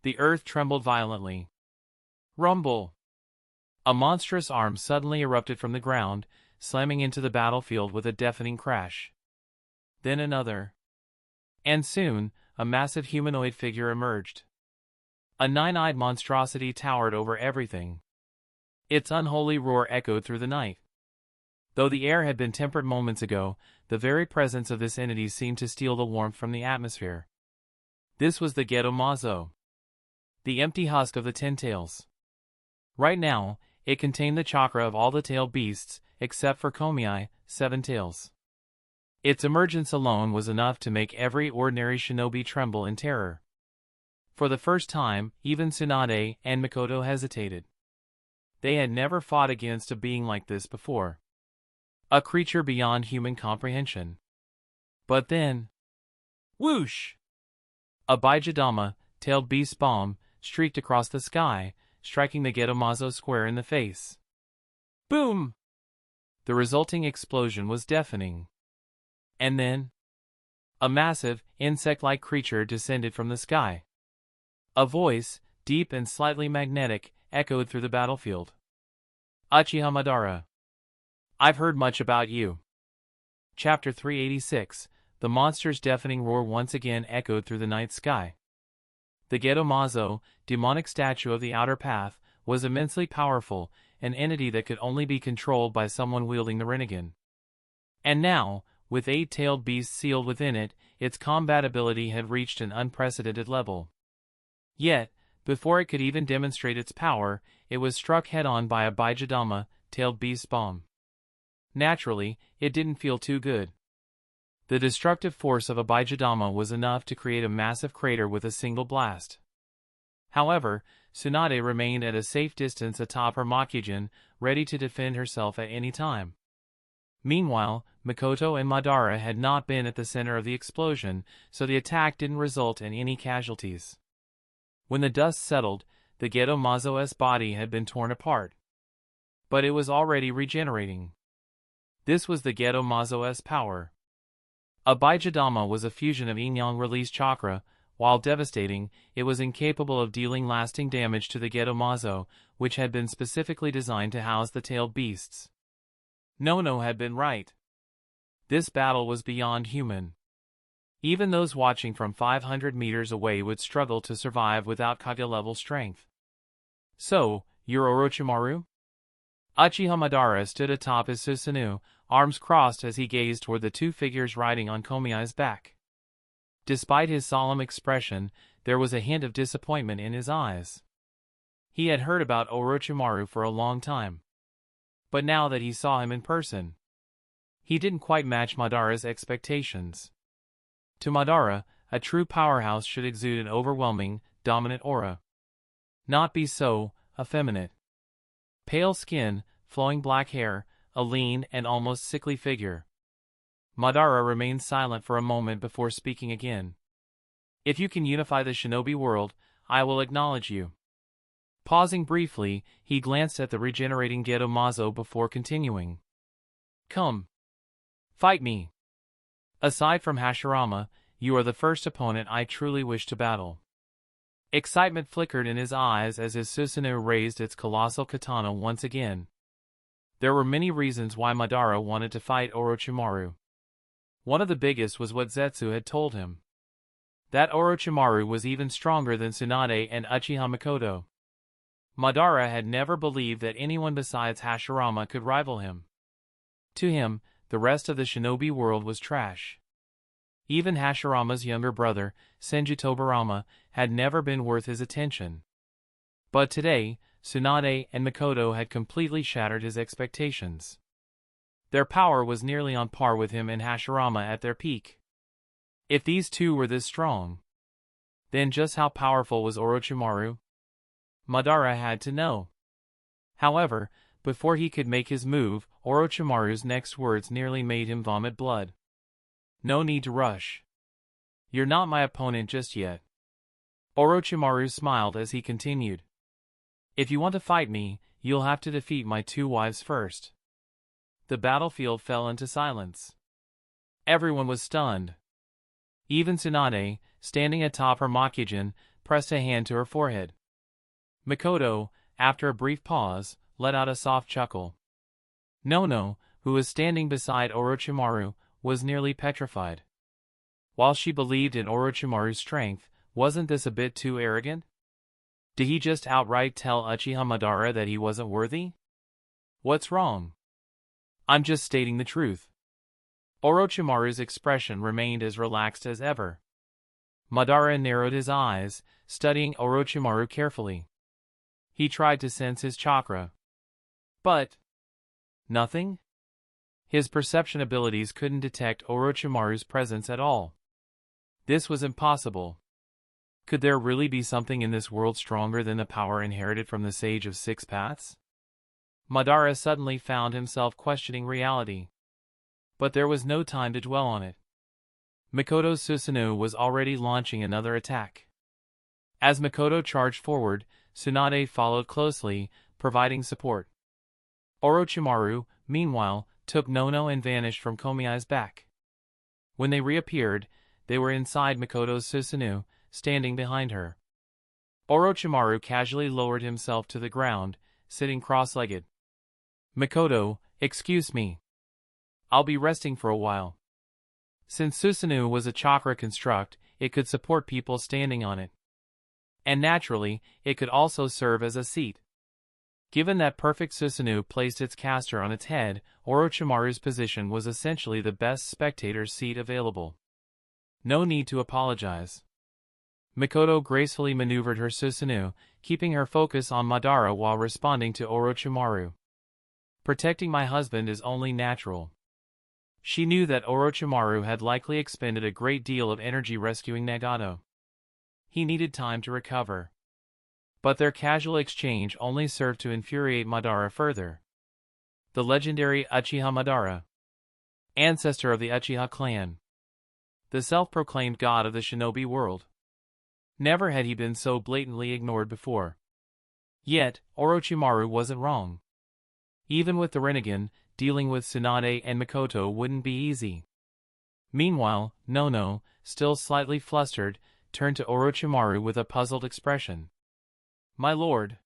The earth trembled violently. Rumble! A monstrous arm suddenly erupted from the ground, slamming into the battlefield with a deafening crash. Then another. And soon, a massive humanoid figure emerged. A nine-eyed monstrosity towered over everything. Its unholy roar echoed through the night. Though the air had been tempered moments ago, the very presence of this entity seemed to steal the warmth from the atmosphere. This was the Gedomazo. The empty husk of the Ten Tails. Right now, it contained the chakra of all the tailed beasts, except for Komiai, Seven Tails. Its emergence alone was enough to make every ordinary shinobi tremble in terror. For the first time, even Tsunade and Mikoto hesitated. They had never fought against a being like this before. A creature beyond human comprehension. But then... whoosh! A Baijidama, tailed beast bomb, streaked across the sky, striking the Gedomazo square in the face. Boom! The resulting explosion was deafening. And then... a massive, insect-like creature descended from the sky. A voice, deep and slightly magnetic, echoed through the battlefield. Uchiha Madara. I've heard much about you. Chapter 386, the monster's deafening roar once again echoed through the night sky. The Gedomazo, demonic statue of the outer path, was immensely powerful, an entity that could only be controlled by someone wielding the Rinnegan. And now, with 8 tailed beasts sealed within it, its combat ability had reached an unprecedented level. Yet, before it could even demonstrate its power, it was struck head-on by a Baijidama, tailed beast bomb. Naturally, it didn't feel too good. The destructive force of a Baijidama was enough to create a massive crater with a single blast. However, Tsunade remained at a safe distance atop her Makugen, ready to defend herself at any time. Meanwhile, Mikoto and Madara had not been at the center of the explosion, so the attack didn't result in any casualties. When the dust settled, the Gedomazo's body had been torn apart. But it was already regenerating. This was the Gedomazo's power. A Baijidama was a fusion of yin-yang release chakra. While devastating, it was incapable of dealing lasting damage to the Gedomazo, which had been specifically designed to house the tailed beasts. Nono had been right. This battle was beyond human. Even those watching from 500 meters away would struggle to survive without Kage-level strength. So, you're Orochimaru? Uchiha Madara stood atop his Susanoo, arms crossed as he gazed toward the two figures riding on Komiya's back. Despite his solemn expression, there was a hint of disappointment in his eyes. He had heard about Orochimaru for a long time. But now that he saw him in person, he didn't quite match Madara's expectations. To Madara, a true powerhouse should exude an overwhelming, dominant aura. Not be so effeminate. Pale skin, flowing black hair, a lean and almost sickly figure. Madara remained silent for a moment before speaking again. If you can unify the shinobi world, I will acknowledge you. Pausing briefly, he glanced at the regenerating Geto Mazo before continuing. Come. Fight me. Aside from Hashirama, you are the first opponent I truly wish to battle. Excitement flickered in his eyes as his Susanoo raised its colossal katana once again. There were many reasons why Madara wanted to fight Orochimaru. One of the biggest was what Zetsu had told him. That Orochimaru was even stronger than Tsunade and Uchiha Mikoto. Madara had never believed that anyone besides Hashirama could rival him. To him, the rest of the shinobi world was trash. Even Hashirama's younger brother, Senju Tobirama, had never been worth his attention. But today, Tsunade and Mikoto had completely shattered his expectations. Their power was nearly on par with him and Hashirama at their peak. If these two were this strong, then just how powerful was Orochimaru? Madara had to know. However, before he could make his move, Orochimaru's next words nearly made him vomit blood. No need to rush. You're not my opponent just yet. Orochimaru smiled as he continued. If you want to fight me, you'll have to defeat my two wives first. The battlefield fell into silence. Everyone was stunned. Even Tsunade, standing atop her Makijin, pressed a hand to her forehead. Mikoto, after a brief pause, let out a soft chuckle. Nono, who was standing beside Orochimaru, was nearly petrified. While she believed in Orochimaru's strength, wasn't this a bit too arrogant? Did he just outright tell Uchiha Madara that he wasn't worthy? What's wrong? I'm just stating the truth. Orochimaru's expression remained as relaxed as ever. Madara narrowed his eyes, studying Orochimaru carefully. He tried to sense his chakra. But nothing? His perception abilities couldn't detect Orochimaru's presence at all. This was impossible. Could there really be something in this world stronger than the power inherited from the Sage of Six Paths? Madara suddenly found himself questioning reality. But there was no time to dwell on it. Mikoto's Susanoo was already launching another attack. As Mikoto charged forward, Tsunade followed closely, providing support. Orochimaru, meanwhile, took Nono and vanished from Komiya's back. When they reappeared, they were inside Mikoto's Susanoo, standing behind her. Orochimaru casually lowered himself to the ground, sitting cross-legged. Mikoto, excuse me. I'll be resting for a while. Since Susanoo was a chakra construct, it could support people standing on it. And naturally, it could also serve as a seat. Given that perfect Susanoo placed its caster on its head, Orochimaru's position was essentially the best spectator's seat available. No need to apologize. Mikoto gracefully maneuvered her Susanoo, keeping her focus on Madara while responding to Orochimaru. Protecting my husband is only natural. She knew that Orochimaru had likely expended a great deal of energy rescuing Nagato. He needed time to recover. But their casual exchange only served to infuriate Madara further. The legendary Uchiha Madara, ancestor of the Uchiha clan, the self-proclaimed god of the shinobi world. Never had he been so blatantly ignored before. Yet, Orochimaru wasn't wrong. Even with the Rinnegan, dealing with Tsunade and Mikoto wouldn't be easy. Meanwhile, Nono, still slightly flustered, turned to Orochimaru with a puzzled expression. My lord,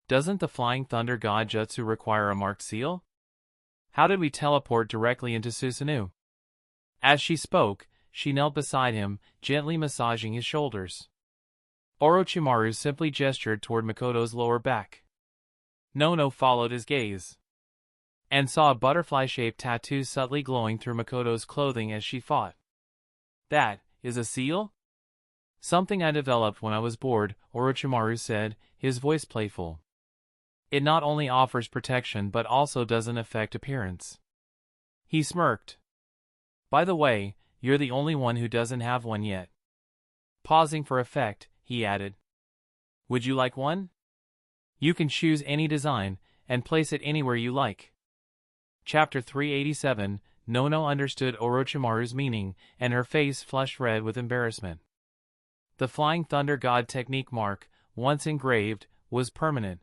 doesn't the Flying Thunder God Jutsu require a marked seal? How did we teleport directly into Susanoo? As she spoke, she knelt beside him, gently massaging his shoulders. Orochimaru simply gestured toward Makoto's lower back. Nono followed his gaze and saw a butterfly-shaped tattoo subtly glowing through Makoto's clothing as she fought. That is a seal? Something I developed when I was bored, Orochimaru said, his voice playful. It not only offers protection but also doesn't affect appearance. He smirked. By the way, you're the only one who doesn't have one yet. Pausing for effect, he added. Would you like one? You can choose any design, and place it anywhere you like. Chapter 387, Nono understood Orochimaru's meaning, and her face flushed red with embarrassment. The Flying Thunder God technique mark, once engraved, was permanent.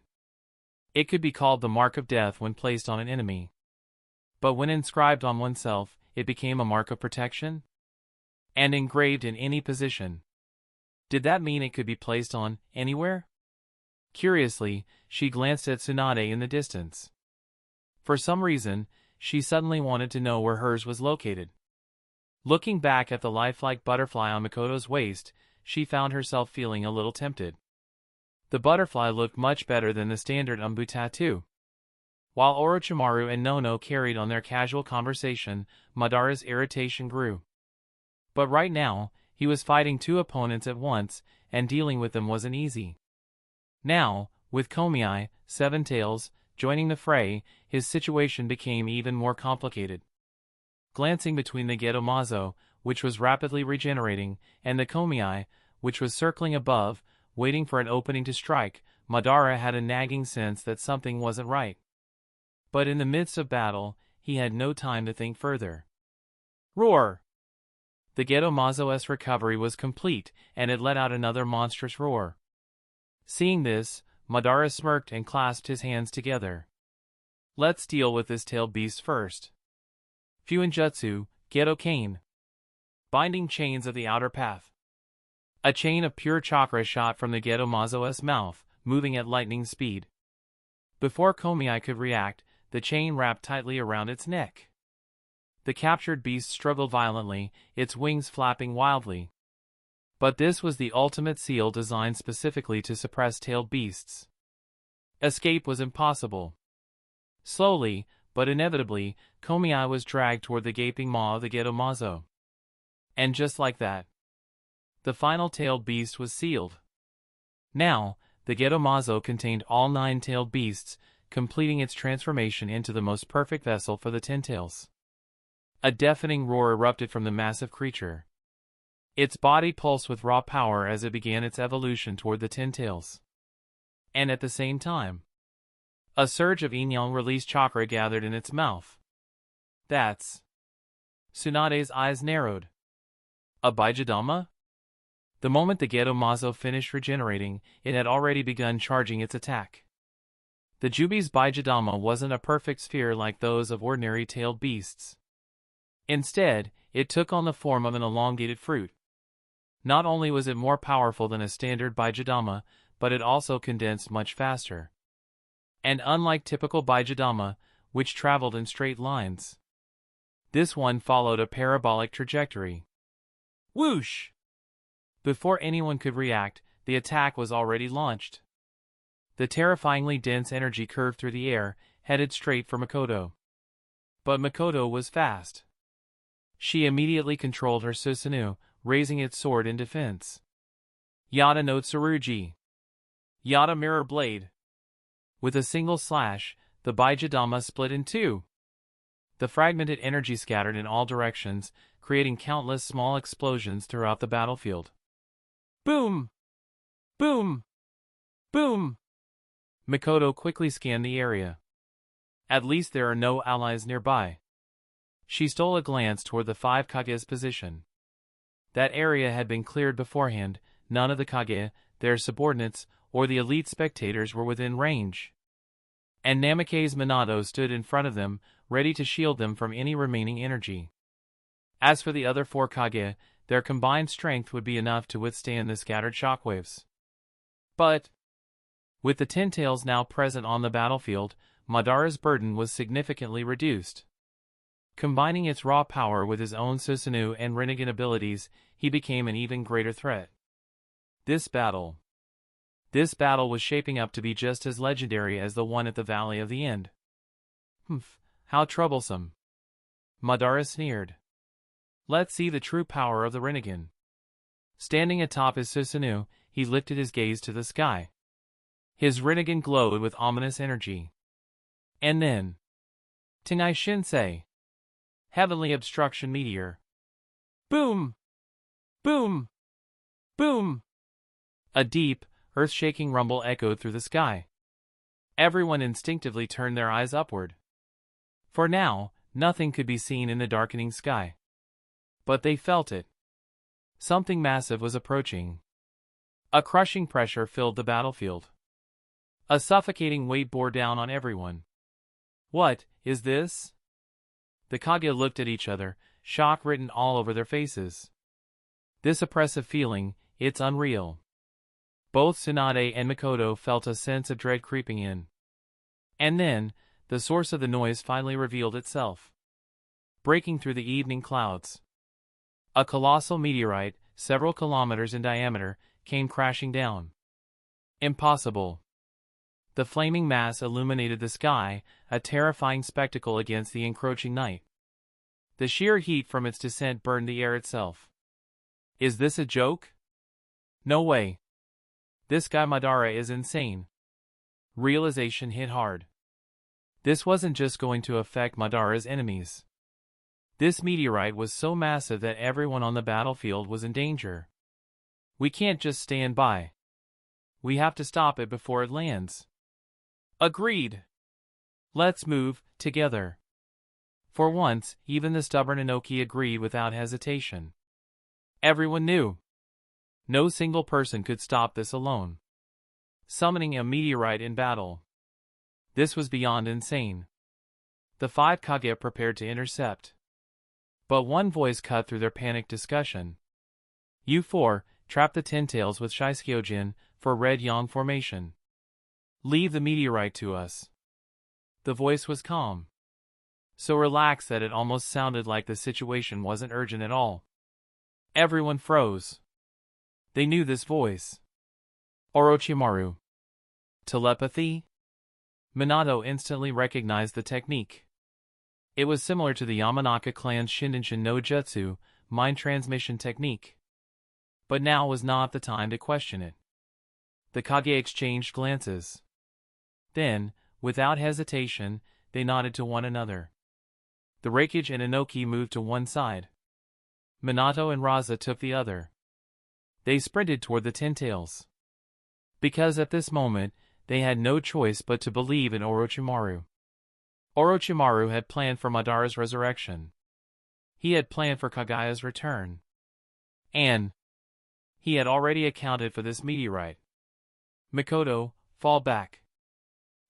It could be called the mark of death when placed on an enemy. But when inscribed on oneself, it became a mark of protection? And engraved in any position. Did that mean it could be placed on anywhere? Curiously, she glanced at Tsunade in the distance. For some reason, she suddenly wanted to know where hers was located. Looking back at the lifelike butterfly on Makoto's waist, she found herself feeling a little tempted. The butterfly looked much better than the standard Umbu tattoo. While Orochimaru and Nono carried on their casual conversation, Madara's irritation grew. But right now, he was fighting two opponents at once, and dealing with them wasn't easy. Now, with Komiai, Seven Tails, joining the fray, his situation became even more complicated. Glancing between the Gedomazo, which was rapidly regenerating, and the Komiai, which was circling above, waiting for an opening to strike, Madara had a nagging sense that something wasn't right. But in the midst of battle, he had no time to think further. Roar! The Gedomazo's recovery was complete, and it let out another monstrous roar. Seeing this, Madara smirked and clasped his hands together. Let's deal with this tailed beast first. Fuinjutsu, Gedo Cane. Binding chains of the outer path. A chain of pure chakra shot from the Gedomazo's mouth, moving at lightning speed. Before Komiai could react, the chain wrapped tightly around its neck. The captured beast struggled violently, its wings flapping wildly. But this was the ultimate seal designed specifically to suppress tailed beasts. Escape was impossible. Slowly, but inevitably, Komiai was dragged toward the gaping maw of the Gedomazo. And just like that, the final tailed beast was sealed. Now, the Gedomazo contained all 9 tailed beasts, completing its transformation into the most perfect vessel for the Ten Tails. A deafening roar erupted from the massive creature. Its body pulsed with raw power as it began its evolution toward the Ten Tails. And at the same time, a surge of Yin-Yang released chakra gathered in its mouth. That's... Tsunade's eyes narrowed. A Baijidama? The moment the Gedomazo finished regenerating, it had already begun charging its attack. The Jubi's Baijidama wasn't a perfect sphere like those of ordinary tailed beasts. Instead, it took on the form of an elongated fruit. Not only was it more powerful than a standard Baijidama, but it also condensed much faster. And unlike typical Baijidama, which traveled in straight lines, this one followed a parabolic trajectory. Whoosh! Before anyone could react, the attack was already launched. The terrifyingly dense energy curved through the air, headed straight for Makoto. But Makoto was fast. She immediately controlled her Susanoo, raising its sword in defense. Yada no Tsurugi. Yada Mirror Blade. With a single slash, the Baijidama split in two. The fragmented energy scattered in all directions, creating countless small explosions throughout the battlefield. Boom! Boom! Boom! Makoto quickly scanned the area. At least there are no allies nearby. She stole a glance toward the 5 Kage's position. That area had been cleared beforehand, none of the Kage, their subordinates, or the elite spectators were within range. And Namake's Minato stood in front of them, ready to shield them from any remaining energy. As for the other 4 Kage, their combined strength would be enough to withstand the scattered shockwaves. But With the Ten Tails now present on the battlefield, Madara's burden was significantly reduced. Combining its raw power with his own Susanoo and Rinnegan abilities, he became an even greater threat. This battle was shaping up to be just as legendary as the one at the Valley of the End. Humph, how troublesome. Madara sneered. Let's see the true power of the Rinnegan. Standing atop his Susanoo, he lifted his gaze to the sky. His Rinnegan glowed with ominous energy. And then, Tengai Shinsei, Heavenly Obstruction Meteor. Boom! Boom! Boom! A deep, earth-shaking rumble echoed through the sky. Everyone instinctively turned their eyes upward. For now, nothing could be seen in the darkening sky. But they felt it. Something massive was approaching. A crushing pressure filled the battlefield. A suffocating weight bore down on everyone. What is this? The Kage looked at each other, shock written all over their faces. This oppressive feeling, it's unreal. Both Tsunade and Mikoto felt a sense of dread creeping in. And then, the source of the noise finally revealed itself. Breaking through the evening clouds. A colossal meteorite, several kilometers in diameter, came crashing down. Impossible. The flaming mass illuminated the sky, a terrifying spectacle against the encroaching night. The sheer heat from its descent burned the air itself. Is this a joke? No way. This guy Madara is insane. Realization hit hard. This wasn't just going to affect Madara's enemies. This meteorite was so massive that everyone on the battlefield was in danger. We can't just stand by. We have to stop it before it lands. Agreed. Let's move, together. For once, even the stubborn Inoki agreed without hesitation. Everyone knew. No single person could stop this alone. Summoning a meteorite in battle. This was beyond insane. The 5 Kage prepared to intercept. But one voice cut through their panicked discussion. You 4, trap the Ten Tails with Shisekyojin for Red Yang formation. Leave the meteorite to us. The voice was calm. So relaxed that it almost sounded like the situation wasn't urgent at all. Everyone froze. They knew this voice. Orochimaru. Telepathy? Minato instantly recognized the technique. It was similar to the Yamanaka clan's Shindenshin no Jutsu, mind transmission technique. But now was not the time to question it. The Kage exchanged glances. Then, without hesitation, they nodded to one another. The Raikage and Inoki moved to one side. Minato and Raza took the other. They sprinted toward the Ten Tails. Because at this moment, they had no choice but to believe in Orochimaru. Orochimaru had planned for Madara's resurrection. He had planned for Kagaya's return. And he had already accounted for this meteorite. Mikoto, fall back.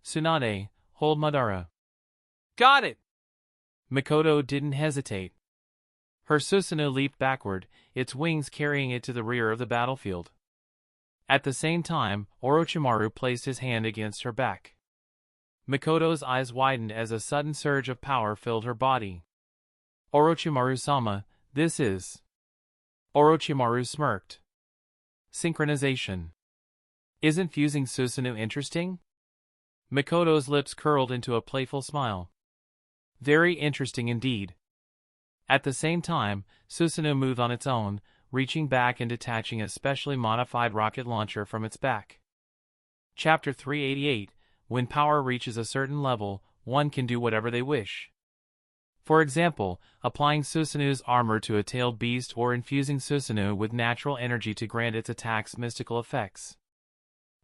Tsunade, hold Madara. Got it! Mikoto didn't hesitate. Her Susanoo leaped backward, its wings carrying it to the rear of the battlefield. At the same time, Orochimaru placed his hand against her back. Mikoto's eyes widened as a sudden surge of power filled her body. Orochimaru-sama, this is... Orochimaru smirked. Synchronization. Isn't fusing Susanoo interesting? Mikoto's lips curled into a playful smile. Very interesting indeed. At the same time, Susanoo moved on its own, reaching back and detaching a specially modified rocket launcher from its back. Chapter 388, When power reaches a certain level, one can do whatever they wish. For example, applying Susanoo's armor to a tailed beast or infusing Susanoo with natural energy to grant its attacks mystical effects.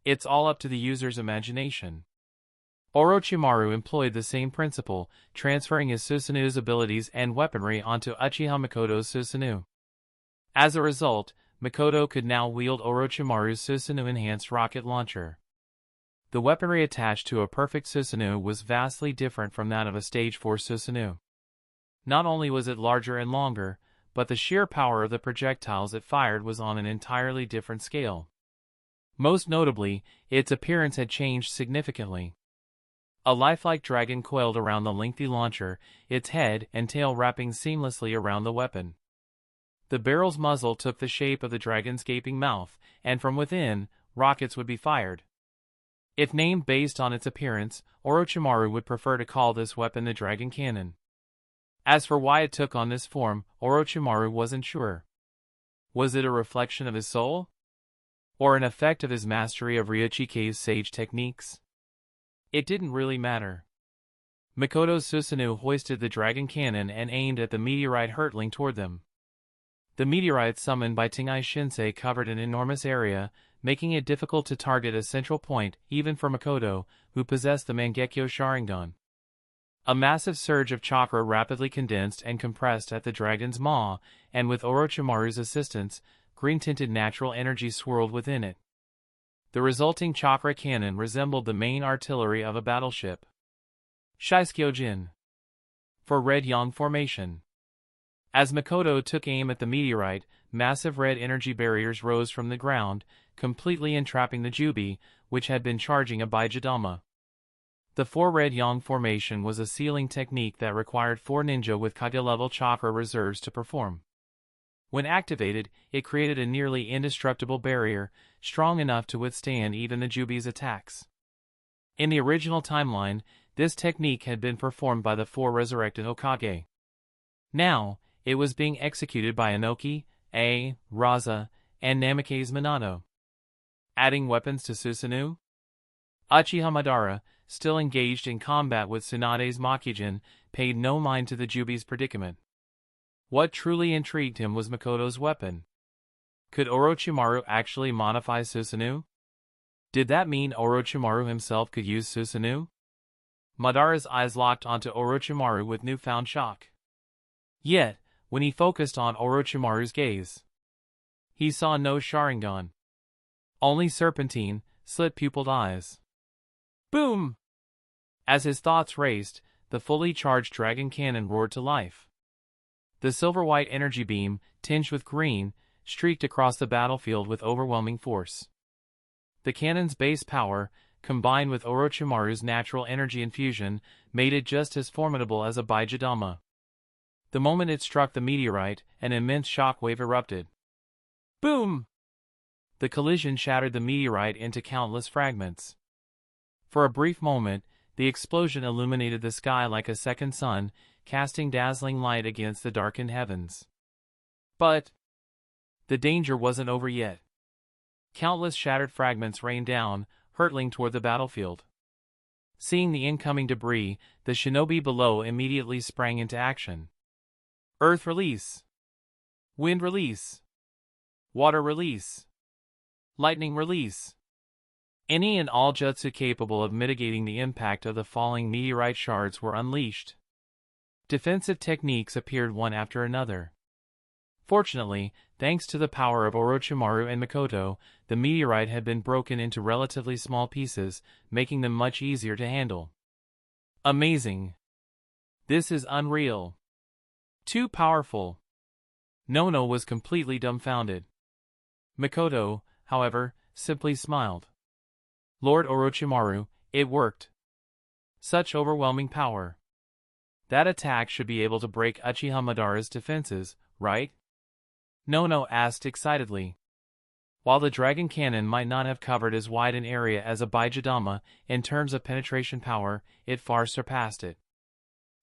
It's all up to the user's imagination. Orochimaru employed the same principle, transferring his Susanoo's abilities and weaponry onto Uchiha Mikoto's Susanoo. As a result, Mikoto could now wield Orochimaru's Susanoo-enhanced rocket launcher. The weaponry attached to a perfect Susanoo was vastly different from that of a Stage 4 Susanoo. Not only was it larger and longer, but the sheer power of the projectiles it fired was on an entirely different scale. Most notably, its appearance had changed significantly. A lifelike dragon coiled around the lengthy launcher, its head and tail wrapping seamlessly around the weapon. The barrel's muzzle took the shape of the dragon's gaping mouth, and from within, rockets would be fired. If named based on its appearance, Orochimaru would prefer to call this weapon the Dragon Cannon. As for why it took on this form, Orochimaru wasn't sure. Was it a reflection of his soul? Or an effect of his mastery of Ryochike's sage techniques? It didn't really matter. Mikoto Susanoo hoisted the Dragon Cannon and aimed at the meteorite hurtling toward them. The meteorite summoned by Tengai Shinsei covered an enormous area, making it difficult to target a central point even for Mikoto, who possessed the Mangekyo Sharingan. A massive surge of chakra rapidly condensed and compressed at the dragon's maw, and with Orochimaru's assistance, green-tinted natural energy swirled within it. The resulting chakra cannon resembled the main artillery of a battleship. Shisekyojin. For Red Yang Formation. As Mikoto took aim at the meteorite, massive red energy barriers rose from the ground, completely entrapping the Jubi, which had been charging a Baijidama. The 4 Red Yang Formation was a sealing technique that required 4 ninja with Kage-level chakra reserves to perform. When activated, it created a nearly indestructible barrier, strong enough to withstand even the Jubi's attacks. In the original timeline, this technique had been performed by the 4 resurrected Hokage. Now, it was being executed by Inoki, Raza, and Namikaze Minato. Adding weapons to Susanoo? Uchiha Madara, still engaged in combat with Tsunade's Makijin, paid no mind to the Jubi's predicament. What truly intrigued him was Mikoto's weapon. Could Orochimaru actually modify Susanoo? Did that mean Orochimaru himself could use Susanoo? Madara's eyes locked onto Orochimaru with newfound shock. Yet, when he focused on Orochimaru's gaze, he saw no Sharingan. Only serpentine, slit-pupiled eyes. Boom! As his thoughts raced, the fully charged dragon cannon roared to life. The silver-white energy beam, tinged with green, streaked across the battlefield with overwhelming force. The cannon's base power, combined with Orochimaru's natural energy infusion, made it just as formidable as a Baijidama. The moment it struck the meteorite, an immense shockwave erupted. Boom! The collision shattered the meteorite into countless fragments. For a brief moment, the explosion illuminated the sky like a second sun, casting dazzling light against the darkened heavens. But the danger wasn't over yet. Countless shattered fragments rained down, hurtling toward the battlefield. Seeing the incoming debris, the shinobi below immediately sprang into action. Earth release. Wind release. Water release. Lightning release. Any and all jutsu capable of mitigating the impact of the falling meteorite shards were unleashed. Defensive techniques appeared one after another. Fortunately, thanks to the power of Orochimaru and Mikoto, the meteorite had been broken into relatively small pieces, making them much easier to handle. Amazing. This is unreal. Too powerful. Nono was completely dumbfounded. Mikoto, however, simply smiled. Lord Orochimaru, it worked. Such overwhelming power. That attack should be able to break Uchiha Madara's defenses, right? Nono asked excitedly. While the dragon cannon might not have covered as wide an area as a Baijidama, in terms of penetration power, it far surpassed it.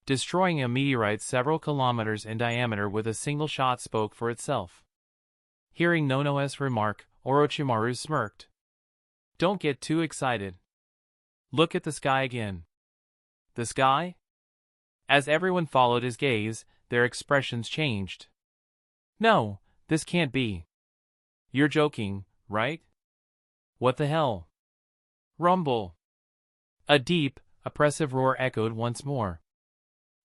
Destroying a meteorite several kilometers in diameter with a single shot spoke for itself. Hearing Nono's remark, Orochimaru smirked. Don't get too excited. Look at the sky again. The sky? As everyone followed his gaze, their expressions changed. No, this can't be. You're joking, right? What the hell? Rumble. A deep, oppressive roar echoed once more.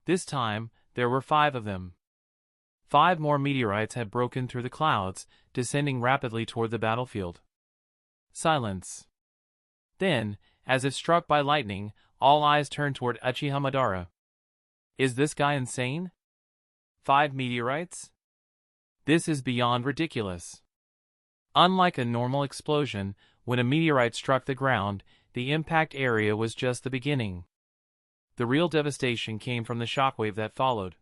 This time, there were 5 of them. 5 more meteorites had broken through the clouds, descending rapidly toward the battlefield. Silence. Then, as if struck by lightning, all eyes turned toward Uchiha Madara. Is this guy insane? 5 meteorites? This is beyond ridiculous. Unlike a normal explosion, when a meteorite struck the ground, the impact area was just the beginning. The real devastation came from the shockwave that followed.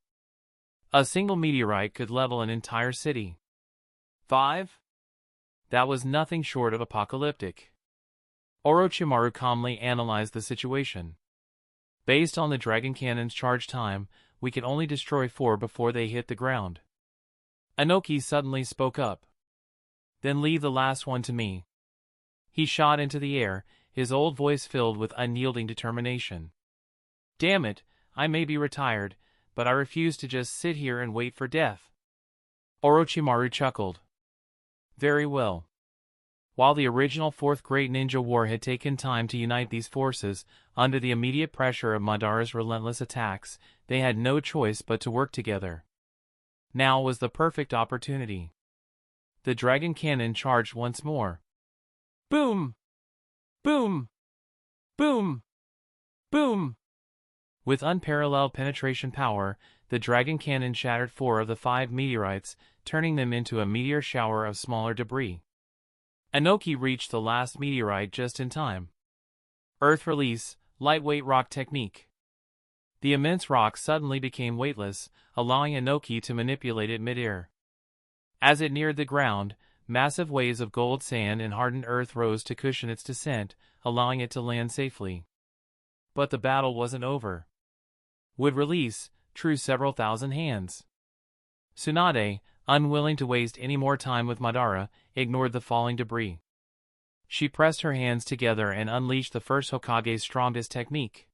A single meteorite could level an entire city. 5. That was nothing short of apocalyptic. Orochimaru calmly analyzed the situation. Based on the Dragon Cannon's charge time, we could only destroy 4 before they hit the ground. Inoki suddenly spoke up. Then leave the last one to me. He shot into the air, his old voice filled with unyielding determination. Damn it, I may be retired, but I refuse to just sit here and wait for death. Orochimaru chuckled. Very well. While the original Fourth Great Ninja War had taken time to unite these forces, under the immediate pressure of Madara's relentless attacks, they had no choice but to work together. Now was the perfect opportunity. The Dragon Cannon charged once more. Boom! Boom! Boom! Boom! With unparalleled penetration power, the Dragon Cannon shattered 4 of the 5 meteorites, turning them into a meteor shower of smaller debris. Inoki reached the last meteorite just in time. Earth release, lightweight rock technique. The immense rock suddenly became weightless, allowing Inoki to manipulate it mid-air. As it neared the ground, massive waves of gold sand and hardened earth rose to cushion its descent, allowing it to land safely. But the battle wasn't over. Would release, drew several thousand hands. Tsunade, unwilling to waste any more time with Madara, ignored the falling debris. She pressed her hands together and unleashed the first Hokage's strongest technique.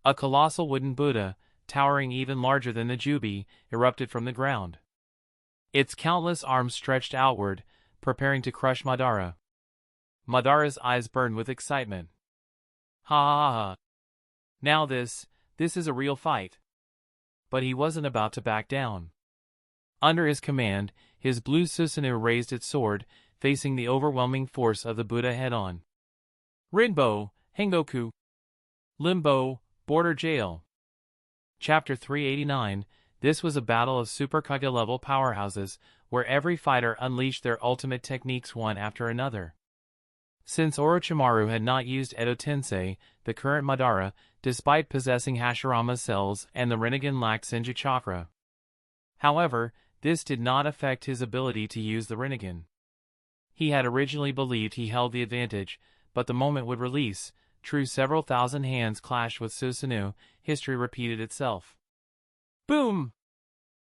A colossal wooden Buddha, towering even larger than the Jubi, erupted from the ground. Its countless arms stretched outward, preparing to crush Madara. Madara's eyes burned with excitement. Ha ha ha. Now this is a real fight. But he wasn't about to back down. Under his command, his blue Susanoo raised its sword, facing the overwhelming force of the Buddha head-on. Rinbo, Hengoku. Limbo, Border Jail. Chapter 389. This was a battle of Super Kage-level powerhouses, where every fighter unleashed their ultimate techniques one after another. Since Orochimaru had not used Edo Tensei, the current Madara, despite possessing Hashirama cells and the Rinnegan lacked Senju chakra. However, this did not affect his ability to use the Rinnegan. He had originally believed he held the advantage, but the moment would release, true several thousand hands clashed with Susanoo, history repeated itself. Boom!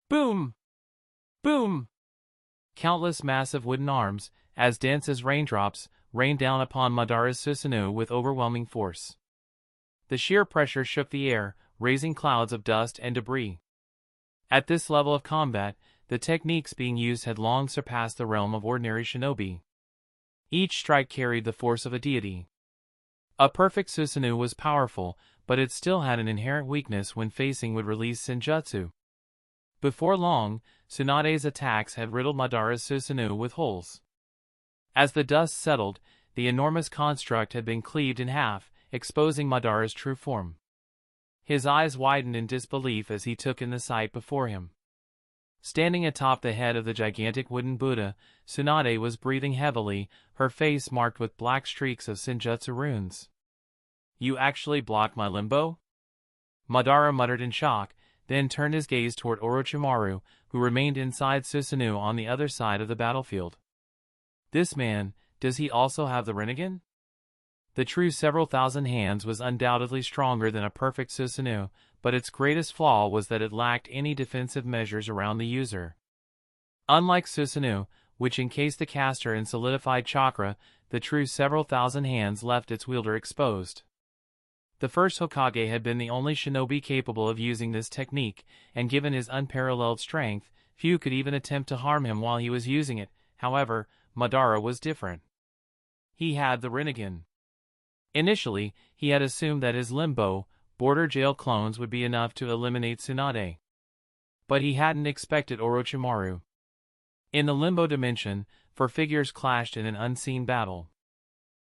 Boom! Boom! Countless massive wooden arms, as dense as raindrops, rained down upon Madara's Susanoo with overwhelming force. The sheer pressure shook the air, raising clouds of dust and debris. At this level of combat, the techniques being used had long surpassed the realm of ordinary shinobi. Each strike carried the force of a deity. A perfect Susanoo was powerful, but it still had an inherent weakness when facing would-release Senjutsu. Before long, Tsunade's attacks had riddled Madara's Susanoo with holes. As the dust settled, the enormous construct had been cleaved in half, exposing Madara's true form. His eyes widened in disbelief as he took in the sight before him. Standing atop the head of the gigantic wooden Buddha, Tsunade was breathing heavily, her face marked with black streaks of Senjutsu runes. You actually blocked my limbo? Madara muttered in shock, then turned his gaze toward Orochimaru, who remained inside Susanoo on the other side of the battlefield. This man, does he also have the Rinnegan? The true several thousand hands was undoubtedly stronger than a perfect Susanoo, but its greatest flaw was that it lacked any defensive measures around the user. Unlike Susanoo, which encased the caster in solidified chakra, the true several thousand hands left its wielder exposed. The first Hokage had been the only shinobi capable of using this technique, and given his unparalleled strength, few could even attempt to harm him while he was using it. However, Madara was different. He had the Rinnegan. Initially, he had assumed that his Limbo, Border Jail clones would be enough to eliminate Tsunade. But he hadn't expected Orochimaru. In the Limbo dimension, 4 figures clashed in an unseen battle.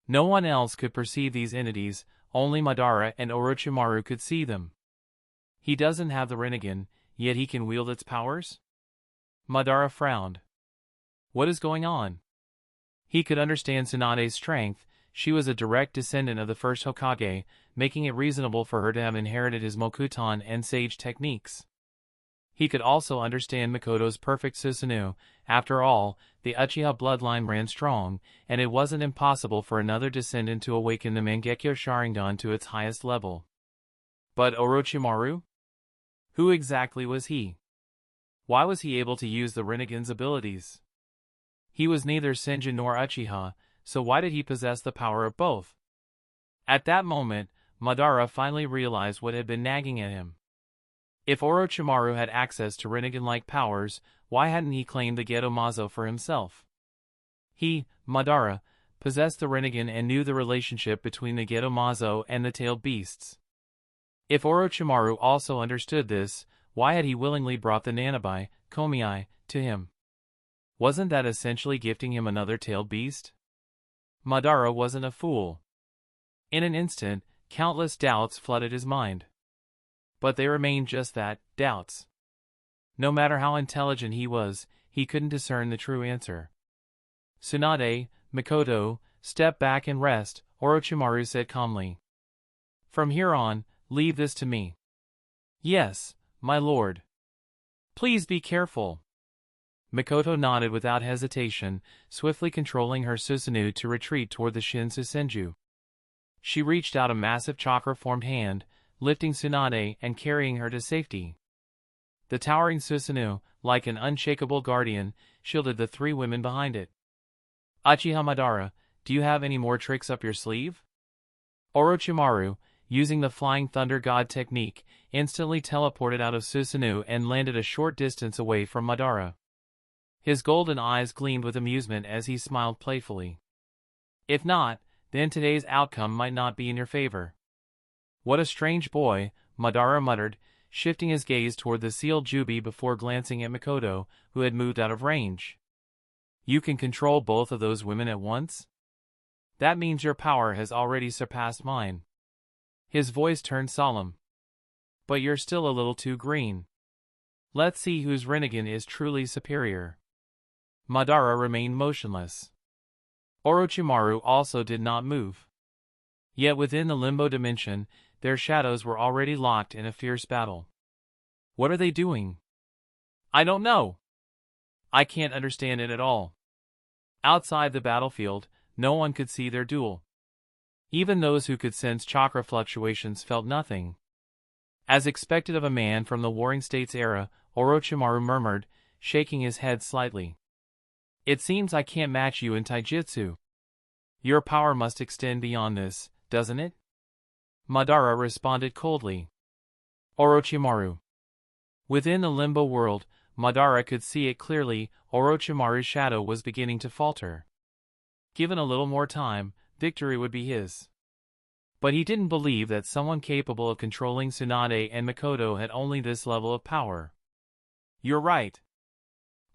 No one else could perceive these entities, only Madara and Orochimaru could see them. He doesn't have the Rinnegan, yet he can wield its powers? Madara frowned. What is going on? He could understand Tsunade's strength. She was a direct descendant of the first Hokage, making it reasonable for her to have inherited his Mokuton and sage techniques. He could also understand Mikoto's perfect Susanoo. After all, the Uchiha bloodline ran strong, and it wasn't impossible for another descendant to awaken the Mangekyo Sharingan to its highest level. But Orochimaru? Who exactly was he? Why was he able to use the Rinnegan's abilities? He was neither Senjin nor Uchiha, so why did he possess the power of both? At that moment, Madara finally realized what had been nagging at him. If Orochimaru had access to Rinnegan-like powers, why hadn't he claimed the Geto Mazo for himself? He, Madara, possessed the Rinnegan and knew the relationship between the Geto Mazo and the tailed beasts. If Orochimaru also understood this, why had he willingly brought the Nanabi, Komiai, to him? Wasn't that essentially gifting him another tailed beast? Madara wasn't a fool. In an instant, countless doubts flooded his mind. But they remained just that, doubts. No matter how intelligent he was, he couldn't discern the true answer. Tsunade, Mikoto, step back and rest, Orochimaru said calmly. From here on, leave this to me. Yes, my lord. Please be careful. Mikoto nodded without hesitation, swiftly controlling her Susanoo to retreat toward the Shinsu Senju. She reached out a massive chakra-formed hand, lifting Tsunade and carrying her to safety. The towering Susanoo, like an unshakable guardian, shielded the three women behind it. Uchiha Madara, do you have any more tricks up your sleeve? Orochimaru, using the Flying Thunder God technique, instantly teleported out of Susanoo and landed a short distance away from Madara. His golden eyes gleamed with amusement as he smiled playfully. If not, then today's outcome might not be in your favor. What a strange boy, Madara muttered, shifting his gaze toward the sealed Jubi before glancing at Mikoto, who had moved out of range. You can control both of those women at once? That means your power has already surpassed mine. His voice turned solemn. But you're still a little too green. Let's see whose Rinnegan is truly superior. Madara remained motionless. Orochimaru also did not move. Yet within the limbo dimension, their shadows were already locked in a fierce battle. What are they doing? I don't know. I can't understand it at all. Outside the battlefield, no one could see their duel. Even those who could sense chakra fluctuations felt nothing. As expected of a man from the Warring States era, Orochimaru murmured, shaking his head slightly. It seems I can't match you in taijutsu. Your power must extend beyond this, doesn't it? Madara responded coldly. Orochimaru. Within the limbo world, Madara could see it clearly. Orochimaru's shadow was beginning to falter. Given a little more time, victory would be his. But he didn't believe that someone capable of controlling Tsunade and Mikoto had only this level of power. You're right.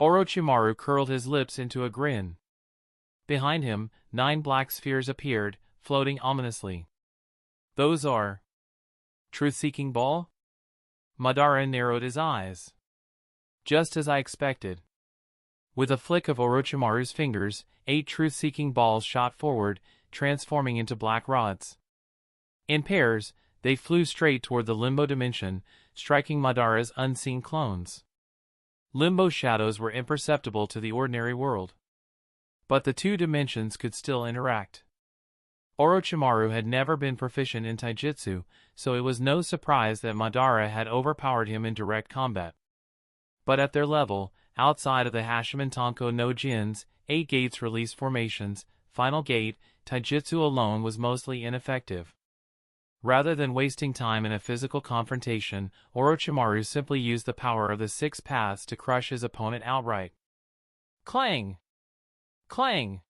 Orochimaru curled his lips into a grin. Behind him, 9 black spheres appeared, floating ominously. Those are... Truth-seeking ball? Madara narrowed his eyes. Just as I expected. With a flick of Orochimaru's fingers, 8 truth-seeking balls shot forward, transforming into black rods. In pairs, they flew straight toward the limbo dimension, striking Madara's unseen clones. Limbo shadows were imperceptible to the ordinary world. But the two dimensions could still interact. Orochimaru had never been proficient in taijutsu, so it was no surprise that Madara had overpowered him in direct combat. But at their level, outside of the Hashimentanko no Jin's 8 gates release formations, final gate, taijutsu alone was mostly ineffective. Rather than wasting time in a physical confrontation, Orochimaru simply used the power of the 6 paths to crush his opponent outright. Clang! Clang!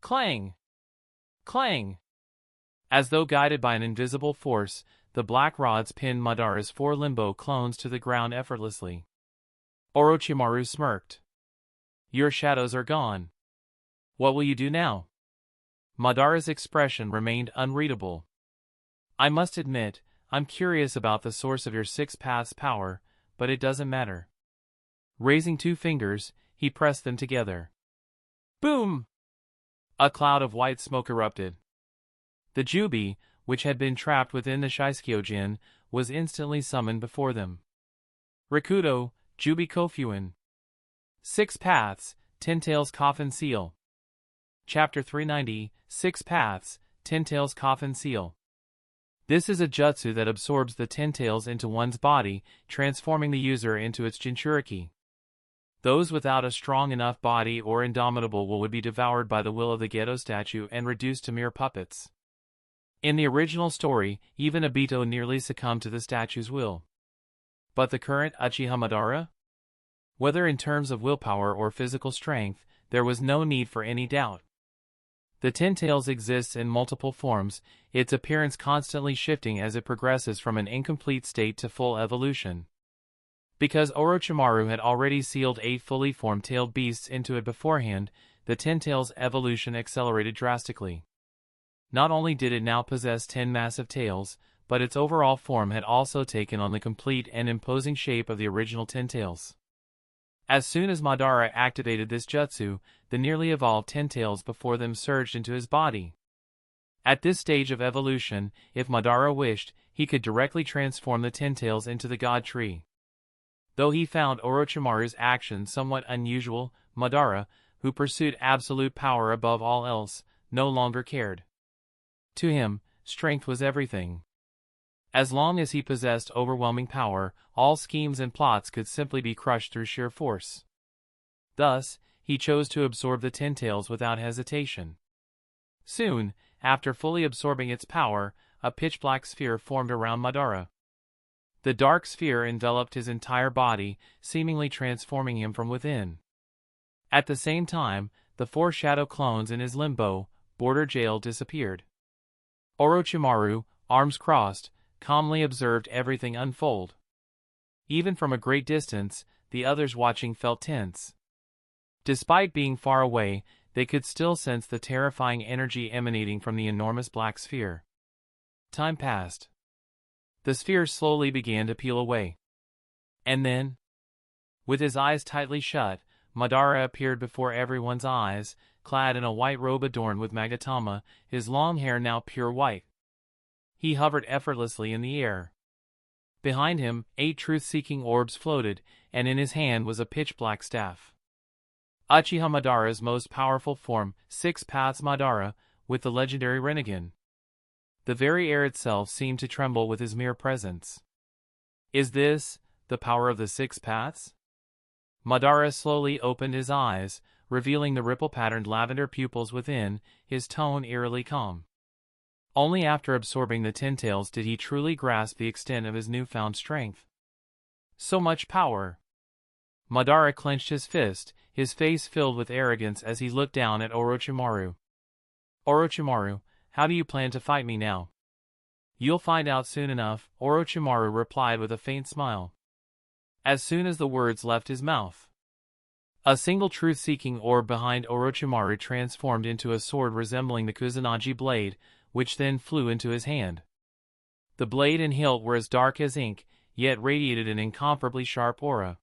Clang! Clang! As though guided by an invisible force, the black rods pinned Madara's 4 limbo clones to the ground effortlessly. Orochimaru smirked. Your shadows are gone. What will you do now? Madara's expression remained unreadable. I must admit, I'm curious about the source of your 6 paths power, but it doesn't matter. Raising 2 fingers, he pressed them together. Boom! A cloud of white smoke erupted. The Jubi, which had been trapped within the Shisekyojin, was instantly summoned before them. Rikudo, Jubi Kofuin. 6 Paths, Ten Tails Coffin Seal. Chapter 390, 6 Paths, Ten Tails Coffin Seal. This is a jutsu that absorbs the ten tails into one's body, transforming the user into its Jinchuriki. Those without a strong enough body or indomitable will would be devoured by the will of the Gedo statue and reduced to mere puppets. In the original story, even Obito nearly succumbed to the statue's will. But the current Uchiha Madara? Whether in terms of willpower or physical strength, there was no need for any doubt. The Ten Tails exists in multiple forms, its appearance constantly shifting as it progresses from an incomplete state to full evolution. Because Orochimaru had already sealed 8 fully formed tailed beasts into it beforehand, the Ten Tails' evolution accelerated drastically. Not only did it now possess 10 massive tails, but its overall form had also taken on the complete and imposing shape of the original Ten Tails. As soon as Madara activated this jutsu, the nearly evolved ten tails before them surged into his body. At this stage of evolution, if Madara wished, he could directly transform the ten tails into the God Tree. Though he found Orochimaru's action somewhat unusual, Madara, who pursued absolute power above all else, no longer cared. To him, strength was everything. As long as he possessed overwhelming power, all schemes and plots could simply be crushed through sheer force. Thus, he chose to absorb the Ten Tails without hesitation. Soon, after fully absorbing its power, a pitch-black sphere formed around Madara. The dark sphere enveloped his entire body, seemingly transforming him from within. At the same time, the 4 shadow clones in his limbo, border jail disappeared. Orochimaru, arms crossed, calmly observed everything unfold. Even from a great distance, the others watching felt tense. Despite being far away, they could still sense the terrifying energy emanating from the enormous black sphere. Time passed. The sphere slowly began to peel away. And then, with his eyes tightly shut, Madara appeared before everyone's eyes, clad in a white robe adorned with magatama, his long hair now pure white. He hovered effortlessly in the air. Behind him, 8 truth-seeking orbs floated, and in his hand was a pitch-black staff. Uchiha Madara's most powerful form, 6 Paths Madara, with the legendary Rinnegan. The very air itself seemed to tremble with his mere presence. Is this the power of the 6 Paths? Madara slowly opened his eyes, revealing the ripple-patterned lavender pupils within, his tone eerily calm. Only after absorbing the Ten Tails did he truly grasp the extent of his newfound strength. So much power! Madara clenched his fist, his face filled with arrogance as he looked down at Orochimaru. Orochimaru, how do you plan to fight me now? You'll find out soon enough, Orochimaru replied with a faint smile. As soon as the words left his mouth, a single truth-seeking orb behind Orochimaru transformed into a sword resembling the Kusanagi blade, which then flew into his hand. The blade and hilt were as dark as ink, yet radiated an incomparably sharp aura.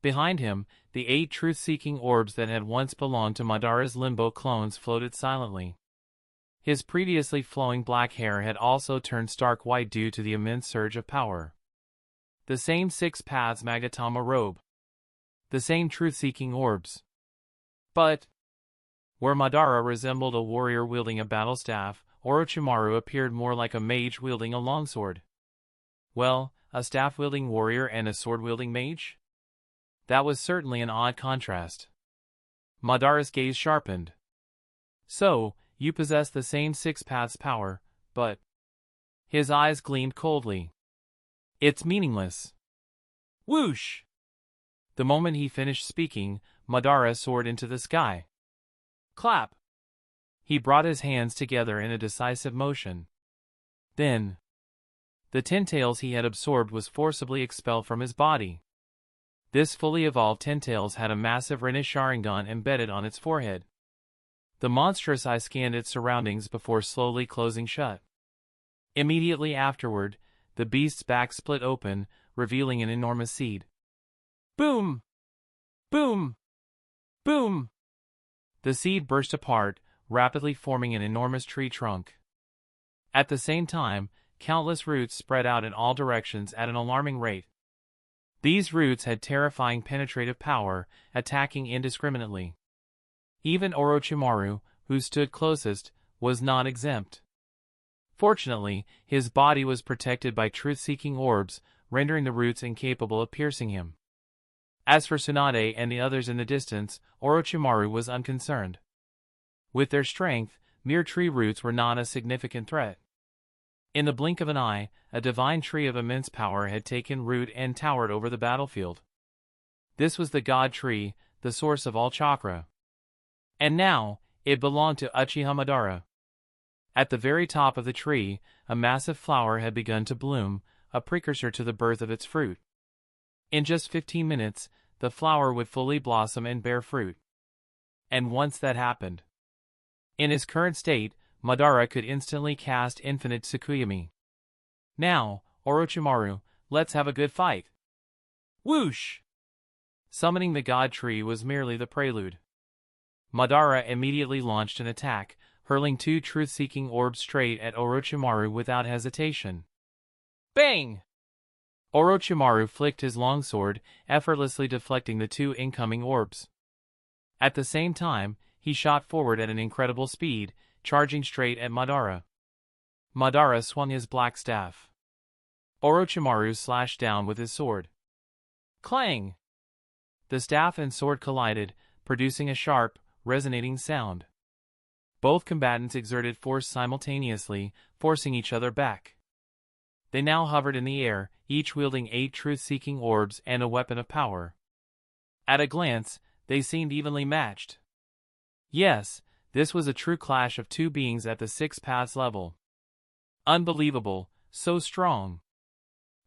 Behind him, the 8 truth-seeking orbs that had once belonged to Madara's limbo clones floated silently. His previously flowing black hair had also turned stark white due to the immense surge of power. The same 6 Paths Magatama robe. The same truth-seeking orbs. But where Madara resembled a warrior wielding a battle staff, Orochimaru appeared more like a mage wielding a longsword. Well, a staff-wielding warrior and a sword-wielding mage? That was certainly an odd contrast. Madara's gaze sharpened. So, you possess the same 6 Paths power, but... His eyes gleamed coldly. It's meaningless. Whoosh! The moment he finished speaking, Madara soared into the sky. Clap! He brought his hands together in a decisive motion. Then, the Ten Tails he had absorbed was forcibly expelled from his body. This fully evolved Ten Tails had a massive Rinne Sharingan embedded on its forehead. The monstrous eye scanned its surroundings before slowly closing shut. Immediately afterward, the beast's back split open, revealing an enormous seed. Boom! Boom! Boom! The seed burst apart, rapidly forming an enormous tree trunk. At the same time, countless roots spread out in all directions at an alarming rate. These roots had terrifying penetrative power, attacking indiscriminately. Even Orochimaru, who stood closest, was not exempt. Fortunately, his body was protected by truth-seeking orbs, rendering the roots incapable of piercing him. As for Tsunade and the others in the distance, Orochimaru was unconcerned. With their strength, mere tree roots were not a significant threat. In the blink of an eye, a divine tree of immense power had taken root and towered over the battlefield. This was the God Tree, the source of all chakra. And now, it belonged to Uchiha Madara. At the very top of the tree, a massive flower had begun to bloom, a precursor to the birth of its fruit. In just 15 minutes, the flower would fully blossom and bear fruit. And once that happened, in his current state, Madara could instantly cast infinite Tsukuyomi. Now, Orochimaru, let's have a good fight. Whoosh! Summoning the God Tree was merely the prelude. Madara immediately launched an attack, hurling two truth-seeking orbs straight at Orochimaru without hesitation. Bang! Orochimaru flicked his longsword, effortlessly deflecting the two incoming orbs. At the same time, he shot forward at an incredible speed, charging straight at Madara. Madara swung his black staff. Orochimaru slashed down with his sword. Clang! The staff and sword collided, producing a sharp, resonating sound. Both combatants exerted force simultaneously, forcing each other back. They now hovered in the air, each wielding 8 truth-seeking orbs and a weapon of power. At a glance, they seemed evenly matched. Yes, this was a true clash of two beings at the 6 paths level. Unbelievable, so strong.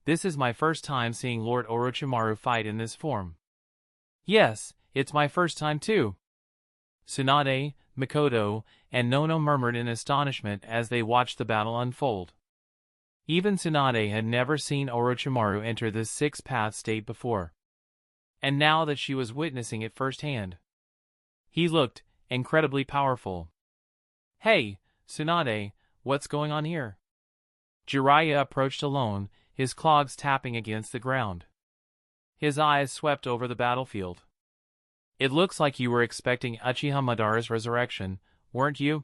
This is my first time seeing Lord Orochimaru fight in this form. Yes, it's my first time too. Tsunade, Mikoto, and Nono murmured in astonishment as they watched the battle unfold. Even Tsunade had never seen Orochimaru enter this 6-path state before. And now that she was witnessing it firsthand, he looked incredibly powerful. Hey, Tsunade, what's going on here? Jiraiya approached alone, his clogs tapping against the ground. His eyes swept over the battlefield. It looks like you were expecting Uchiha Madara's resurrection, weren't you?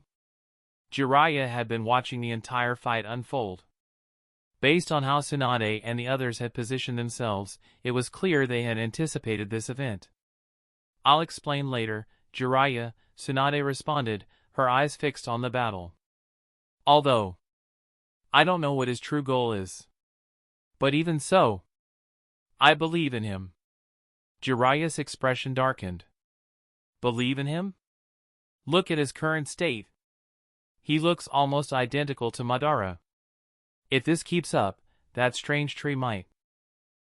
Jiraiya had been watching the entire fight unfold. Based on how Tsunade and the others had positioned themselves, it was clear they had anticipated this event. I'll explain later, Jiraiya, Tsunade responded, her eyes fixed on the battle. Although, I don't know what his true goal is. But even so, I believe in him. Jiraiya's expression darkened. Believe in him? Look at his current state. He looks almost identical to Madara. If this keeps up, that strange tree might.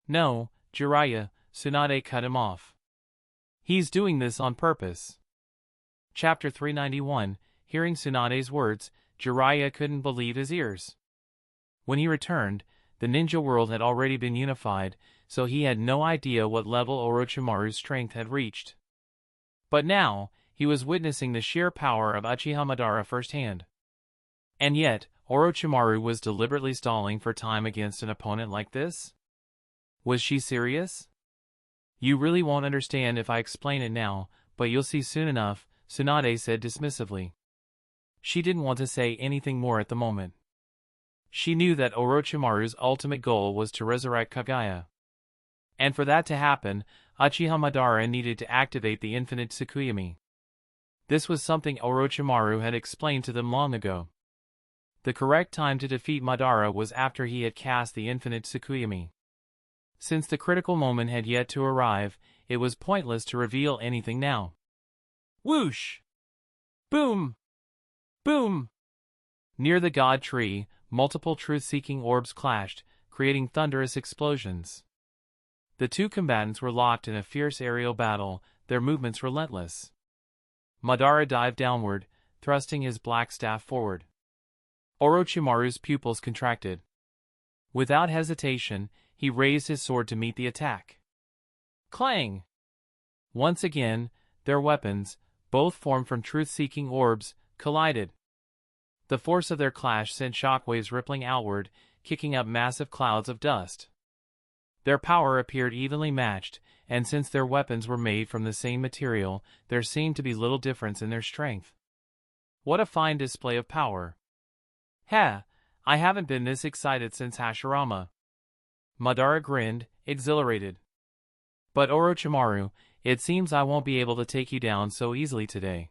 No, Jiraiya, Tsunade cut him off. He's doing this on purpose. Chapter 391, hearing Tsunade's words, Jiraiya couldn't believe his ears. When he returned, the ninja world had already been unified, so he had no idea what level Orochimaru's strength had reached. But now, he was witnessing the sheer power of Uchiha Madara firsthand. And yet, Orochimaru was deliberately stalling for time against an opponent like this? Was she serious? You really won't understand if I explain it now, but you'll see soon enough, Tsunade said dismissively. She didn't want to say anything more at the moment. She knew that Orochimaru's ultimate goal was to resurrect Kaguya. And for that to happen, Uchiha Madara needed to activate the infinite Tsukuyomi. This was something Orochimaru had explained to them long ago. The correct time to defeat Madara was after he had cast the infinite Tsukuyomi. Since the critical moment had yet to arrive, it was pointless to reveal anything now. Whoosh! Boom! Boom! Near the God Tree, multiple truth-seeking orbs clashed, creating thunderous explosions. The two combatants were locked in a fierce aerial battle, their movements relentless. Madara dived downward, thrusting his black staff forward. Orochimaru's pupils contracted. Without hesitation, he raised his sword to meet the attack. Clang! Once again, their weapons, both formed from truth-seeking orbs, collided. The force of their clash sent shockwaves rippling outward, kicking up massive clouds of dust. Their power appeared evenly matched, and since their weapons were made from the same material, there seemed to be little difference in their strength. What a fine display of power! Ha! I haven't been this excited since Hashirama. Madara grinned, exhilarated. But Orochimaru, it seems I won't be able to take you down so easily today.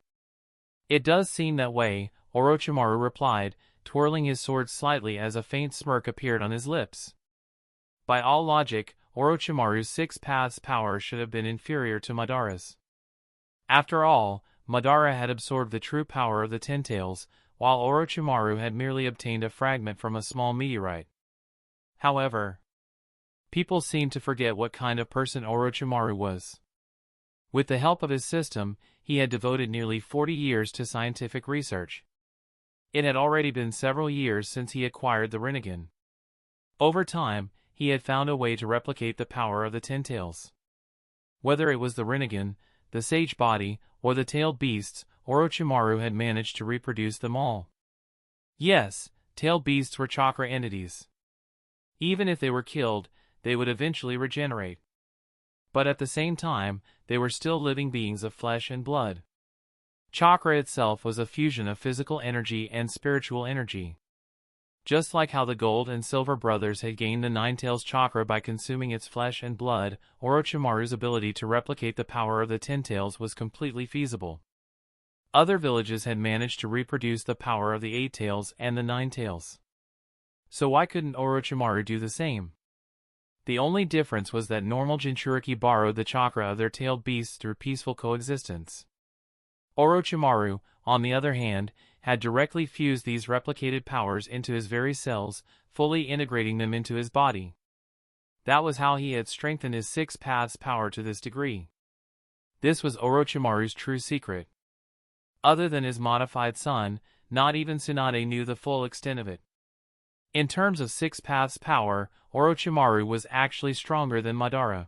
It does seem that way, Orochimaru replied, twirling his sword slightly as a faint smirk appeared on his lips. By all logic, Orochimaru's 6 paths power should have been inferior to Madara's. After all, Madara had absorbed the true power of the Ten Tails, while Orochimaru had merely obtained a fragment from a small meteorite. However, people seemed to forget what kind of person Orochimaru was. With the help of his system, he had devoted nearly 40 years to scientific research. It had already been several years since he acquired the Rinnegan. Over time, he had found a way to replicate the power of the Ten Tails. Whether it was the Rinnegan, the Sage Body, or the tailed beasts, Orochimaru had managed to reproduce them all. Yes, tailed beasts were chakra entities. Even if they were killed, they would eventually regenerate. But at the same time, they were still living beings of flesh and blood. Chakra itself was a fusion of physical energy and spiritual energy. Just like how the Gold and Silver brothers had gained the Nine Tails chakra by consuming its flesh and blood, Orochimaru's ability to replicate the power of the Ten Tails was completely feasible. Other villages had managed to reproduce the power of the Eight Tails and the Nine Tails. So why couldn't Orochimaru do the same? The only difference was that normal Jinchuriki borrowed the chakra of their tailed beasts through peaceful coexistence. Orochimaru, on the other hand, had directly fused these replicated powers into his very cells, fully integrating them into his body. That was how he had strengthened his 6 paths power to this degree. This was Orochimaru's true secret. Other than his modified son, not even Tsunade knew the full extent of it. In terms of 6 paths power, Orochimaru was actually stronger than Madara.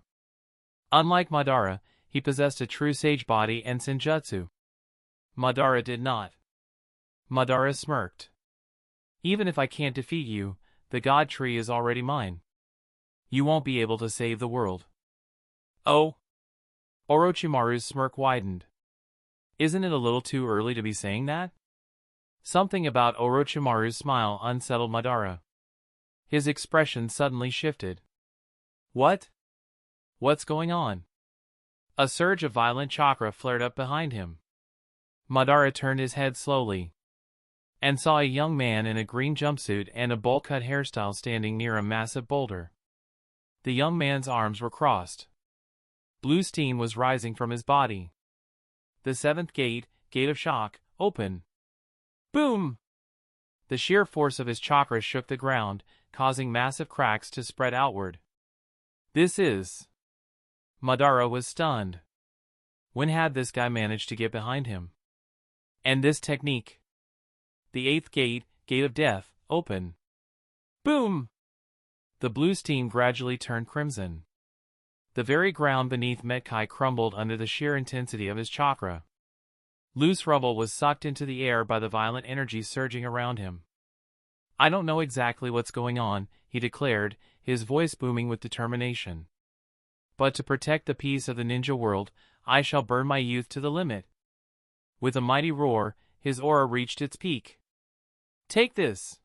Unlike Madara, he possessed a true sage body and senjutsu. Madara did not. Madara smirked. Even if I can't defeat you, the God Tree is already mine. You won't be able to save the world. Oh? Orochimaru's smirk widened. Isn't it a little too early to be saying that? Something about Orochimaru's smile unsettled Madara. His expression suddenly shifted. What? What's going on? A surge of violent chakra flared up behind him. Madara turned his head slowly and saw a young man in a green jumpsuit and a bowl-cut hairstyle standing near a massive boulder. The young man's arms were crossed. Blue steam was rising from his body. The 7th gate, Gate of Shock, open. Boom! The sheer force of his chakra shook the ground, causing massive cracks to spread outward. This is... Madara was stunned. When had this guy managed to get behind him? And this technique? The 8th gate, Gate of Death, open. Boom! The blue steam gradually turned crimson. The very ground beneath Metkai crumbled under the sheer intensity of his chakra. Loose rubble was sucked into the air by the violent energy surging around him. I don't know exactly what's going on, he declared, his voice booming with determination. But to protect the peace of the ninja world, I shall burn my youth to the limit. With a mighty roar, his aura reached its peak. Take this!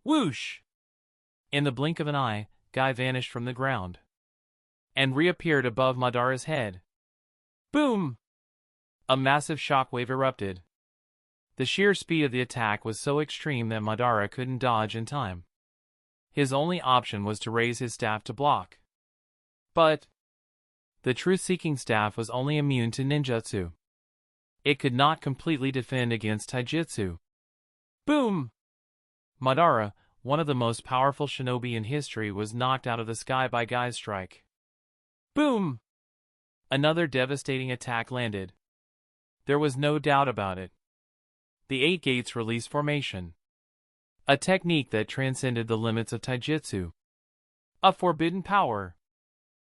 Whoosh! In the blink of an eye, Guy vanished from the ground and reappeared above Madara's head. Boom! A massive shockwave erupted. The sheer speed of the attack was so extreme that Madara couldn't dodge in time. His only option was to raise his staff to block. But the truth-seeking staff was only immune to ninjutsu. It could not completely defend against taijutsu. Boom! Madara, one of the most powerful shinobi in history, was knocked out of the sky by Guy's strike. Boom! Another devastating attack landed. There was no doubt about it. The 8 gates release formation. A technique that transcended the limits of taijutsu. A forbidden power.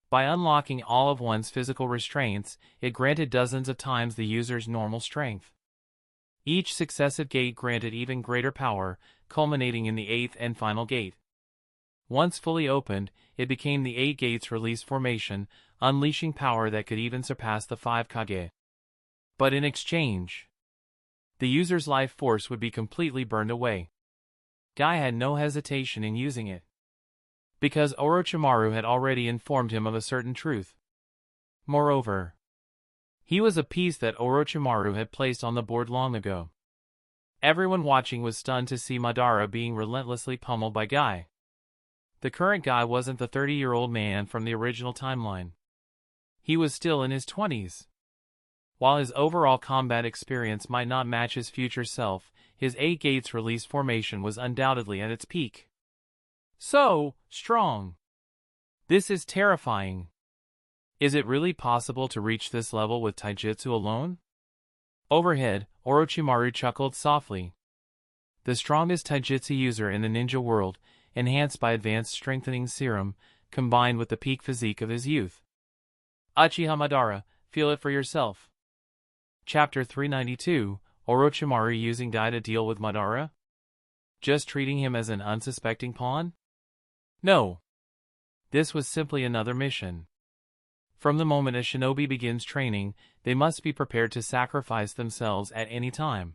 By unlocking all of one's physical restraints, it granted dozens of times the user's normal strength. Each successive gate granted even greater power, culminating in the 8th and final gate. Once fully opened, it became the 8 gates release formation, unleashing power that could even surpass the 5 Kage. But in exchange, the user's life force would be completely burned away. Guy had no hesitation in using it, because Orochimaru had already informed him of a certain truth. Moreover, he was a piece that Orochimaru had placed on the board long ago. Everyone watching was stunned to see Madara being relentlessly pummeled by Guy. The current Guy wasn't the 30-year-old man from the original timeline. He was still in his 20s. While his overall combat experience might not match his future self, his 8 gates release formation was undoubtedly at its peak. So strong. This is terrifying. Is it really possible to reach this level with taijutsu alone? Overhead, Orochimaru chuckled softly. The strongest taijutsu user in the ninja world, enhanced by advanced strengthening serum, combined with the peak physique of his youth. Uchiha Madara, feel it for yourself. Chapter 392, Orochimaru using Guy to deal with Madara? Just treating him as an unsuspecting pawn? No. This was simply another mission. From the moment a shinobi begins training, they must be prepared to sacrifice themselves at any time.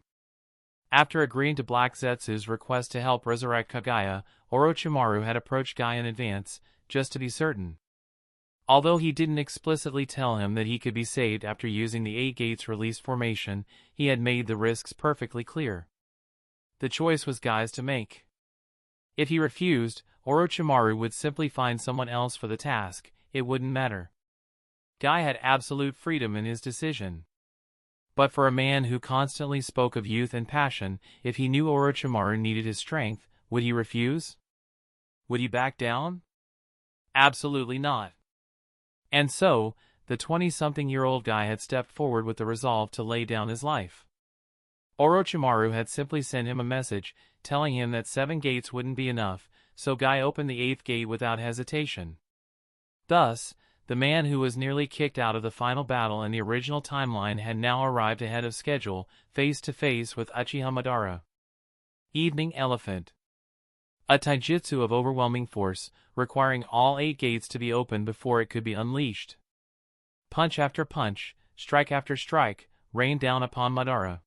After agreeing to Black Zetsu's request to help resurrect Kaguya, Orochimaru had approached Guy in advance, just to be certain. Although he didn't explicitly tell him that he could be saved after using the 8 gates release formation, he had made the risks perfectly clear. The choice was Guy's to make. If he refused, Orochimaru would simply find someone else for the task, it wouldn't matter. Guy had absolute freedom in his decision. But for a man who constantly spoke of youth and passion, if he knew Orochimaru needed his strength, would he refuse? Would he back down? Absolutely not. And so, the 20-something-year-old Guy had stepped forward with the resolve to lay down his life. Orochimaru had simply sent him a message, telling him that 7 gates wouldn't be enough, so Guy opened the 8th gate without hesitation. Thus, the man who was nearly kicked out of the final battle in the original timeline had now arrived ahead of schedule, face to face with Uchiha Madara. Evening Elephant. A taijutsu of overwhelming force, requiring all 8 gates to be opened before it could be unleashed. Punch after punch, strike after strike, rained down upon Madara.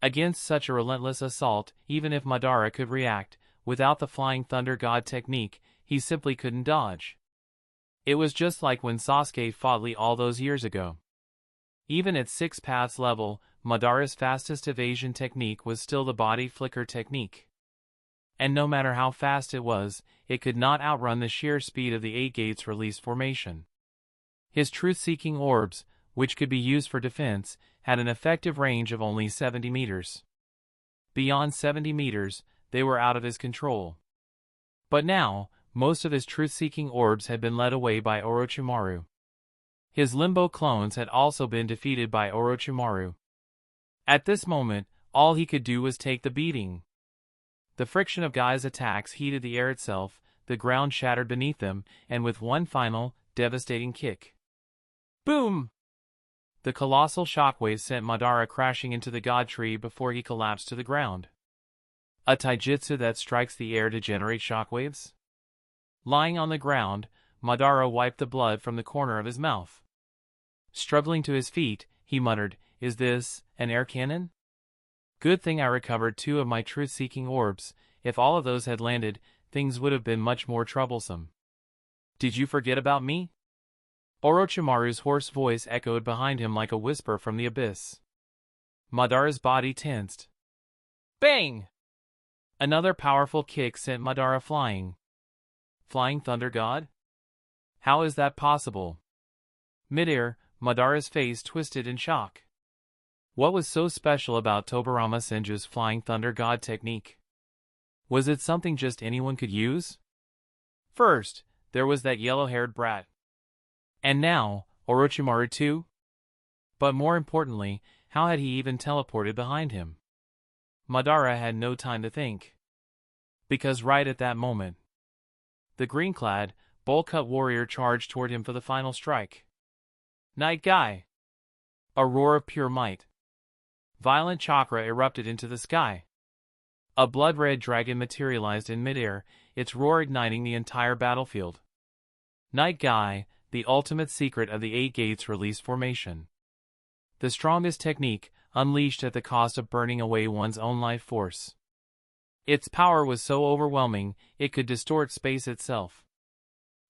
Against such a relentless assault, even if Madara could react, without the Flying Thunder God technique, he simply couldn't dodge. It was just like when Sasuke fought Lee all those years ago. Even at 6 paths level, Madara's fastest evasion technique was still the body flicker technique. And no matter how fast it was, it could not outrun the sheer speed of the 8 gates release formation. His truth-seeking orbs, which could be used for defense, had an effective range of only 70 meters. Beyond 70 meters, they were out of his control. But now, most of his truth-seeking orbs had been led away by Orochimaru. His Limbo clones had also been defeated by Orochimaru. At this moment, all he could do was take the beating. The friction of Guy's attacks heated the air itself, the ground shattered beneath them, and with one final, devastating kick. Boom! The colossal shockwaves sent Madara crashing into the god tree before he collapsed to the ground. A taijutsu that strikes the air to generate shockwaves? Lying on the ground, Madara wiped the blood from the corner of his mouth. Struggling to his feet, he muttered, "Is this an air cannon? Good thing I recovered 2 of my truth-seeking orbs. If all of those had landed, things would have been much more troublesome." "Did you forget about me?" Orochimaru's hoarse voice echoed behind him like a whisper from the abyss. Madara's body tensed. Bang! Another powerful kick sent Madara flying. Flying Thunder God? How is that possible? Midair, Madara's face twisted in shock. What was so special about Tobirama Senju's Flying Thunder God technique? Was it something just anyone could use? First, there was that yellow-haired brat. And now, Orochimaru too? But more importantly, how had he even teleported behind him? Madara had no time to think. Because right at that moment, the green-clad, bowl-cut warrior charged toward him for the final strike. Night Guy! A roar of pure might. Violent chakra erupted into the sky. A blood-red dragon materialized in midair, its roar igniting the entire battlefield. Night Guy, the ultimate secret of the Eight Gates release formation. The strongest technique, unleashed at the cost of burning away one's own life force. Its power was so overwhelming, it could distort space itself.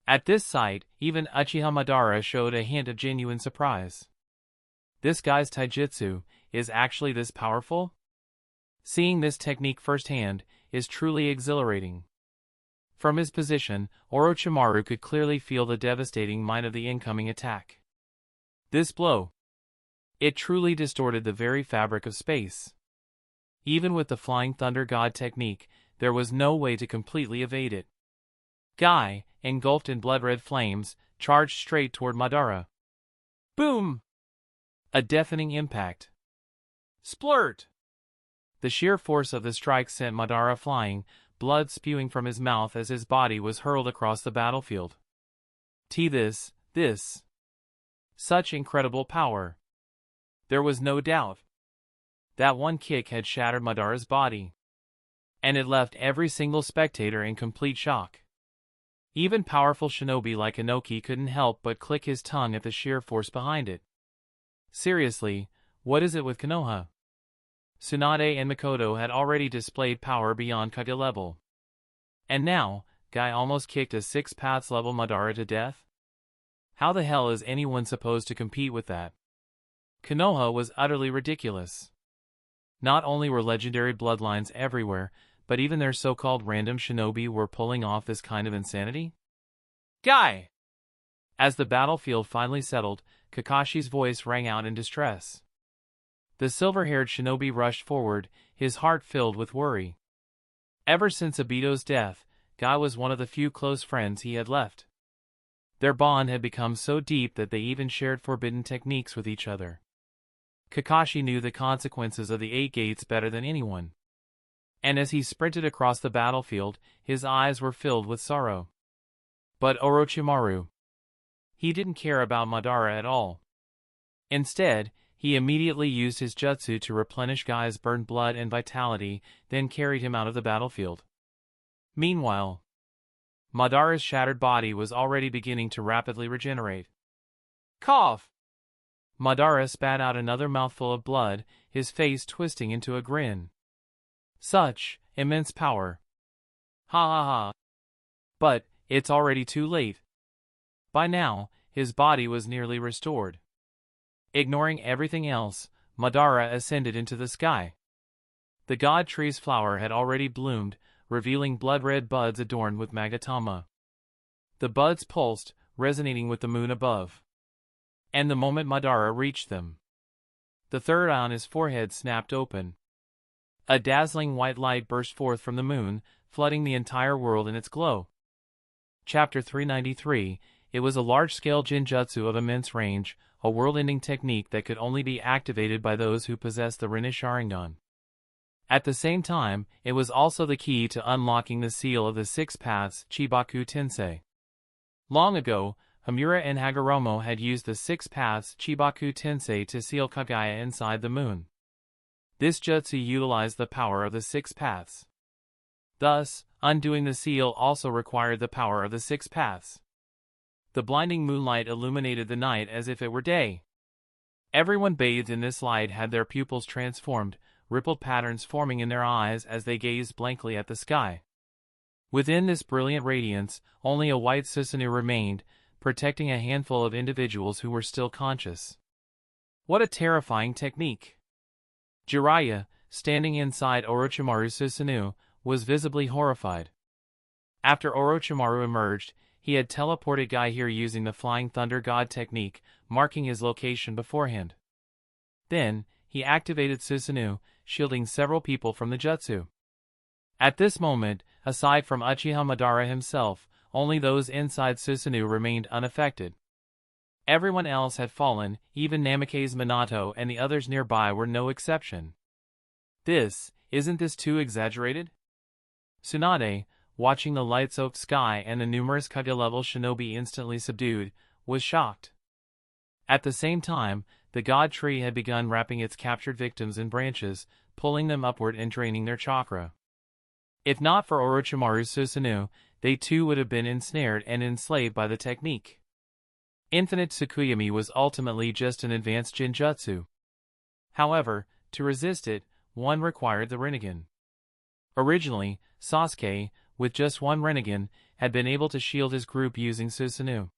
At this sight, even Uchiha Madara showed a hint of genuine surprise. This guy's taijutsu is actually this powerful? Seeing this technique firsthand is truly exhilarating. From his position, Orochimaru could clearly feel the devastating might of the incoming attack. This blow, it truly distorted the very fabric of space. Even with the Flying Thunder God technique, there was no way to completely evade it. Guy, engulfed in blood-red flames, charged straight toward Madara. Boom! A deafening impact. Splurt! The sheer force of the strike sent Madara flying, blood spewing from his mouth as his body was hurled across the battlefield. This. Such incredible power. There was no doubt. That one kick had shattered Madara's body. And it left every single spectator in complete shock. Even powerful shinobi like Inoki couldn't help but click his tongue at the sheer force behind it. Seriously, what is it with Konoha? Tsunade and Mikoto had already displayed power beyond Kage level. And now, Guy almost kicked a 6 paths level Madara to death? How the hell is anyone supposed to compete with that? Konoha was utterly ridiculous. Not only were legendary bloodlines everywhere, but even their so-called random shinobi were pulling off this kind of insanity? Guy! As the battlefield finally settled, Kakashi's voice rang out in distress. The silver-haired shinobi rushed forward, his heart filled with worry. Ever since Obito's death, Guy was one of the few close friends he had left. Their bond had become so deep that they even shared forbidden techniques with each other. Kakashi knew the consequences of the Eight Gates better than anyone. And as he sprinted across the battlefield, his eyes were filled with sorrow. But Orochimaru, he didn't care about Madara at all. Instead, he immediately used his jutsu to replenish Guy's burned blood and vitality, then carried him out of the battlefield. Meanwhile, Madara's shattered body was already beginning to rapidly regenerate. Cough! Madara spat out another mouthful of blood, his face twisting into a grin. Such immense power. Ha ha ha. But it's already too late. By now, his body was nearly restored. Ignoring everything else, Madara ascended into the sky. The god tree's flower had already bloomed, revealing blood-red buds adorned with magatama. The buds pulsed, resonating with the moon above. And the moment Madara reached them, the third eye on his forehead snapped open. A dazzling white light burst forth from the moon, flooding the entire world in its glow. Chapter 393. It was a large-scale jinjutsu of immense range, a world-ending technique that could only be activated by those who possessed the Rinne Sharingan. At the same time, it was also the key to unlocking the seal of the 6 paths Chibaku Tensei. Long ago, Hamura and Hagoromo had used the 6 paths Chibaku Tensei to seal Kagaya inside the moon. This jutsu utilized the power of the 6 paths. Thus, undoing the seal also required the power of the 6 paths. The blinding moonlight illuminated the night as if it were day. Everyone bathed in this light had their pupils transformed, rippled patterns forming in their eyes as they gazed blankly at the sky. Within this brilliant radiance, only a white Susanoo remained, protecting a handful of individuals who were still conscious. What a terrifying technique! Jiraiya, standing inside Orochimaru's Susanoo, was visibly horrified. After Orochimaru emerged, he had teleported Guy here using the Flying Thunder God technique, marking his location beforehand. Then, he activated Susanoo, shielding several people from the jutsu. At this moment, aside from Uchiha Madara himself, only those inside Susanoo remained unaffected. Everyone else had fallen, even Namake's Minato and the others nearby were no exception. Isn't this too exaggerated? Tsunade, watching the light-soaked sky and the numerous Kage-level shinobi instantly subdued, was shocked. At the same time, the god tree had begun wrapping its captured victims in branches, pulling them upward and draining their chakra. If not for Orochimaru's Susanoo, they too would have been ensnared and enslaved by the technique. Infinite Tsukuyomi was ultimately just an advanced Jinjutsu. However, to resist it, one required the Rinnegan. Originally, Sasuke, with just one Rinnegan, had been able to shield his group using Susanoo.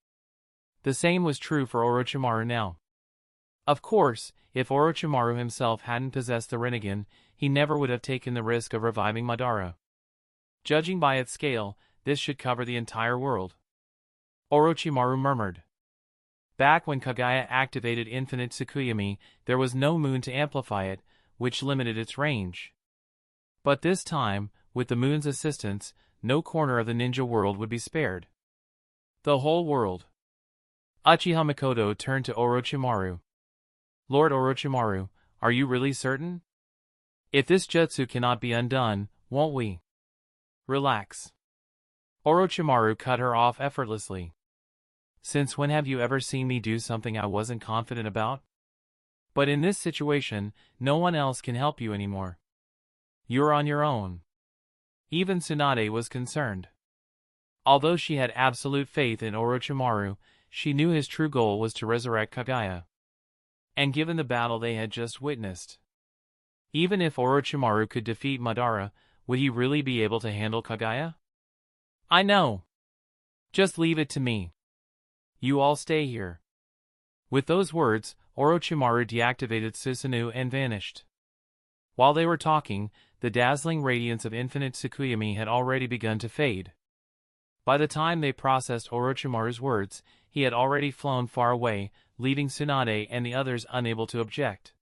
The same was true for Orochimaru now. Of course, if Orochimaru himself hadn't possessed the Rinnegan, he never would have taken the risk of reviving Madara. Judging by its scale, this should cover the entire world. Orochimaru murmured. Back when Kagaya activated Infinite Tsukuyomi, there was no moon to amplify it, which limited its range. But this time, with the moon's assistance, no corner of the ninja world would be spared. The whole world. Uchiha Mikoto turned to Orochimaru. Lord Orochimaru, are you really certain? If this jutsu cannot be undone, won't we? Relax. Orochimaru cut her off effortlessly. Since when have you ever seen me do something I wasn't confident about? But in this situation, no one else can help you anymore. You're on your own. Even Tsunade was concerned. Although she had absolute faith in Orochimaru, she knew his true goal was to resurrect Kagaya. And given the battle they had just witnessed, even if Orochimaru could defeat Madara, would he really be able to handle Kagaya? I know. Just leave it to me. You all stay here. With those words, Orochimaru deactivated Susanoo and vanished. While they were talking, the dazzling radiance of Infinite Tsukuyomi had already begun to fade. By the time they processed Orochimaru's words, he had already flown far away, leaving Tsunade and the others unable to object.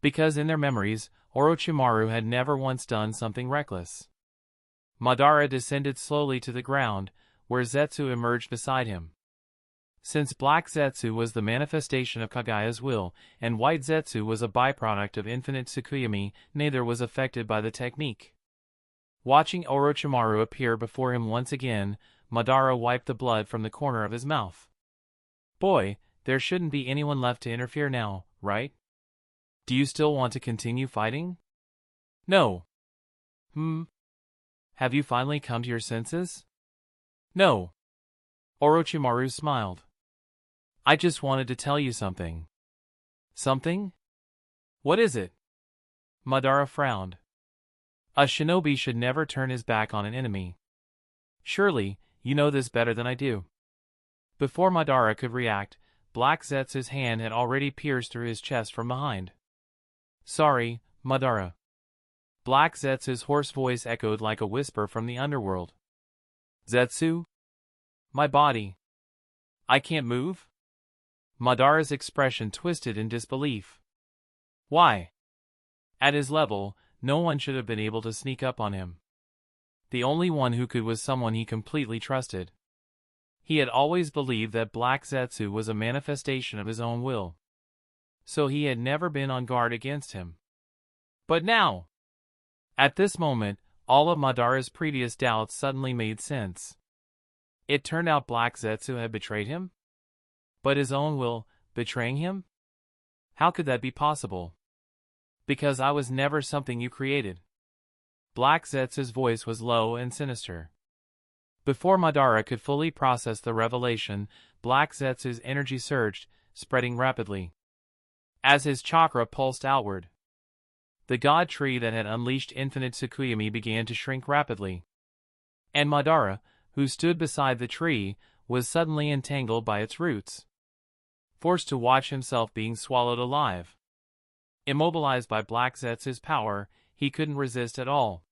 Because in their memories, Orochimaru had never once done something reckless. Madara descended slowly to the ground, where Zetsu emerged beside him. Since Black Zetsu was the manifestation of Kagaya's will, and White Zetsu was a byproduct of Infinite Tsukuyomi, neither was affected by the technique. Watching Orochimaru appear before him once again, Madara wiped the blood from the corner of his mouth. Boy, there shouldn't be anyone left to interfere now, right? Do you still want to continue fighting? No. Have you finally come to your senses? No. Orochimaru smiled. I just wanted to tell you something. Something? What is it? Madara frowned. A shinobi should never turn his back on an enemy. Surely, you know this better than I do. Before Madara could react, Black Zetsu's hand had already pierced through his chest from behind. Sorry, Madara. Black Zetsu's hoarse voice echoed like a whisper from the underworld. Zetsu? My body. I can't move? Madara's expression twisted in disbelief. Why? At his level, no one should have been able to sneak up on him. The only one who could was someone he completely trusted. He had always believed that Black Zetsu was a manifestation of his own will. So he had never been on guard against him. But now! At this moment, all of Madara's previous doubts suddenly made sense. It turned out Black Zetsu had betrayed him? But his own will, betraying him? How could that be possible? Because I was never something you created. Black Zetsu's voice was low and sinister. Before Madara could fully process the revelation, Black Zetsu's energy surged, spreading rapidly. As his chakra pulsed outward, the god tree that had unleashed Infinite Tsukuyomi began to shrink rapidly. And Madara, who stood beside the tree, was suddenly entangled by its roots, forced to watch himself being swallowed alive. Immobilized by Black Zetsu's power, he couldn't resist at all.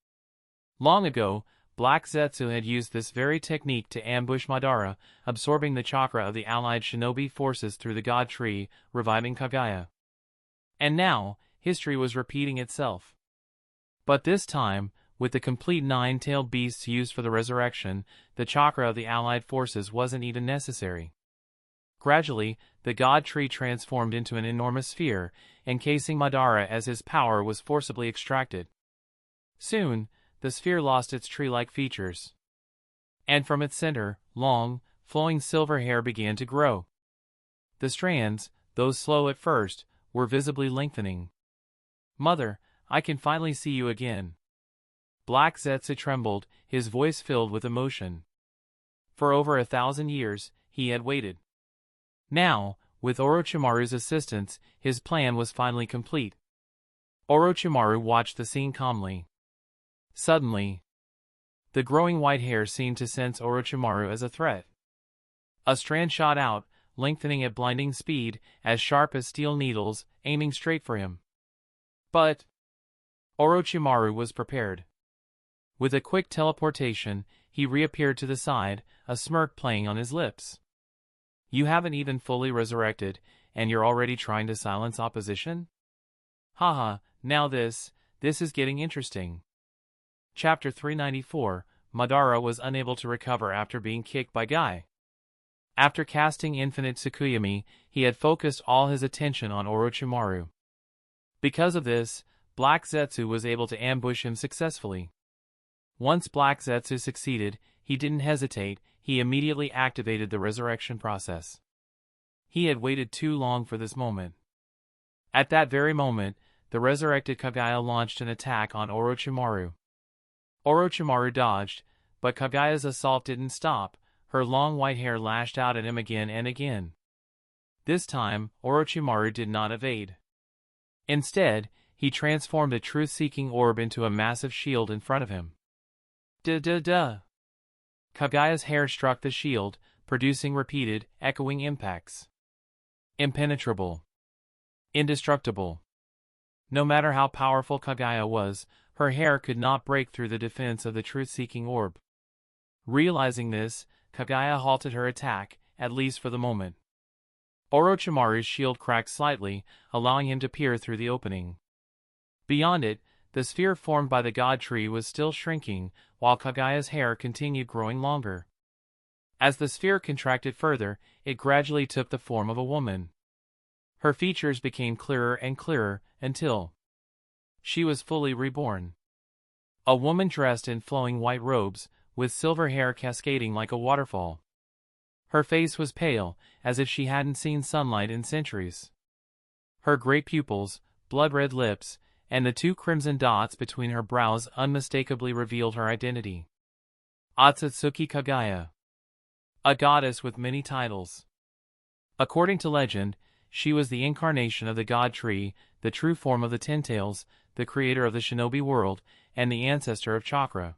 Long ago, Black Zetsu had used this very technique to ambush Madara, absorbing the chakra of the allied shinobi forces through the god tree, reviving Kagaya. And now, history was repeating itself. But this time, with the complete nine-tailed beasts used for the resurrection, the chakra of the allied forces wasn't even necessary. Gradually, the god tree transformed into an enormous sphere, encasing Madara as his power was forcibly extracted. Soon, the sphere lost its tree-like features. And from its center, long, flowing silver hair began to grow. The strands, though slow at first, were visibly lengthening. "Mother, I can finally see you again." Black Zetsu trembled, his voice filled with emotion. For over 1,000 years, he had waited. Now, with Orochimaru's assistance, his plan was finally complete. Orochimaru watched the scene calmly. Suddenly, the growing white hair seemed to sense Orochimaru as a threat. A strand shot out, lengthening at blinding speed, as sharp as steel needles, aiming straight for him. But Orochimaru was prepared. With a quick teleportation, he reappeared to the side, a smirk playing on his lips. "You haven't even fully resurrected, and you're already trying to silence opposition? Haha, now this is getting interesting." Chapter 394, Madara was unable to recover after being kicked by Guy. After casting Infinite Tsukuyomi, he had focused all his attention on Orochimaru. Because of this, Black Zetsu was able to ambush him successfully. Once Black Zetsu succeeded, he didn't hesitate, he immediately activated the resurrection process. He had waited too long for this moment. At that very moment, the resurrected Kaguya launched an attack on Orochimaru. Orochimaru dodged, but Kaguya's assault didn't stop, her long white hair lashed out at him again and again. This time, Orochimaru did not evade. Instead, he transformed a truth-seeking orb into a massive shield in front of him. Duh. Kaguya's hair struck the shield, producing repeated, echoing impacts. Impenetrable. Indestructible. No matter how powerful Kaguya was, her hair could not break through the defense of the truth-seeking orb. Realizing this, Kaguya halted her attack, at least for the moment. Orochimaru's shield cracked slightly, allowing him to peer through the opening. Beyond it, the sphere formed by the God Tree was still shrinking, while Kaguya's hair continued growing longer. As the sphere contracted further, it gradually took the form of a woman. Her features became clearer and clearer, until she was fully reborn. A woman dressed in flowing white robes, with silver hair cascading like a waterfall. Her face was pale, as if she hadn't seen sunlight in centuries. Her great pupils, blood-red lips, and the two crimson dots between her brows unmistakably revealed her identity. Akatsuki Kaguya. A goddess with many titles. According to legend, she was the incarnation of the God Tree, the true form of the Ten Tails, the creator of the shinobi world, and the ancestor of chakra.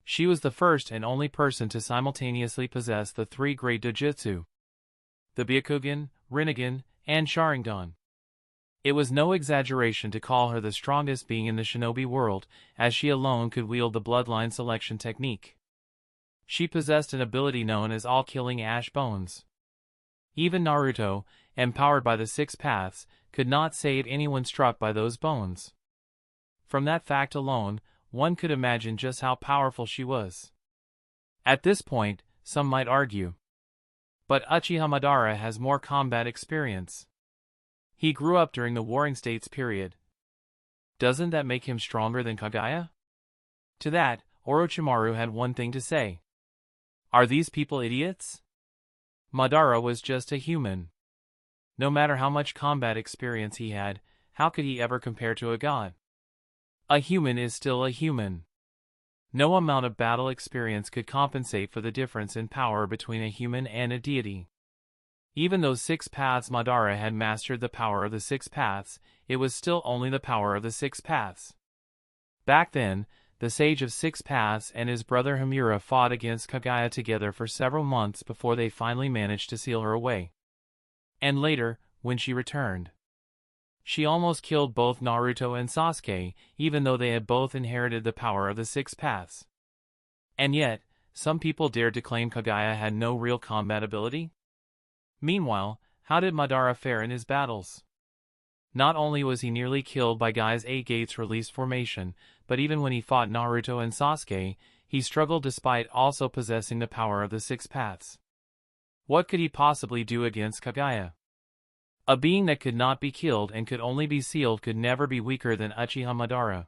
She was the first and only person to simultaneously possess the three great dojutsu: the Byakugan, Rinnegan, and Sharingan. It was no exaggeration to call her the strongest being in the shinobi world, as she alone could wield the bloodline selection technique. She possessed an ability known as all-killing ash bones. Even Naruto, empowered by the six paths, could not save anyone struck by those bones. From that fact alone, one could imagine just how powerful she was. At this point, some might argue, but Uchiha Madara has more combat experience. He grew up during the Warring States period. Doesn't that make him stronger than Kaguya? To that, Orochimaru had one thing to say. Are these people idiots? Madara was just a human. No matter how much combat experience he had, how could he ever compare to a god? A human is still a human. No amount of battle experience could compensate for the difference in power between a human and a deity. Even though six paths Madara had mastered the power of the six paths, it was still only the power of the six paths. Back then, the Sage of Six Paths and his brother Hamura fought against Kaguya together for several months before they finally managed to seal her away. And later, when she returned, she almost killed both Naruto and Sasuke, even though they had both inherited the power of the six paths. And yet, some people dared to claim Kaguya had no real combat ability? Meanwhile, how did Madara fare in his battles? Not only was he nearly killed by Guy's 8 Gates release formation, but even when he fought Naruto and Sasuke, he struggled despite also possessing the power of the six paths. What could he possibly do against Kaguya? A being that could not be killed and could only be sealed could never be weaker than Uchiha Madara.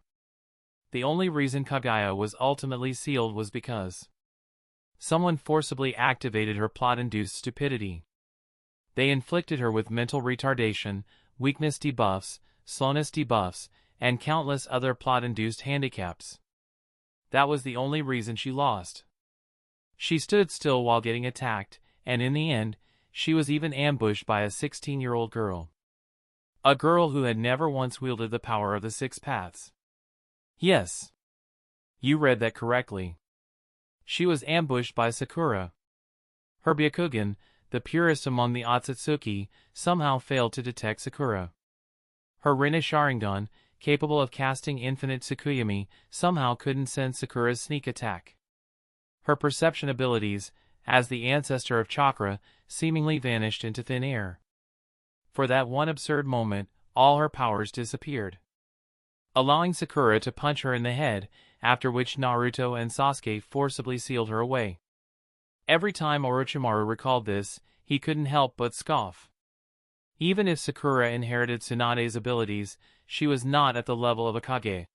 The only reason Kaguya was ultimately sealed was because someone forcibly activated her plot-induced stupidity. They inflicted her with mental retardation, weakness debuffs, slowness debuffs, and countless other plot-induced handicaps. That was the only reason she lost. She stood still while getting attacked, and in the end, she was even ambushed by a 16-year-old girl. A girl who had never once wielded the power of the six paths. Yes. You read that correctly. She was ambushed by Sakura. Her Byakugan, the purest among the akatsuki, somehow failed to detect Sakura. Her Rinne Sharingan, capable of casting infinite Tsukuyomi, somehow couldn't sense Sakura's sneak attack. Her perception abilities, as the ancestor of chakra, seemingly vanished into thin air. For that one absurd moment, all her powers disappeared, allowing Sakura to punch her in the head, after which Naruto and Sasuke forcibly sealed her away. Every time Orochimaru recalled this, he couldn't help but scoff. Even if Sakura inherited Tsunade's abilities, she was not at the level of a Kage.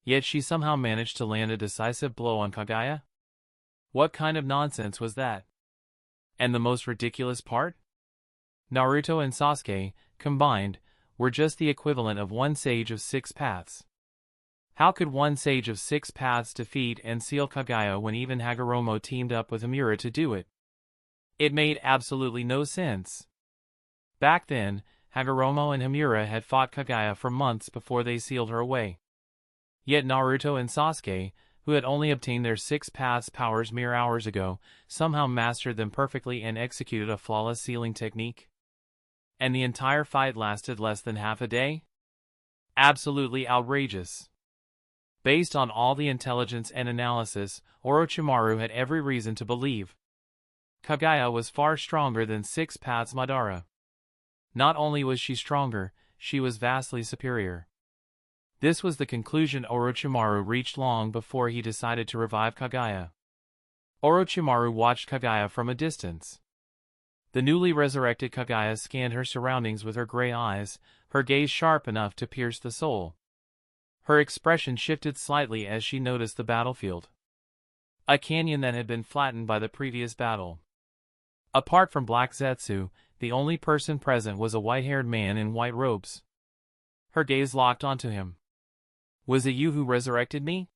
Yet she somehow managed to land a decisive blow on Kaguya? What kind of nonsense was that? And the most ridiculous part? Naruto and Sasuke, combined, were just the equivalent of one sage of six paths. How could one sage of six paths defeat and seal Kaguya when even Hagoromo teamed up with Himura to do it? It made absolutely no sense. Back then, Hagoromo and Himura had fought Kaguya for months before they sealed her away. Yet Naruto and Sasuke, who had only obtained their six paths powers mere hours ago, somehow mastered them perfectly and executed a flawless sealing technique. And the entire fight lasted less than half a day? Absolutely outrageous. Based on all the intelligence and analysis, Orochimaru had every reason to believe Kaguya was far stronger than six paths Madara. Not only was she stronger, she was vastly superior. This was the conclusion Orochimaru reached long before he decided to revive Kaguya. Orochimaru watched Kaguya from a distance. The newly resurrected Kaguya scanned her surroundings with her gray eyes, her gaze sharp enough to pierce the soul. Her expression shifted slightly as she noticed the battlefield. A canyon that had been flattened by the previous battle. Apart from Black Zetsu, the only person present was a white-haired man in white robes. Her gaze locked onto him. Was it you who resurrected me?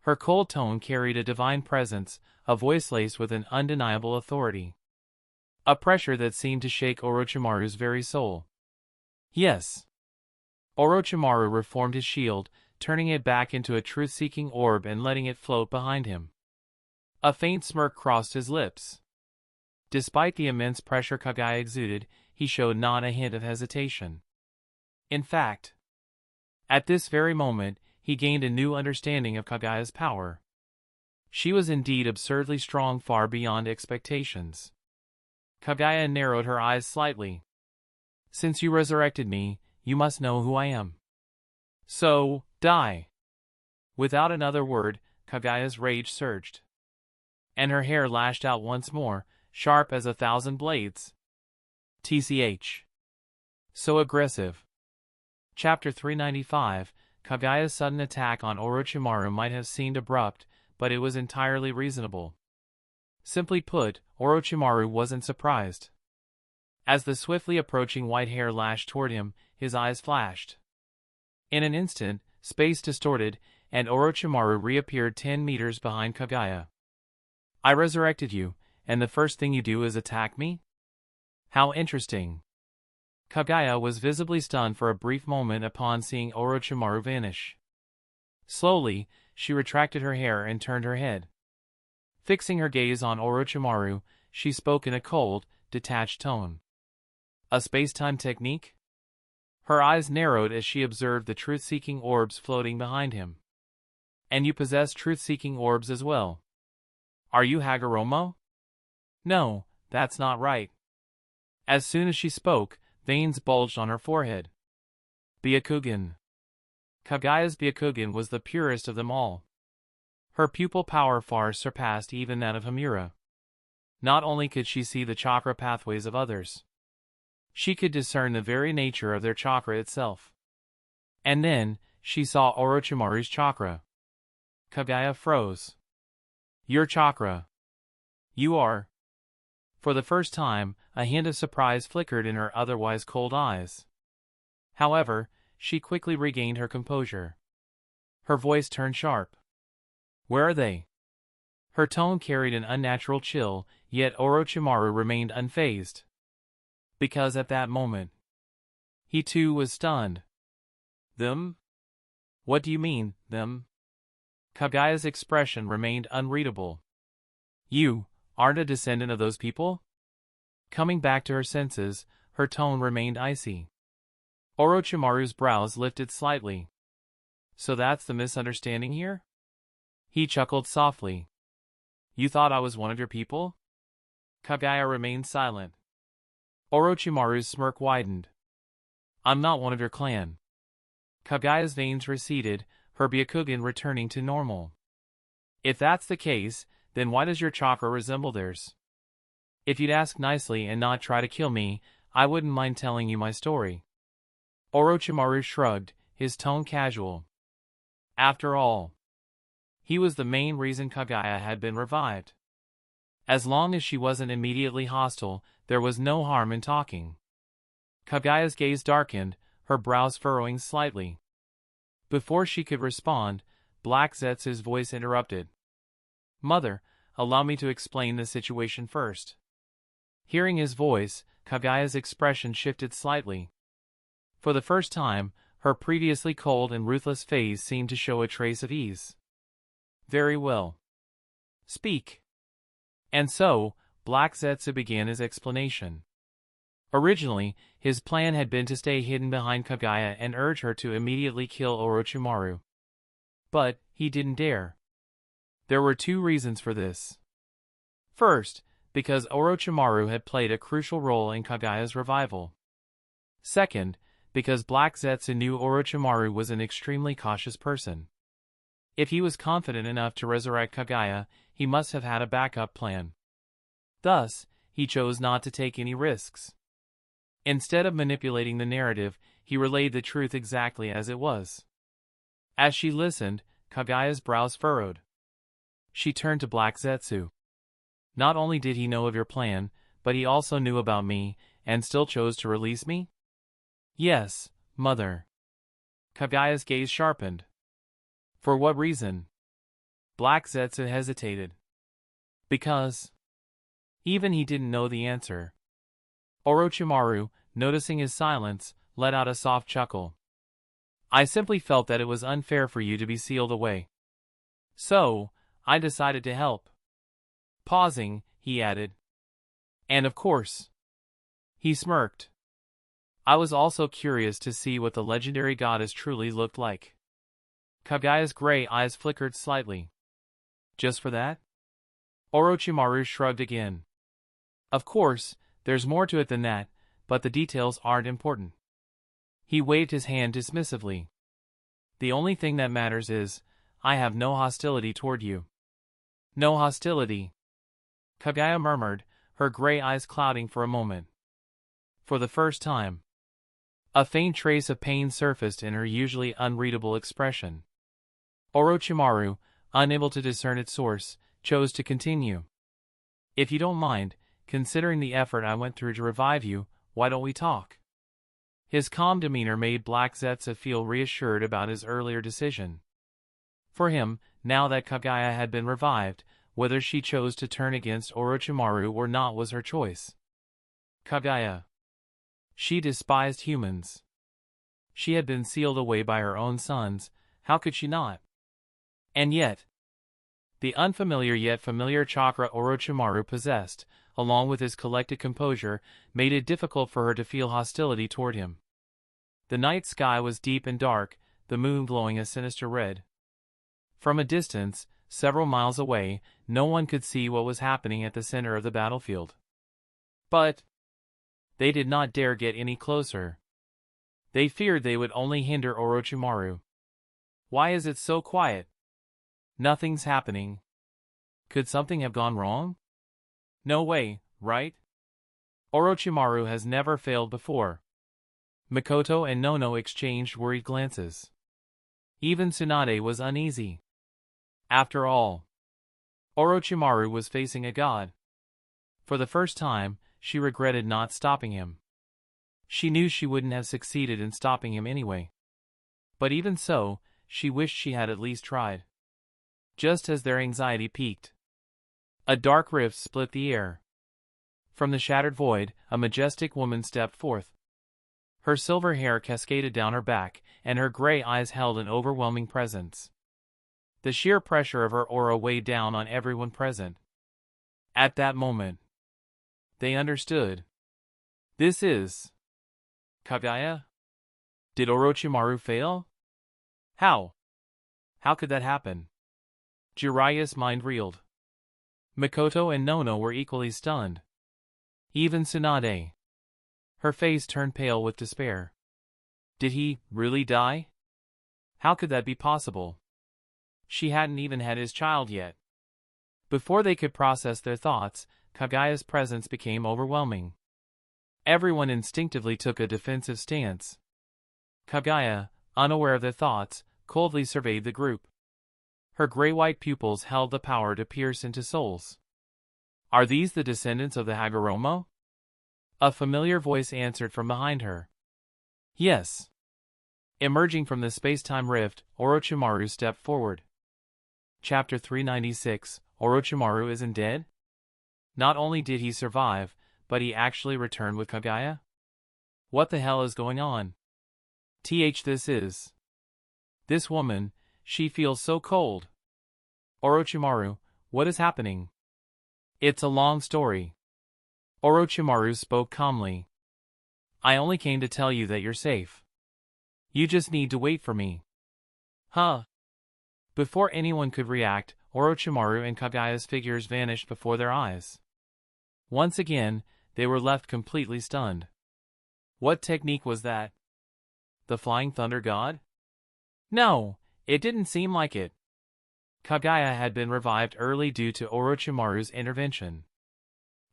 Her cold tone carried a divine presence, a voice laced with an undeniable authority. A pressure that seemed to shake Orochimaru's very soul. Yes. Orochimaru reformed his shield, turning it back into a truth-seeking orb and letting it float behind him. A faint smirk crossed his lips. Despite the immense pressure Kaguya exuded, he showed not a hint of hesitation. In fact, at this very moment, he gained a new understanding of Kaguya's power. She was indeed absurdly strong, far beyond expectations. Kaguya narrowed her eyes slightly. Since you resurrected me, you must know who I am. So, die. Without another word, Kaguya's rage surged. And her hair lashed out once more, sharp as 1,000 blades. TCH. So aggressive. Chapter 395, Kaguya's sudden attack on Orochimaru might have seemed abrupt, but it was entirely reasonable. Simply put, Orochimaru wasn't surprised. As the swiftly approaching white hair lashed toward him, his eyes flashed. In an instant, space distorted, and Orochimaru reappeared 10 meters behind Kaguya. I resurrected you, and the first thing you do is attack me? How interesting. Kaguya was visibly stunned for a brief moment upon seeing Orochimaru vanish. Slowly, she retracted her hair and turned her head. Fixing her gaze on Orochimaru, she spoke in a cold, detached tone. A space-time technique? Her eyes narrowed as she observed the truth-seeking orbs floating behind him. And you possess truth-seeking orbs as well. Are you Hagoromo? No, that's not right. As soon as she spoke, veins bulged on her forehead. Byakugan. Kaguya's Byakugan was the purest of them all. Her pupil power far surpassed even that of Himura. Not only could she see the chakra pathways of others, she could discern the very nature of their chakra itself. And then, she saw Orochimaru's chakra. Kaguya froze. Your chakra. You are. For the first time, a hint of surprise flickered in her otherwise cold eyes. However, she quickly regained her composure. Her voice turned sharp. "Where are they?" Her tone carried an unnatural chill, yet Orochimaru remained unfazed. Because at that moment, he too was stunned. "Them? What do you mean, them?" Kagaya's expression remained unreadable. "You aren't a descendant of those people?" Coming back to her senses, her tone remained icy. Orochimaru's brows lifted slightly. "So that's the misunderstanding here?" He chuckled softly. "You thought I was one of your people?" Kagaya remained silent. Orochimaru's smirk widened. "I'm not one of your clan." Kagaya's veins receded, her Byakugan returning to normal. "If that's the case, then why does your chakra resemble theirs? If you'd ask nicely and not try to kill me, I wouldn't mind telling you my story." Orochimaru shrugged, his tone casual. After all, he was the main reason Kagaya had been revived. As long as she wasn't immediately hostile, there was no harm in talking. Kagaya's gaze darkened, her brows furrowing slightly. Before she could respond, Black Zetsu's voice interrupted. "Mother, allow me to explain the situation first." Hearing his voice, Kagaya's expression shifted slightly. For the first time, her previously cold and ruthless face seemed to show a trace of ease. "Very well. Speak." And so, Black Zetsu began his explanation. Originally, his plan had been to stay hidden behind Kagaya and urge her to immediately kill Orochimaru. But he didn't dare. There were two reasons for this. First, because Orochimaru had played a crucial role in Kagaya's revival. Second, because Black Zetsu knew Orochimaru was an extremely cautious person. If he was confident enough to resurrect Kagaya, he must have had a backup plan. Thus, he chose not to take any risks. Instead of manipulating the narrative, he relayed the truth exactly as it was. As she listened, Kagaya's brows furrowed. She turned to Black Zetsu. "Not only did he know of your plan, but he also knew about me, and still chose to release me?" "Yes, mother." Kagaya's gaze sharpened. "For what reason?" Black Zetsu hesitated. "Because..." Even he didn't know the answer. Orochimaru, noticing his silence, let out a soft chuckle. "I simply felt that it was unfair for you to be sealed away. So, I decided to help." Pausing, he added. "And of course..." He smirked. "I was also curious to see what the legendary goddess truly looked like." Kagaya's gray eyes flickered slightly. "Just for that?" Orochimaru shrugged again. "Of course, there's more to it than that, but the details aren't important." He waved his hand dismissively. "The only thing that matters is, I have no hostility toward you." "No hostility?" Kagaya murmured, her gray eyes clouding for a moment. For the first time, a faint trace of pain surfaced in her usually unreadable expression. Orochimaru, unable to discern its source, chose to continue. "If you don't mind, considering the effort I went through to revive you, why don't we talk?" His calm demeanor made Black Zetsu feel reassured about his earlier decision. For him, now that Kagaya had been revived, whether she chose to turn against Orochimaru or not was her choice. Kagaya. She despised humans. She had been sealed away by her own sons, how could she not? And yet, the unfamiliar yet familiar chakra Orochimaru possessed, along with his collected composure, made it difficult for her to feel hostility toward him. The night sky was deep and dark, the moon glowing a sinister red. From a distance, several miles away, no one could see what was happening at the center of the battlefield. But they did not dare get any closer. They feared they would only hinder Orochimaru. "Why is it so quiet? Nothing's happening. Could something have gone wrong? No way, right?" Orochimaru has never failed before. Mikoto and Nono exchanged worried glances. Even Tsunade was uneasy. After all, Orochimaru was facing a god. For the first time, she regretted not stopping him. She knew she wouldn't have succeeded in stopping him anyway. But even so, she wished she had at least tried. Just as their anxiety peaked, a dark rift split the air. From the shattered void, a majestic woman stepped forth. Her silver hair cascaded down her back, and her gray eyes held an overwhelming presence. The sheer pressure of her aura weighed down on everyone present. At that moment, they understood. This is Kaguya? Did Orochimaru fail? How? How could that happen? Jiraiya's mind reeled. Mikoto and Nono were equally stunned. Even Tsunade. Her face turned pale with despair. Did he really die? How could that be possible? She hadn't even had his child yet. Before they could process their thoughts, Kaguya's presence became overwhelming. Everyone instinctively took a defensive stance. Kaguya, unaware of their thoughts, coldly surveyed the group. Her gray-white pupils held the power to pierce into souls. Are these the descendants of the Hagoromo? A familiar voice answered from behind her. Yes. Emerging from the space-time rift, Orochimaru stepped forward. Chapter 396, Orochimaru isn't dead? Not only did he survive, but he actually returned with Kaguya? What the hell is going on? This woman, she feels so cold. Orochimaru, what is happening? It's a long story. Orochimaru spoke calmly. I only came to tell you that you're safe. You just need to wait for me. Huh? Before anyone could react, Orochimaru and Kaguya's figures vanished before their eyes. Once again, they were left completely stunned. What technique was that? The Flying Thunder God? No, it didn't seem like it. Kaguya had been revived early due to Orochimaru's intervention.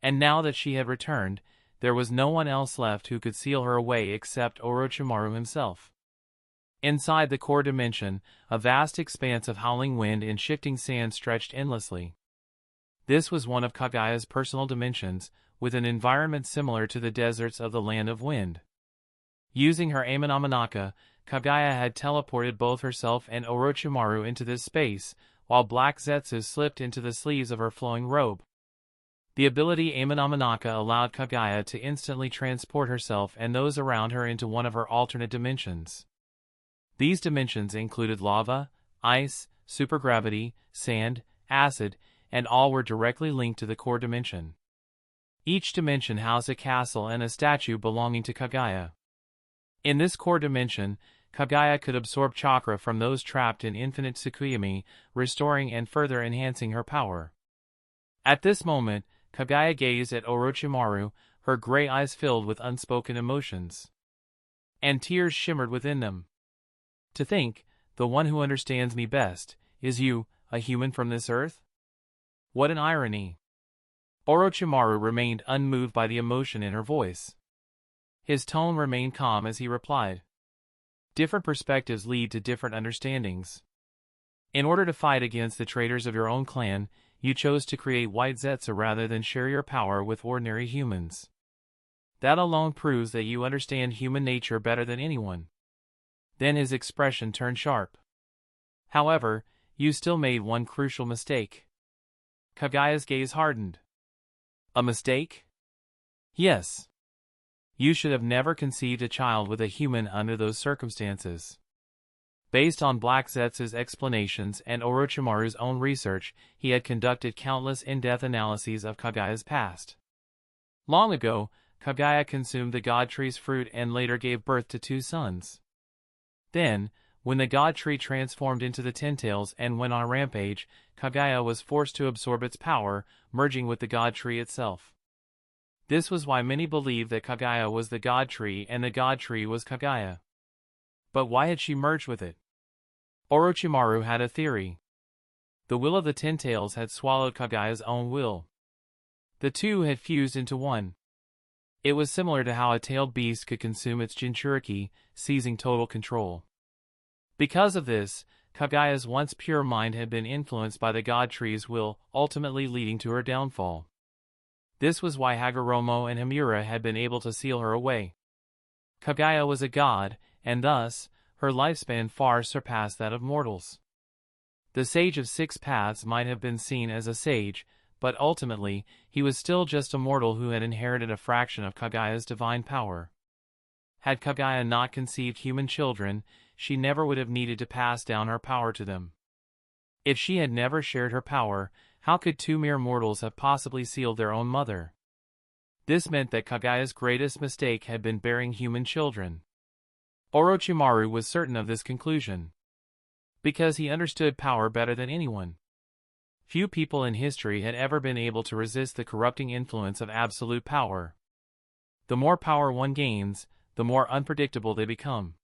And now that she had returned, there was no one else left who could seal her away except Orochimaru himself. Inside the core dimension, a vast expanse of howling wind and shifting sand stretched endlessly. This was one of Kaguya's personal dimensions, with an environment similar to the deserts of the Land of Wind. Using her Amanamanaka, Kaguya had teleported both herself and Orochimaru into this space, while black zetsu slipped into the sleeves of her flowing robe. The ability Amanamanaka allowed Kaguya to instantly transport herself and those around her into one of her alternate dimensions. These dimensions included lava, ice, supergravity, sand, acid, and all were directly linked to the core dimension. Each dimension housed a castle and a statue belonging to Kaguya. In this core dimension, Kaguya could absorb chakra from those trapped in infinite Tsukuyomi, restoring and further enhancing her power. At this moment, Kaguya gazed at Orochimaru, her gray eyes filled with unspoken emotions. And tears shimmered within them. To think, the one who understands me best, is you, a human from this earth? What an irony. Orochimaru remained unmoved by the emotion in her voice. His tone remained calm as he replied. Different perspectives lead to different understandings. In order to fight against the traitors of your own clan, you chose to create white zetsu rather than share your power with ordinary humans. That alone proves that you understand human nature better than anyone. Then his expression turned sharp. However, you still made one crucial mistake. Kaguya's gaze hardened. A mistake? Yes. You should have never conceived a child with a human under those circumstances. Based on Black Zetsu's explanations and Orochimaru's own research, he had conducted countless in-depth analyses of Kaguya's past. Long ago, Kaguya consumed the God Tree's fruit and later gave birth to 2 sons. Then, when the God Tree transformed into the Ten Tails and went on a rampage, Kaguya was forced to absorb its power, merging with the God Tree itself. This was why many believed that Kaguya was the God Tree and the God Tree was Kaguya. But why had she merged with it? Orochimaru had a theory. The will of the Ten Tails had swallowed Kaguya's own will. The two had fused into one. It was similar to how a tailed beast could consume its Jinchuriki, seizing total control. Because of this, Kaguya's once pure mind had been influenced by the God Tree's will, ultimately leading to her downfall. This was why Hagoromo and Himura had been able to seal her away. Kaguya was a god, and thus, her lifespan far surpassed that of mortals. The Sage of Six Paths might have been seen as a sage, but ultimately, he was still just a mortal who had inherited a fraction of Kaguya's divine power. Had Kaguya not conceived human children, she never would have needed to pass down her power to them. If she had never shared her power, how could two mere mortals have possibly sealed their own mother? This meant that Kaguya's greatest mistake had been bearing human children. Orochimaru was certain of this conclusion, because he understood power better than anyone. Few people in history had ever been able to resist the corrupting influence of absolute power. The more power one gains, the more unpredictable they become.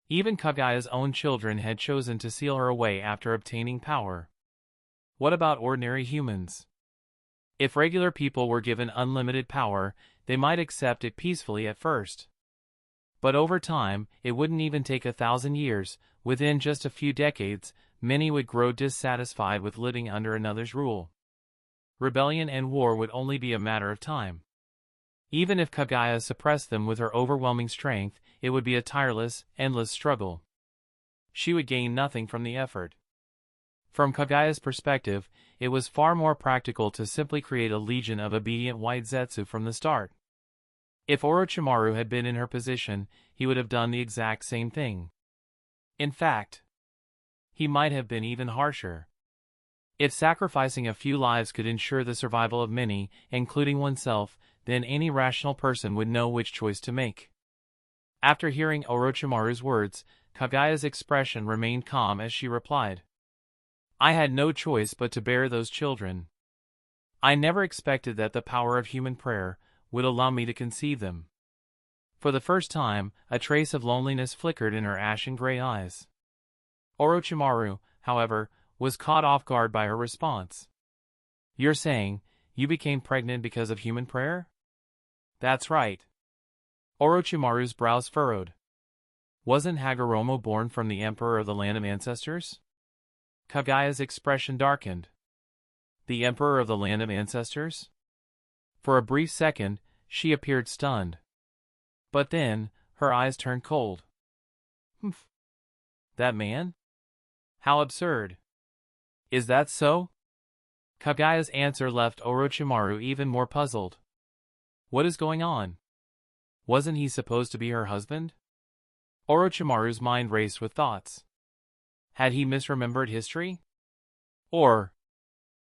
Even Kaguya's own children had chosen to seal her away after obtaining power. What about ordinary humans? If regular people were given unlimited power, they might accept it peacefully at first. But over time, it wouldn't even take 1,000 years. Within just a few decades, many would grow dissatisfied with living under another's rule. Rebellion and war would only be a matter of time. Even if Kaguya suppressed them with her overwhelming strength, it would be a tireless, endless struggle. She would gain nothing from the effort. From Kaguya's perspective, it was far more practical to simply create a legion of obedient white Zetsu from the start. If Orochimaru had been in her position, he would have done the exact same thing. In fact, he might have been even harsher. If sacrificing a few lives could ensure the survival of many, including oneself, then any rational person would know which choice to make. After hearing Orochimaru's words, Kaguya's expression remained calm as she replied, "I had no choice but to bear those children. I never expected that the power of human prayer would allow me to conceive them." For the first time, a trace of loneliness flickered in her ashen gray eyes. Orochimaru, however, was caught off guard by her response. "You're saying, you became pregnant because of human prayer?" "That's right." Orochimaru's brows furrowed. "Wasn't Hagoromo born from the Emperor of the Land of Ancestors?" Kaguya's expression darkened. "The Emperor of the Land of Ancestors?" For a brief second, she appeared stunned. But then, her eyes turned cold. "Humph. That man? How absurd. Is that so?" Kaguya's answer left Orochimaru even more puzzled. What is going on? Wasn't he supposed to be her husband? Orochimaru's mind raced with thoughts. Had he misremembered history? Or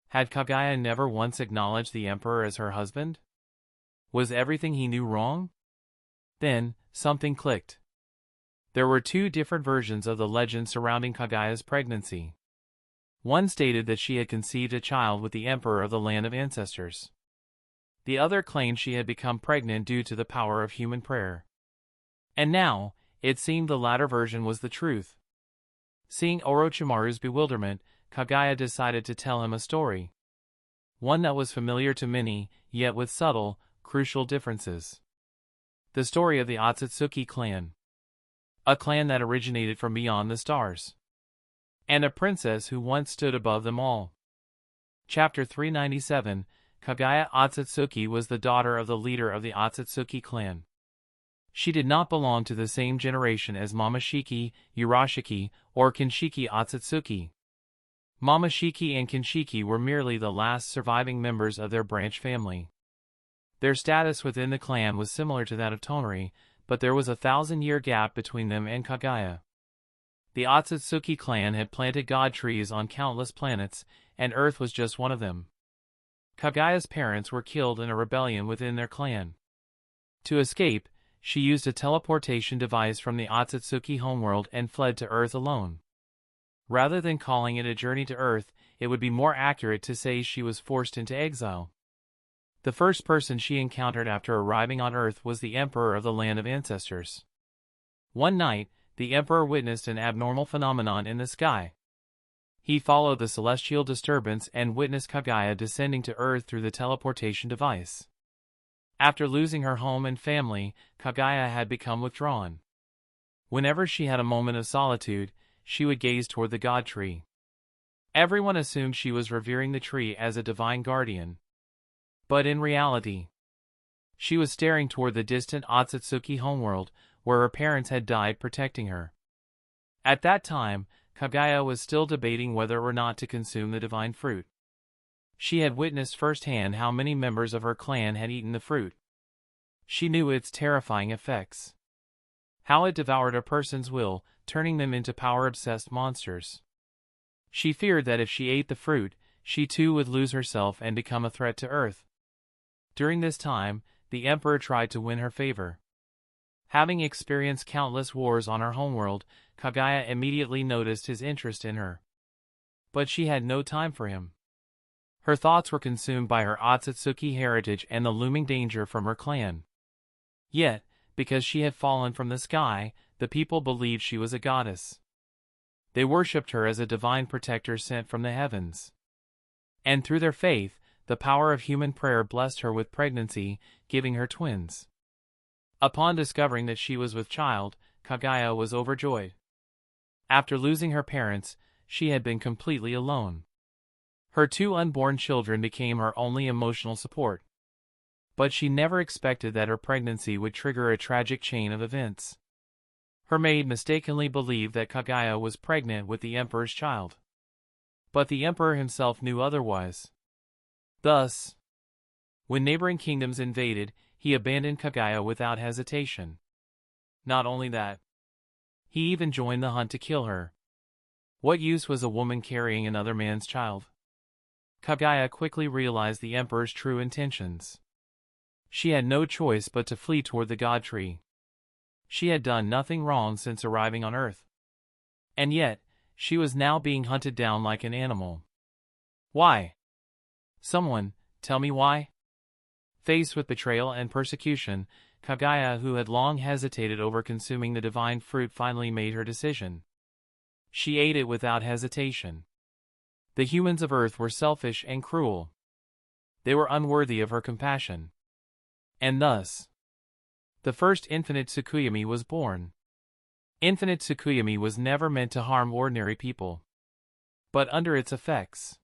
had Kaguya never once acknowledged the Emperor as her husband? Was everything he knew wrong? Then, something clicked. There were two different versions of the legend surrounding Kaguya's pregnancy. One stated that she had conceived a child with the Emperor of the Land of Ancestors. The other claimed she had become pregnant due to the power of human prayer. And now, it seemed the latter version was the truth. Seeing Orochimaru's bewilderment, Kaguya decided to tell him a story. One that was familiar to many, yet with subtle, crucial differences. The story of the Akatsuki clan. A clan that originated from beyond the stars. And a princess who once stood above them all. Chapter 397, Kaguya Akatsuki was the daughter of the leader of the Akatsuki clan. She did not belong to the same generation as Momoshiki, Urashiki, or Kinshiki Akatsuki. Momoshiki and Kinshiki were merely the last surviving members of their branch family. Their status within the clan was similar to that of Tonari, but there was a 1,000-year gap between them and Kaguya. The Akatsuki clan had planted god trees on countless planets, and Earth was just one of them. Kaguya's parents were killed in a rebellion within their clan. To escape, she used a teleportation device from the Akatsuki homeworld and fled to Earth alone. Rather than calling it a journey to Earth, it would be more accurate to say she was forced into exile. The first person she encountered after arriving on Earth was the Emperor of the Land of Ancestors. One night, the Emperor witnessed an abnormal phenomenon in the sky. He followed the celestial disturbance and witnessed Kaguya descending to Earth through the teleportation device. After losing her home and family, Kaguya had become withdrawn. Whenever she had a moment of solitude, she would gaze toward the god tree. Everyone assumed she was revering the tree as a divine guardian. But in reality, she was staring toward the distant Akatsuki homeworld, where her parents had died protecting her. At that time, Kaguya was still debating whether or not to consume the divine fruit. She had witnessed firsthand how many members of her clan had eaten the fruit. She knew its terrifying effects. How it devoured a person's will, turning them into power-obsessed monsters. She feared that if she ate the fruit, she too would lose herself and become a threat to Earth. During this time, the Emperor tried to win her favor. Having experienced countless wars on her homeworld, Kaguya immediately noticed his interest in her. But she had no time for him. Her thoughts were consumed by her Akatsuki heritage and the looming danger from her clan. Yet, because she had fallen from the sky, the people believed she was a goddess. They worshipped her as a divine protector sent from the heavens. And through their faith, the power of human prayer blessed her with pregnancy, giving her twins. Upon discovering that she was with child, Kaguya was overjoyed. After losing her parents, she had been completely alone. Her two unborn children became her only emotional support. But she never expected that her pregnancy would trigger a tragic chain of events. Her maid mistakenly believed that Kaguya was pregnant with the Emperor's child. But the Emperor himself knew otherwise. Thus, when neighboring kingdoms invaded, he abandoned Kaguya without hesitation. Not only that, he even joined the hunt to kill her. What use was a woman carrying another man's child? Kaguya quickly realized the Emperor's true intentions. She had no choice but to flee toward the God Tree. She had done nothing wrong since arriving on Earth. And yet, she was now being hunted down like an animal. Why? Someone, tell me why? Faced with betrayal and persecution, Kaguya, who had long hesitated over consuming the divine fruit, finally made her decision. She ate it without hesitation. The humans of Earth were selfish and cruel. They were unworthy of her compassion. And thus, the first infinite Tsukuyomi was born. Infinite Tsukuyomi was never meant to harm ordinary people. But under its effects,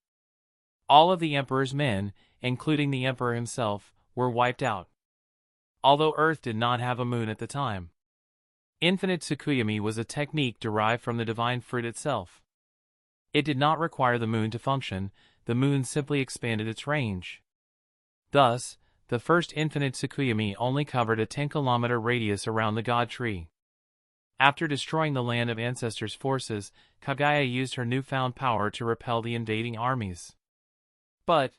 all of the Emperor's men, including the Emperor himself, were wiped out. Although Earth did not have a moon at the time, Infinite Tsukuyomi was a technique derived from the divine fruit itself. It did not require the moon to function, the moon simply expanded its range. Thus, the first infinite Tsukuyomi only covered a 10-kilometer radius around the God Tree. After destroying the land of ancestors' forces, Kaguya used her newfound power to repel the invading armies. But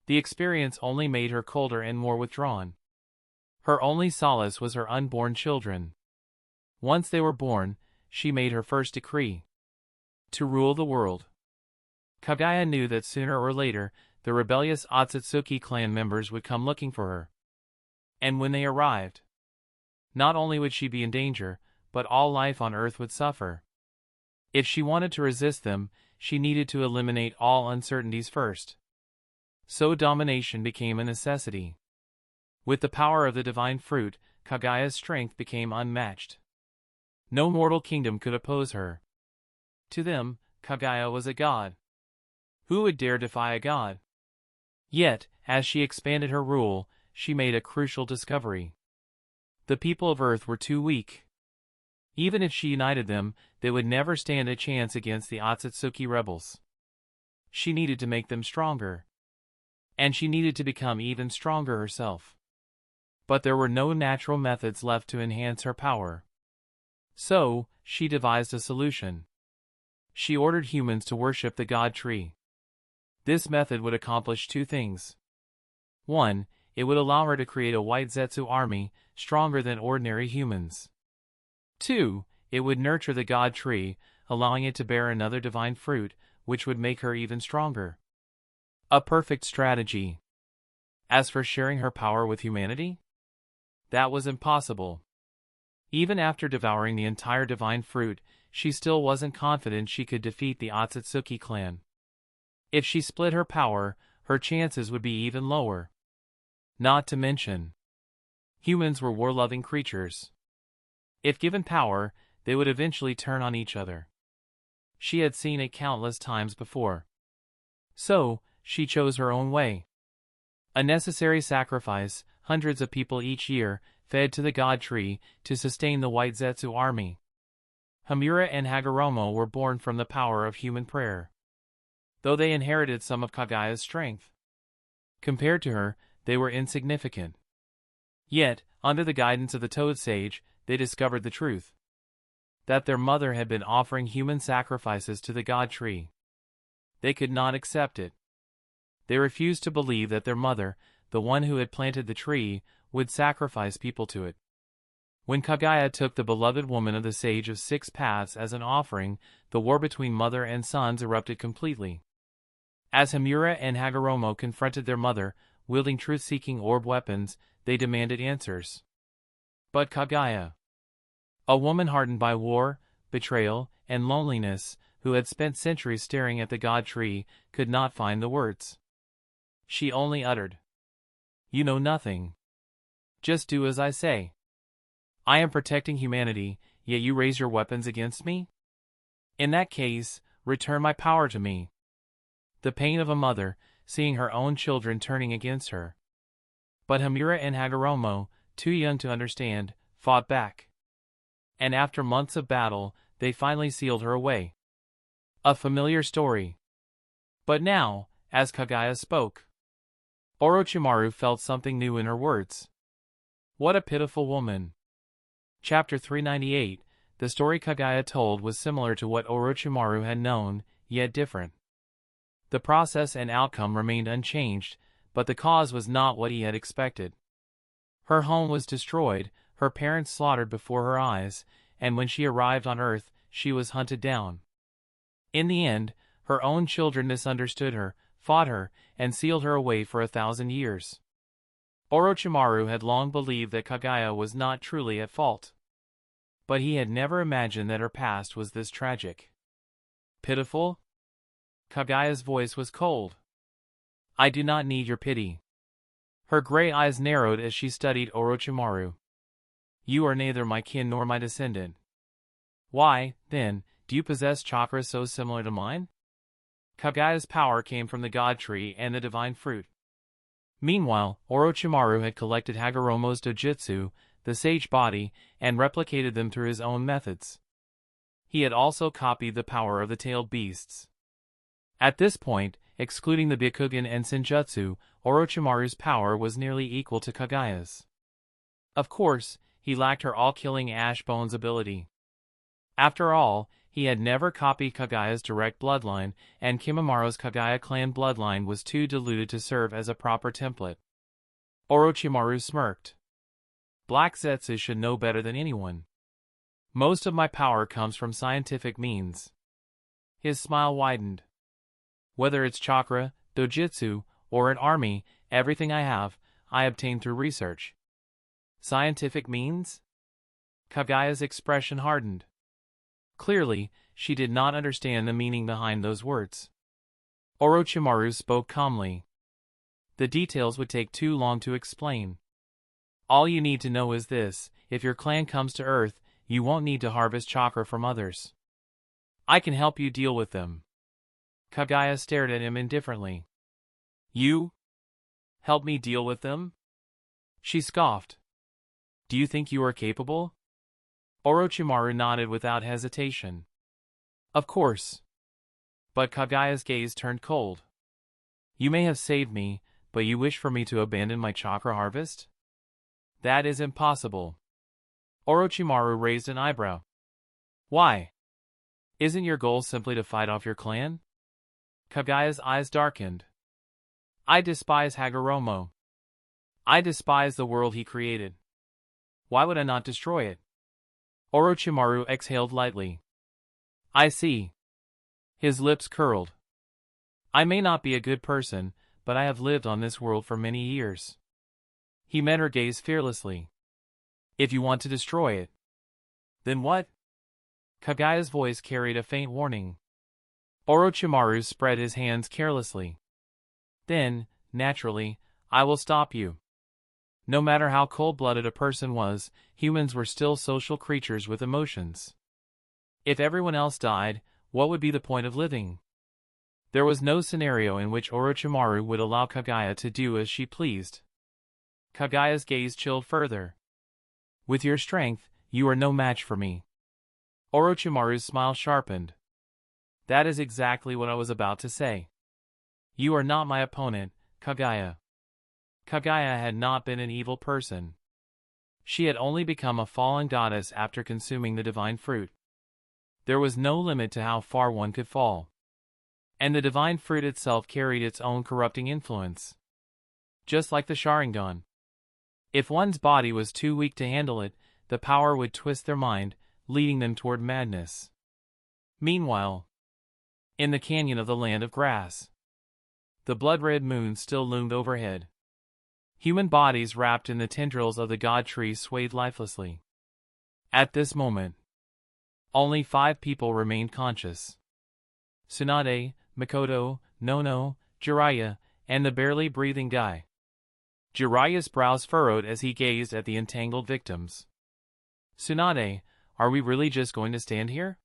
the experience only made her colder and more withdrawn. Her only solace was her unborn children. Once they were born, she made her first decree: to rule the world. Kaguya knew that sooner or later, the rebellious Akatsuki clan members would come looking for her. And when they arrived, not only would she be in danger, but all life on Earth would suffer. If she wanted to resist them, she needed to eliminate all uncertainties first. So domination became a necessity. With the power of the divine fruit, Kaguya's strength became unmatched. No mortal kingdom could oppose her. To them, Kaguya was a god. Who would dare defy a god? Yet, as she expanded her rule, she made a crucial discovery. The people of Earth were too weak. Even if she united them, they would never stand a chance against the Akatsuki rebels. She needed to make them stronger. And she needed to become even stronger herself. But there were no natural methods left to enhance her power. So, she devised a solution. She ordered humans to worship the God Tree. This method would accomplish two things. 1. It would allow her to create a white Zetsu army, stronger than ordinary humans. 2. It would nurture the God Tree, allowing it to bear another divine fruit, which would make her even stronger. A perfect strategy. As for sharing her power with humanity, that was impossible. Even after devouring the entire divine fruit, she still wasn't confident she could defeat the Akatsuki clan. If she split her power, her chances would be even lower. Not to mention, humans were war-loving creatures. If given power, they would eventually turn on each other. She had seen it countless times before. So, she chose her own way. A necessary sacrifice, hundreds of people each year, fed to the god tree, to sustain the White Zetsu army. Hamura and Hagoromo were born from the power of human prayer, though they inherited some of Kagaya's strength. Compared to her, they were insignificant. Yet, under the guidance of the Toad Sage, they discovered the truth. That their mother had been offering human sacrifices to the god tree. They could not accept it. They refused to believe that their mother, the one who had planted the tree, would sacrifice people to it. When Kagaya took the beloved woman of the Sage of Six Paths as an offering, the war between mother and sons erupted completely. As Hamura and Hagoromo confronted their mother, wielding truth-seeking orb weapons, they demanded answers. But Kagaya, a woman hardened by war, betrayal, and loneliness, who had spent centuries staring at the god tree, could not find the words. She only uttered, "You know nothing. Just do as I say. I am protecting humanity, yet you raise your weapons against me? In that case, return my power to me." The pain of a mother, seeing her own children turning against her. But Hamura and Hagoromo, too young to understand, fought back. And after months of battle, they finally sealed her away. A familiar story. But now, as Kagaya spoke, Orochimaru felt something new in her words. What a pitiful woman. Chapter 398, the story Kagaya told was similar to what Orochimaru had known, yet different. The process and outcome remained unchanged, but the cause was not what he had expected. Her home was destroyed, her parents slaughtered before her eyes, and when she arrived on Earth, she was hunted down. In the end, her own children misunderstood her, fought her, and sealed her away for 1,000 years. Orochimaru had long believed that Kagaya was not truly at fault. But he had never imagined that her past was this tragic. Pitiful? Kagaya's voice was cold. I do not need your pity. Her gray eyes narrowed as she studied Orochimaru. You are neither my kin nor my descendant. Why, then, do you possess chakra so similar to mine? Kagaya's power came from the god tree and the divine fruit. Meanwhile, Orochimaru had collected Hagoromo's dojutsu, the sage body, and replicated them through his own methods. He had also copied the power of the tailed beasts. At this point, excluding the Byakugan and Senjutsu, Orochimaru's power was nearly equal to Kagaya's. Of course, he lacked her all-killing Ash Bones ability. After all, he had never copied Kagaya's direct bloodline, and Kimimara's Kagaya clan bloodline was too diluted to serve as a proper template. Orochimaru smirked. Black Zetsu should know better than anyone. Most of my power comes from scientific means. His smile widened. Whether it's chakra, dojutsu, or an army, everything I obtained through research. Scientific means? Kagaya's expression hardened. Clearly, she did not understand the meaning behind those words. Orochimaru spoke calmly. The details would take too long to explain. All you need to know is this: if your clan comes to Earth, you won't need to harvest chakra from others. I can help you deal with them. Kagaya stared at him indifferently. You? Help me deal with them? She scoffed. Do you think you are capable? Orochimaru nodded without hesitation. Of course. But Kagaya's gaze turned cold. You may have saved me, but you wish for me to abandon my chakra harvest? That is impossible. Orochimaru raised an eyebrow. Why? Isn't your goal simply to fight off your clan? Kagaya's eyes darkened. I despise Hagoromo. I despise the world he created. Why would I not destroy it? Orochimaru exhaled lightly. I see. His lips curled. I may not be a good person, but I have lived on this world for many years. He met her gaze fearlessly. If you want to destroy it, then what? Kagaya's voice carried a faint warning. Orochimaru spread his hands carelessly. Then, naturally, I will stop you. No matter how cold-blooded a person was, humans were still social creatures with emotions. If everyone else died, what would be the point of living? There was no scenario in which Orochimaru would allow Kaguya to do as she pleased. Kaguya's gaze chilled further. With your strength, you are no match for me. Orochimaru's smile sharpened. That is exactly what I was about to say. You are not my opponent, Kaguya. Kaguya had not been an evil person. She had only become a fallen goddess after consuming the divine fruit. There was no limit to how far one could fall. And the divine fruit itself carried its own corrupting influence. Just like the Sharingan. If one's body was too weak to handle it, the power would twist their mind, leading them toward madness. Meanwhile, in the canyon of the Land of Grass, the blood-red moon still loomed overhead. Human bodies wrapped in the tendrils of the god tree swayed lifelessly. At this moment, only 5 people remained conscious. Tsunade, Mikoto, Nono, Jiraiya, and the barely breathing guy. Jiraiya's brows furrowed as he gazed at the entangled victims. Tsunade, are we really just going to stand here?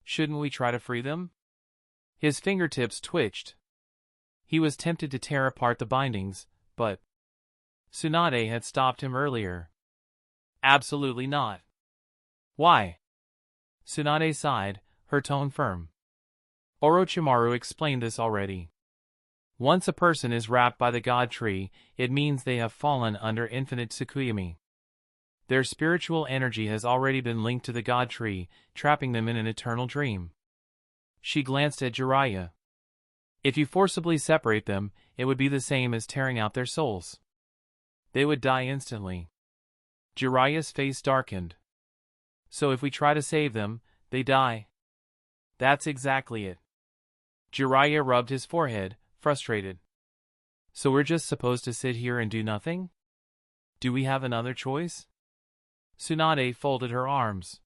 Shouldn't we try to free them? His fingertips twitched. He was tempted to tear apart the bindings, but Tsunade had stopped him earlier. Absolutely not. Why? Tsunade sighed, her tone firm. Orochimaru explained this already. Once a person is wrapped by the god tree, it means they have fallen under infinite Tsukuyomi. Their spiritual energy has already been linked to the god tree, trapping them in an eternal dream. She glanced at Jiraiya. If you forcibly separate them, it would be the same as tearing out their souls. They would die instantly. Jiraiya's face darkened. So if we try to save them, they die. That's exactly it. Jiraiya rubbed his forehead, frustrated. So we're just supposed to sit here and do nothing? Do we have another choice? Tsunade folded her arms.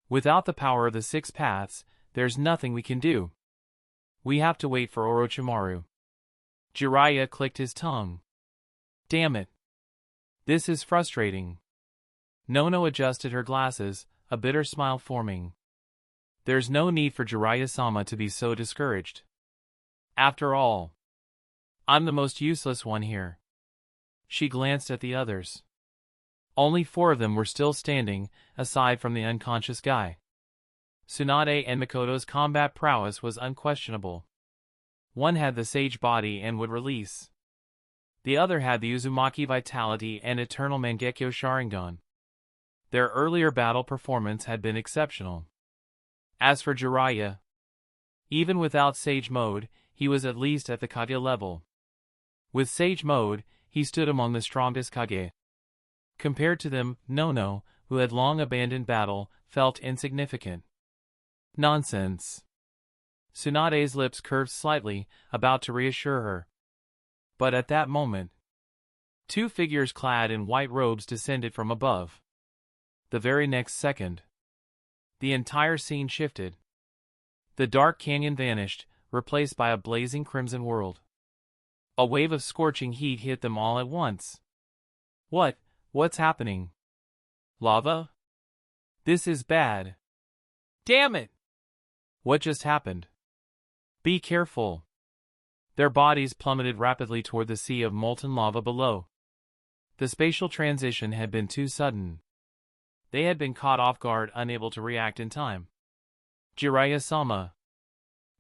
Without the power of the 6 paths, there's nothing we can do. We have to wait for Orochimaru. Jiraiya clicked his tongue. Damn it. This is frustrating. Nono adjusted her glasses, a bitter smile forming. There's no need for Jiraiya-sama to be so discouraged. After all, I'm the most useless one here. She glanced at the others. Only 4 of them were still standing, aside from the unconscious guy. Tsunade and Mikoto's combat prowess was unquestionable. One had the sage body and would release. The other had the Uzumaki vitality and eternal Mangekyo Sharingan. Their earlier battle performance had been exceptional. As for Jiraiya, even without Sage Mode, he was at least at the Kage level. With Sage Mode, he stood among the strongest Kage. Compared to them, Nono, who had long abandoned battle, felt insignificant. Nonsense. Tsunade's lips curved slightly, about to reassure her. But at that moment, 2 figures clad in white robes descended from above. The very next second, the entire scene shifted. The dark canyon vanished, replaced by a blazing crimson world. A wave of scorching heat hit them all at once. What's happening? Lava? This is bad. Damn it! What just happened? Be careful. Their bodies plummeted rapidly toward the sea of molten lava below. The spatial transition had been too sudden. They had been caught off guard, unable to react in time. Jiraiya-sama.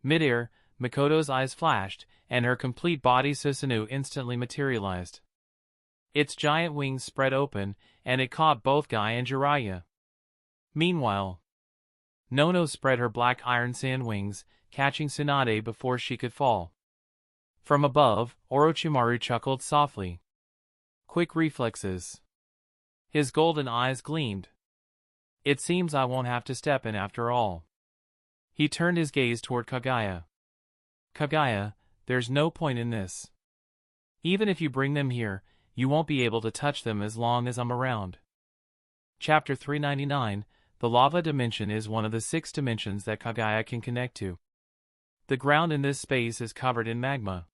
Midair, Mikoto's eyes flashed, and her complete body Susanoo instantly materialized. Its giant wings spread open, and it caught both Guy and Jiraiya. Meanwhile, Nono spread her black iron sand wings, catching Tsunade before she could fall. From above, Orochimaru chuckled softly. Quick reflexes. His golden eyes gleamed. It seems I won't have to step in after all. He turned his gaze toward Kaguya. Kaguya, there's no point in this. Even if you bring them here, you won't be able to touch them as long as I'm around. Chapter 399, The Lava Dimension is one of the 6 dimensions that Kaguya can connect to. The ground in this space is covered in magma.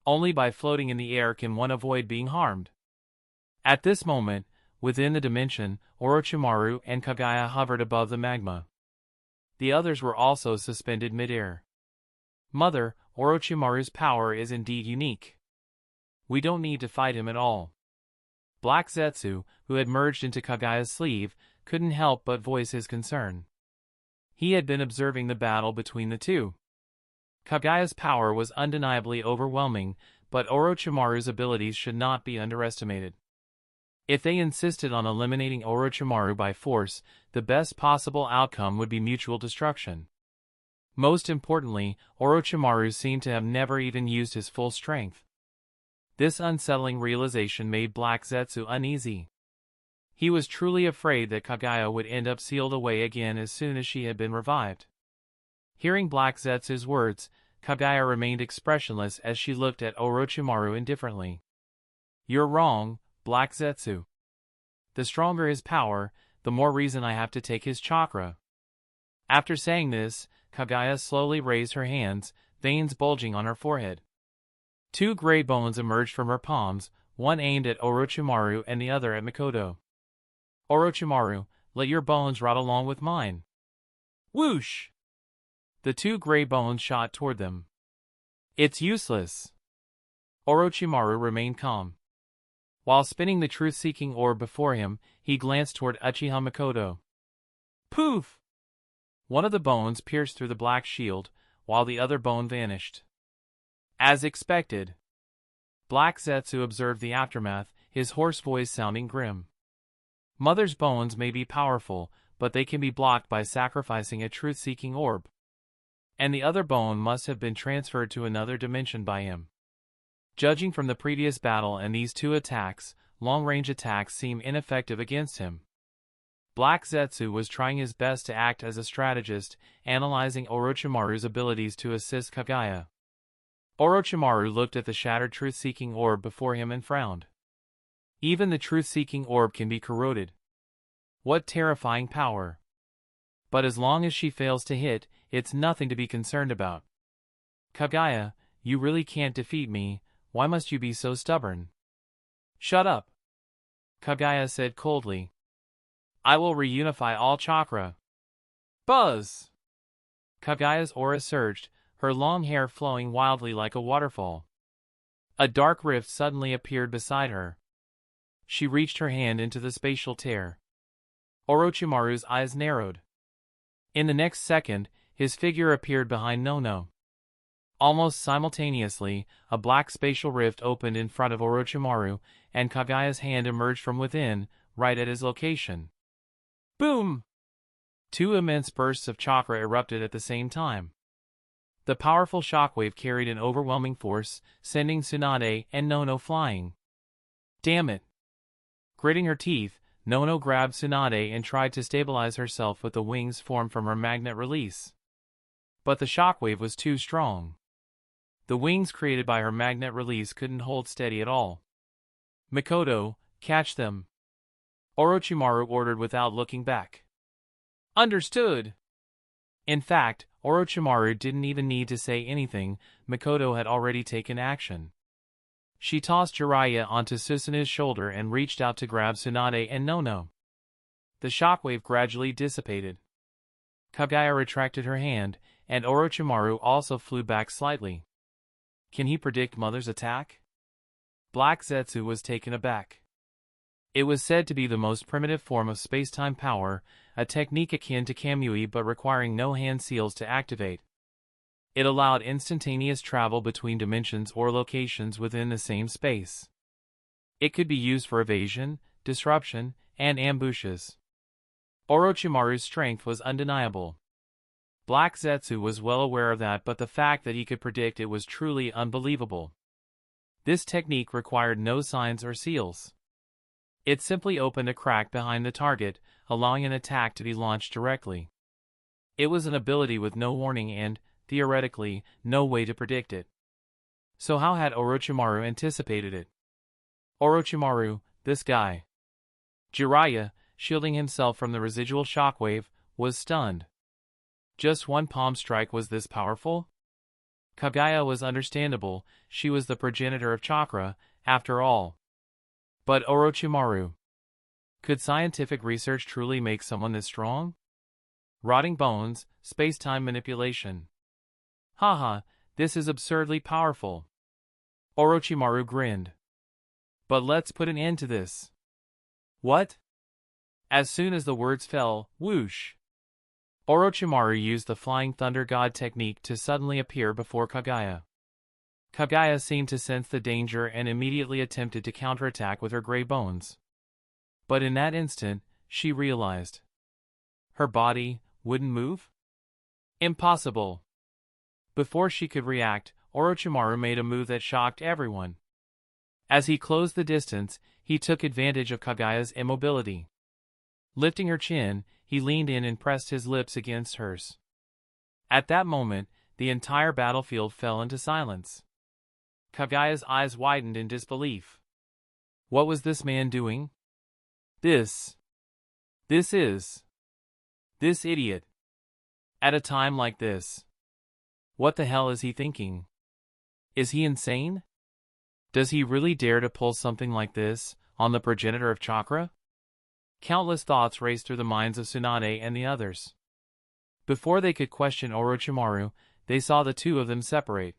Only by floating in the air can one avoid being harmed. At this moment, within the dimension, Orochimaru and Kaguya hovered above the magma. The others were also suspended mid-air. Mother, Orochimaru's power is indeed unique. We don't need to fight him at all. Black Zetsu, who had merged into Kagaya's sleeve, couldn't help but voice his concern. He had been observing the battle between the two. Kagaya's power was undeniably overwhelming, but Orochimaru's abilities should not be underestimated. If they insisted on eliminating Orochimaru by force, the best possible outcome would be mutual destruction. Most importantly, Orochimaru seemed to have never even used his full strength. This unsettling realization made Black Zetsu uneasy. He was truly afraid that Kagaya would end up sealed away again as soon as she had been revived. Hearing Black Zetsu's words, Kagaya remained expressionless as she looked at Orochimaru indifferently. "You're wrong, Black Zetsu. The stronger his power, the more reason I have to take his chakra." After saying this, Kagaya slowly raised her hands, veins bulging on her forehead. Two gray bones emerged from her palms, one aimed at Orochimaru and the other at Mikoto. "Orochimaru, let your bones rot along with mine." Whoosh! The two gray bones shot toward them. "It's useless." Orochimaru remained calm. While spinning the truth-seeking orb before him, he glanced toward Uchiha Mikoto. Poof! One of the bones pierced through the black shield, while the other bone vanished. As expected. Black Zetsu observed the aftermath, his hoarse voice sounding grim. Mother's bones may be powerful, but they can be blocked by sacrificing a truth-seeking orb. And the other bone must have been transferred to another dimension by him. Judging from the previous battle and these two attacks, long-range attacks seem ineffective against him. Black Zetsu was trying his best to act as a strategist, analyzing Orochimaru's abilities to assist Kagaya. Orochimaru looked at the shattered truth-seeking orb before him and frowned. Even the truth-seeking orb can be corroded. What terrifying power! But as long as she fails to hit, it's nothing to be concerned about. "Kagaya, you really can't defeat me, why must you be so stubborn?" "Shut up," Kagaya said coldly. "I will reunify all chakra." Buzz! Kagaya's aura surged, her long hair flowing wildly like a waterfall. A dark rift suddenly appeared beside her. She reached her hand into the spatial tear. Orochimaru's eyes narrowed. In the next second, his figure appeared behind Nono. Almost simultaneously, a black spatial rift opened in front of Orochimaru, and Kagaya's hand emerged from within, right at his location. Boom! Two immense bursts of chakra erupted at the same time. The powerful shockwave carried an overwhelming force, sending Tsunade and Nono flying. Damn it! Gritting her teeth, Nono grabbed Tsunade and tried to stabilize herself with the wings formed from her magnet release. But the shockwave was too strong. The wings created by her magnet release couldn't hold steady at all. "Mikoto, catch them," Orochimaru ordered without looking back. "Understood." In fact, Orochimaru didn't even need to say anything, Mikoto had already taken action. She tossed Jiraiya onto Susanu's shoulder and reached out to grab Tsunade and Nono. The shockwave gradually dissipated. Kagaya retracted her hand, and Orochimaru also flew back slightly. Can he predict Mother's attack? Black Zetsu was taken aback. It was said to be the most primitive form of space-time power, a technique akin to Kamui but requiring no hand seals to activate. It allowed instantaneous travel between dimensions or locations within the same space. It could be used for evasion, disruption, and ambushes. Orochimaru's strength was undeniable. Black Zetsu was well aware of that, but the fact that he could predict it was truly unbelievable. This technique required no signs or seals. It simply opened a crack behind the target, allowing an attack to be launched directly. It was an ability with no warning and, theoretically, no way to predict it. So how had Orochimaru anticipated it? Orochimaru, this guy. Jiraiya, shielding himself from the residual shockwave, was stunned. Just one palm strike was this powerful? Kagaya was understandable, she was the progenitor of chakra, after all. But Orochimaru. Could scientific research truly make someone this strong? Rotting bones, space-time manipulation. Haha, This is absurdly powerful. Orochimaru grinned. But let's put an end to this. What? As soon as the words fell, whoosh! Orochimaru used the Flying Thunder God technique to suddenly appear before Kaguya. Kaguya seemed to sense the danger and immediately attempted to counterattack with her gray bones. But in that instant, she realized. Her body wouldn't move? Impossible! Before she could react, Orochimaru made a move that shocked everyone. As he closed the distance, he took advantage of Kaguya's immobility. Lifting her chin, he leaned in and pressed his lips against hers. At that moment, the entire battlefield fell into silence. Kaguya's eyes widened in disbelief. What was this man doing? This idiot. At a time like this. What the hell is he thinking? Is he insane? Does he really dare to pull something like this on the progenitor of chakra? Countless thoughts raced through the minds of Tsunade and the others. Before they could question Orochimaru, they saw the two of them separate.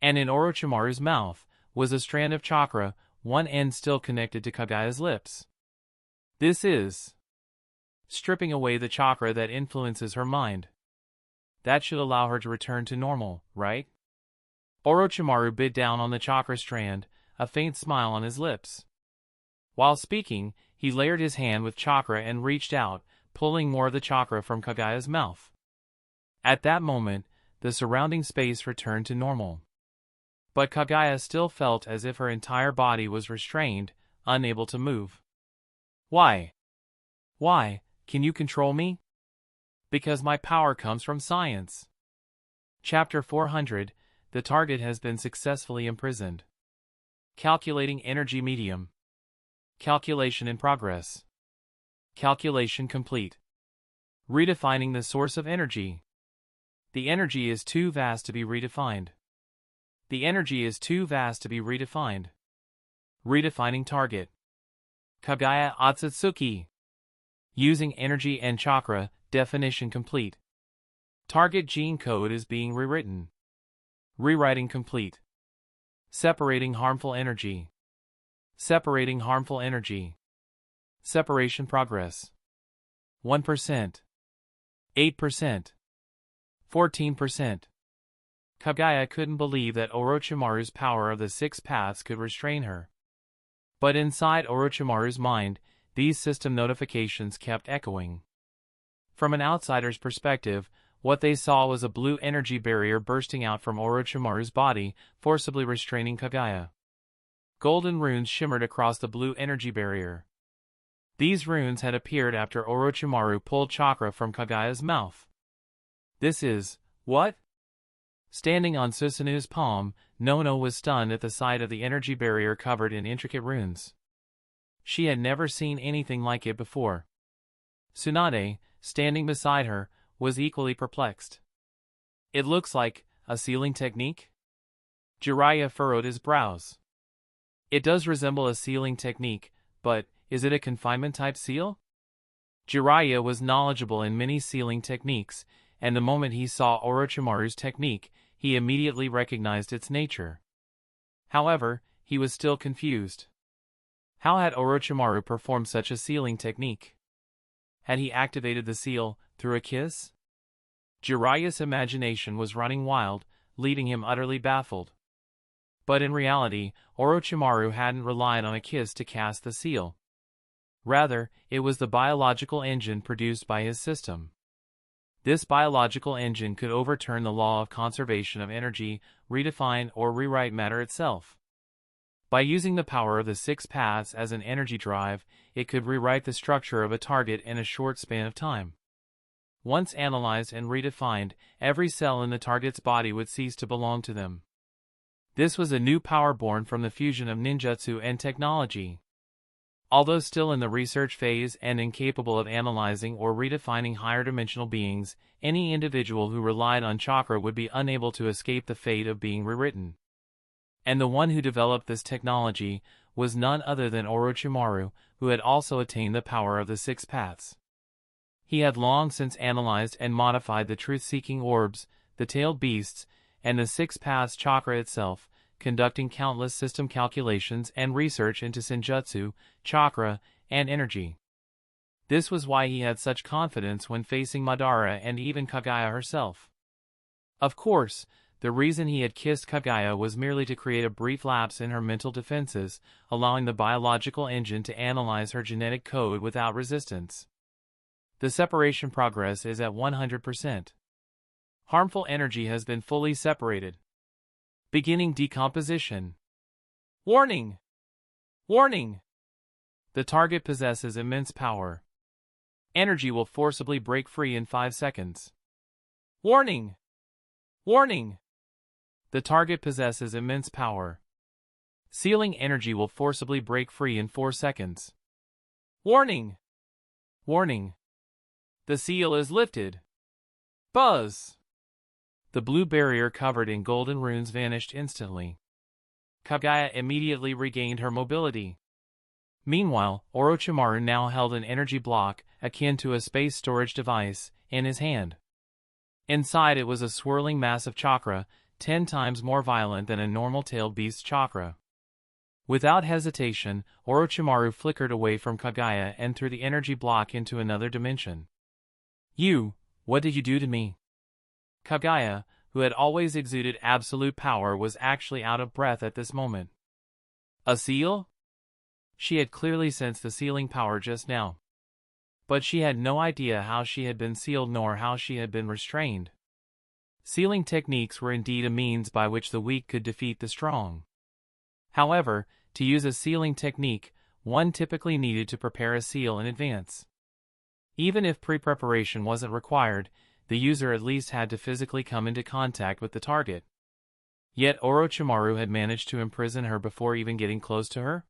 And in Orochimaru's mouth was a strand of chakra, one end still connected to Kaguya's lips. This is stripping away the chakra that influences her mind. That should allow her to return to normal, right? Orochimaru bit down on the chakra strand, a faint smile on his lips. While speaking, he layered his hand with chakra and reached out, pulling more of the chakra from Kaguya's mouth. At that moment, the surrounding space returned to normal. But Kaguya still felt as if her entire body was restrained, unable to move. Why? Why, can you control me? Because my power comes from science. Chapter 400, the target has been successfully imprisoned. Calculating energy medium. Calculation in progress. Calculation complete. Redefining the source of energy. The energy is too vast to be redefined. The energy is too vast to be redefined. Redefining target. Kaguya Akatsuki. Using energy and chakra, definition complete. Target gene code is being rewritten. Rewriting complete. Separating harmful energy. Separating harmful energy. Separation progress. 1%. 8%. 14%. Kaguya couldn't believe that Orochimaru's power of the 6 paths could restrain her. But inside Orochimaru's mind, these system notifications kept echoing. From an outsider's perspective, what they saw was a blue energy barrier bursting out from Orochimaru's body, forcibly restraining Kaguya. Golden runes shimmered across the blue energy barrier. These runes had appeared after Orochimaru pulled chakra from Kaguya's mouth. This is, what? Standing on Susanu's palm, Nono was stunned at the sight of the energy barrier covered in intricate runes. She had never seen anything like it before. Tsunade, standing beside her, was equally perplexed. It looks like a sealing technique? Jiraiya furrowed his brows. It does resemble a sealing technique, but is it a confinement-type seal? Jiraiya was knowledgeable in many sealing techniques, and the moment he saw Orochimaru's technique, he immediately recognized its nature. However, he was still confused. How had Orochimaru performed such a sealing technique? Had he activated the seal through a kiss? Jiraiya's imagination was running wild, leaving him utterly baffled. But in reality, Orochimaru hadn't relied on a kiss to cast the seal. Rather, it was the biological engine produced by his system. This biological engine could overturn the law of conservation of energy, redefine or rewrite matter itself. By using the power of the 6 paths as an energy drive, it could rewrite the structure of a target in a short span of time. Once analyzed and redefined, every cell in the target's body would cease to belong to them. This was a new power born from the fusion of ninjutsu and technology. Although still in the research phase and incapable of analyzing or redefining higher dimensional beings, any individual who relied on chakra would be unable to escape the fate of being rewritten. And the one who developed this technology was none other than Orochimaru, who had also attained the power of the 6 paths. He had long since analyzed and modified the truth-seeking orbs, the tailed beasts, and the Six Paths chakra itself, conducting countless system calculations and research into senjutsu, chakra, and energy. This was why he had such confidence when facing Madara and even Kaguya herself. Of course, the reason he had kissed Kaguya was merely to create a brief lapse in her mental defenses, allowing the biological engine to analyze her genetic code without resistance. The separation progress is at 100%. Harmful energy has been fully separated. Beginning decomposition. Warning! Warning! The target possesses immense power. Energy will forcibly break free in 5 seconds. Warning! Warning! The target possesses immense power. Sealing energy will forcibly break free in 4 seconds. Warning! Warning! The seal is lifted. Buzz! The blue barrier covered in golden runes vanished instantly. Kaguya immediately regained her mobility. Meanwhile, Orochimaru now held an energy block, akin to a space storage device, in his hand. Inside it was a swirling mass of chakra, 10 times more violent than a normal tailed beast's chakra. Without hesitation, Orochimaru flickered away from Kaguya and threw the energy block into another dimension. What did you do to me? Kaguya, who had always exuded absolute power, was actually out of breath at this moment. A seal? She had clearly sensed the sealing power just now. But she had no idea how she had been sealed nor how she had been restrained. Sealing techniques were indeed a means by which the weak could defeat the strong. However, to use a sealing technique, one typically needed to prepare a seal in advance. Even if pre-preparation wasn't required, the user at least had to physically come into contact with the target. Yet Orochimaru had managed to imprison her before even getting close to her?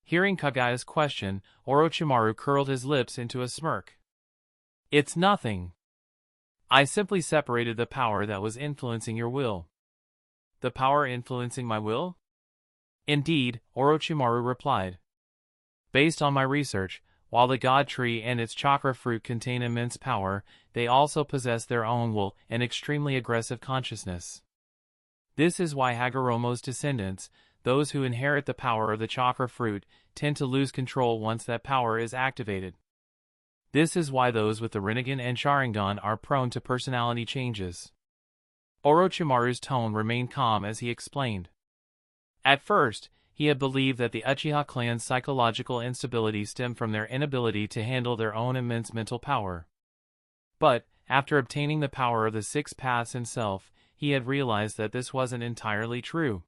Hearing Kaguya's question, Orochimaru curled his lips into a smirk. It's nothing. I simply separated the power that was influencing your will. The power influencing my will? Indeed, Orochimaru replied. Based on my research, while the God Tree and its chakra fruit contain immense power, they also possess their own will and extremely aggressive consciousness. This is why Hagoromo's descendants, those who inherit the power of the chakra fruit, tend to lose control once that power is activated. This is why those with the Rinnegan and Sharingan are prone to personality changes. Orochimaru's tone remained calm as he explained. At first, he had believed that the Uchiha clan's psychological instability stemmed from their inability to handle their own immense mental power. But, after obtaining the power of the Six Paths himself, he had realized that this wasn't entirely true.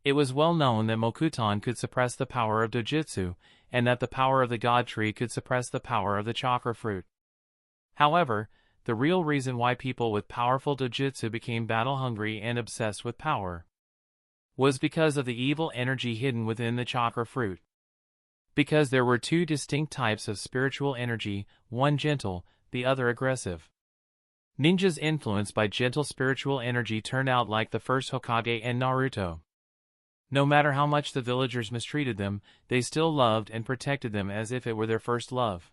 It was well known that Mokuton could suppress the power of Dojutsu, and that the power of the God Tree could suppress the power of the chakra fruit. However, the real reason why people with powerful Dojutsu became battle-hungry and obsessed with power was because of the evil energy hidden within the chakra fruit. Because there were two distinct types of spiritual energy, one gentle, the other aggressive. Ninjas influenced by gentle spiritual energy turned out like the first Hokage and Naruto. No matter how much the villagers mistreated them, they still loved and protected them as if it were their first love.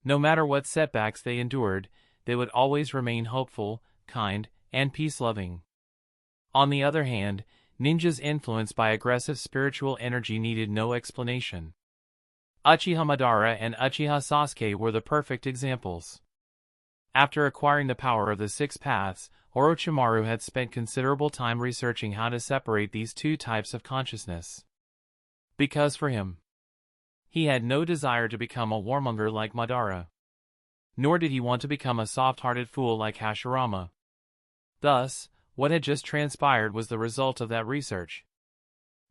No matter what setbacks they endured, they would always remain hopeful, kind, and peace-loving. On the other hand, ninjas influenced by aggressive spiritual energy needed no explanation. Uchiha Madara and Uchiha Sasuke were the perfect examples. After acquiring the power of the Six Paths, Orochimaru had spent considerable time researching how to separate these two types of consciousness. Because for him, he had no desire to become a warmonger like Madara. Nor did he want to become a soft-hearted fool like Hashirama. Thus, what had just transpired was the result of that research.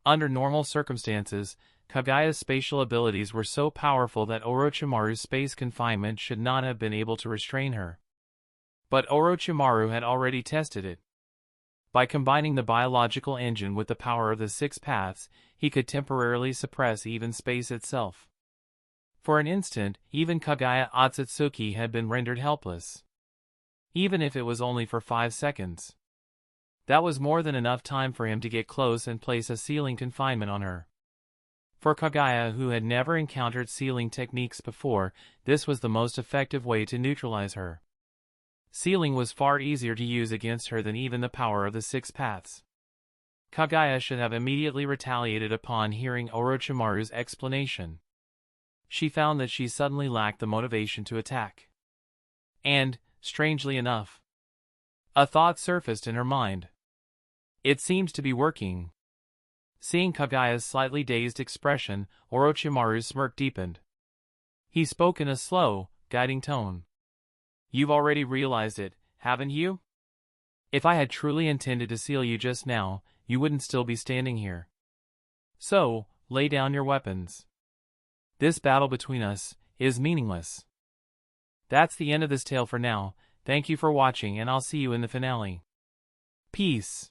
Under normal circumstances, Kaguya's spatial abilities were so powerful that Orochimaru's space confinement should not have been able to restrain her. But Orochimaru had already tested it. By combining the biological engine with the power of the Six Paths, he could temporarily suppress even space itself. For an instant, even Kaguya Otsutsuki had been rendered helpless. Even if it was only for 5 seconds. That was more than enough time for him to get close and place a sealing confinement on her. For Kaguya, who had never encountered sealing techniques before, this was the most effective way to neutralize her. Sealing was far easier to use against her than even the power of the six paths. Kaguya should have immediately retaliated upon hearing Orochimaru's explanation. She found that she suddenly lacked the motivation to attack. And, strangely enough, a thought surfaced in her mind. It seems to be working. Seeing Kaguya's slightly dazed expression, Orochimaru's smirk deepened. He spoke in a slow, guiding tone. You've already realized it, haven't you? If I had truly intended to seal you just now, you wouldn't still be standing here. So, lay down your weapons. This battle between us is meaningless. That's the end of this tale for now. Thank you for watching, and I'll see you in the finale. Peace.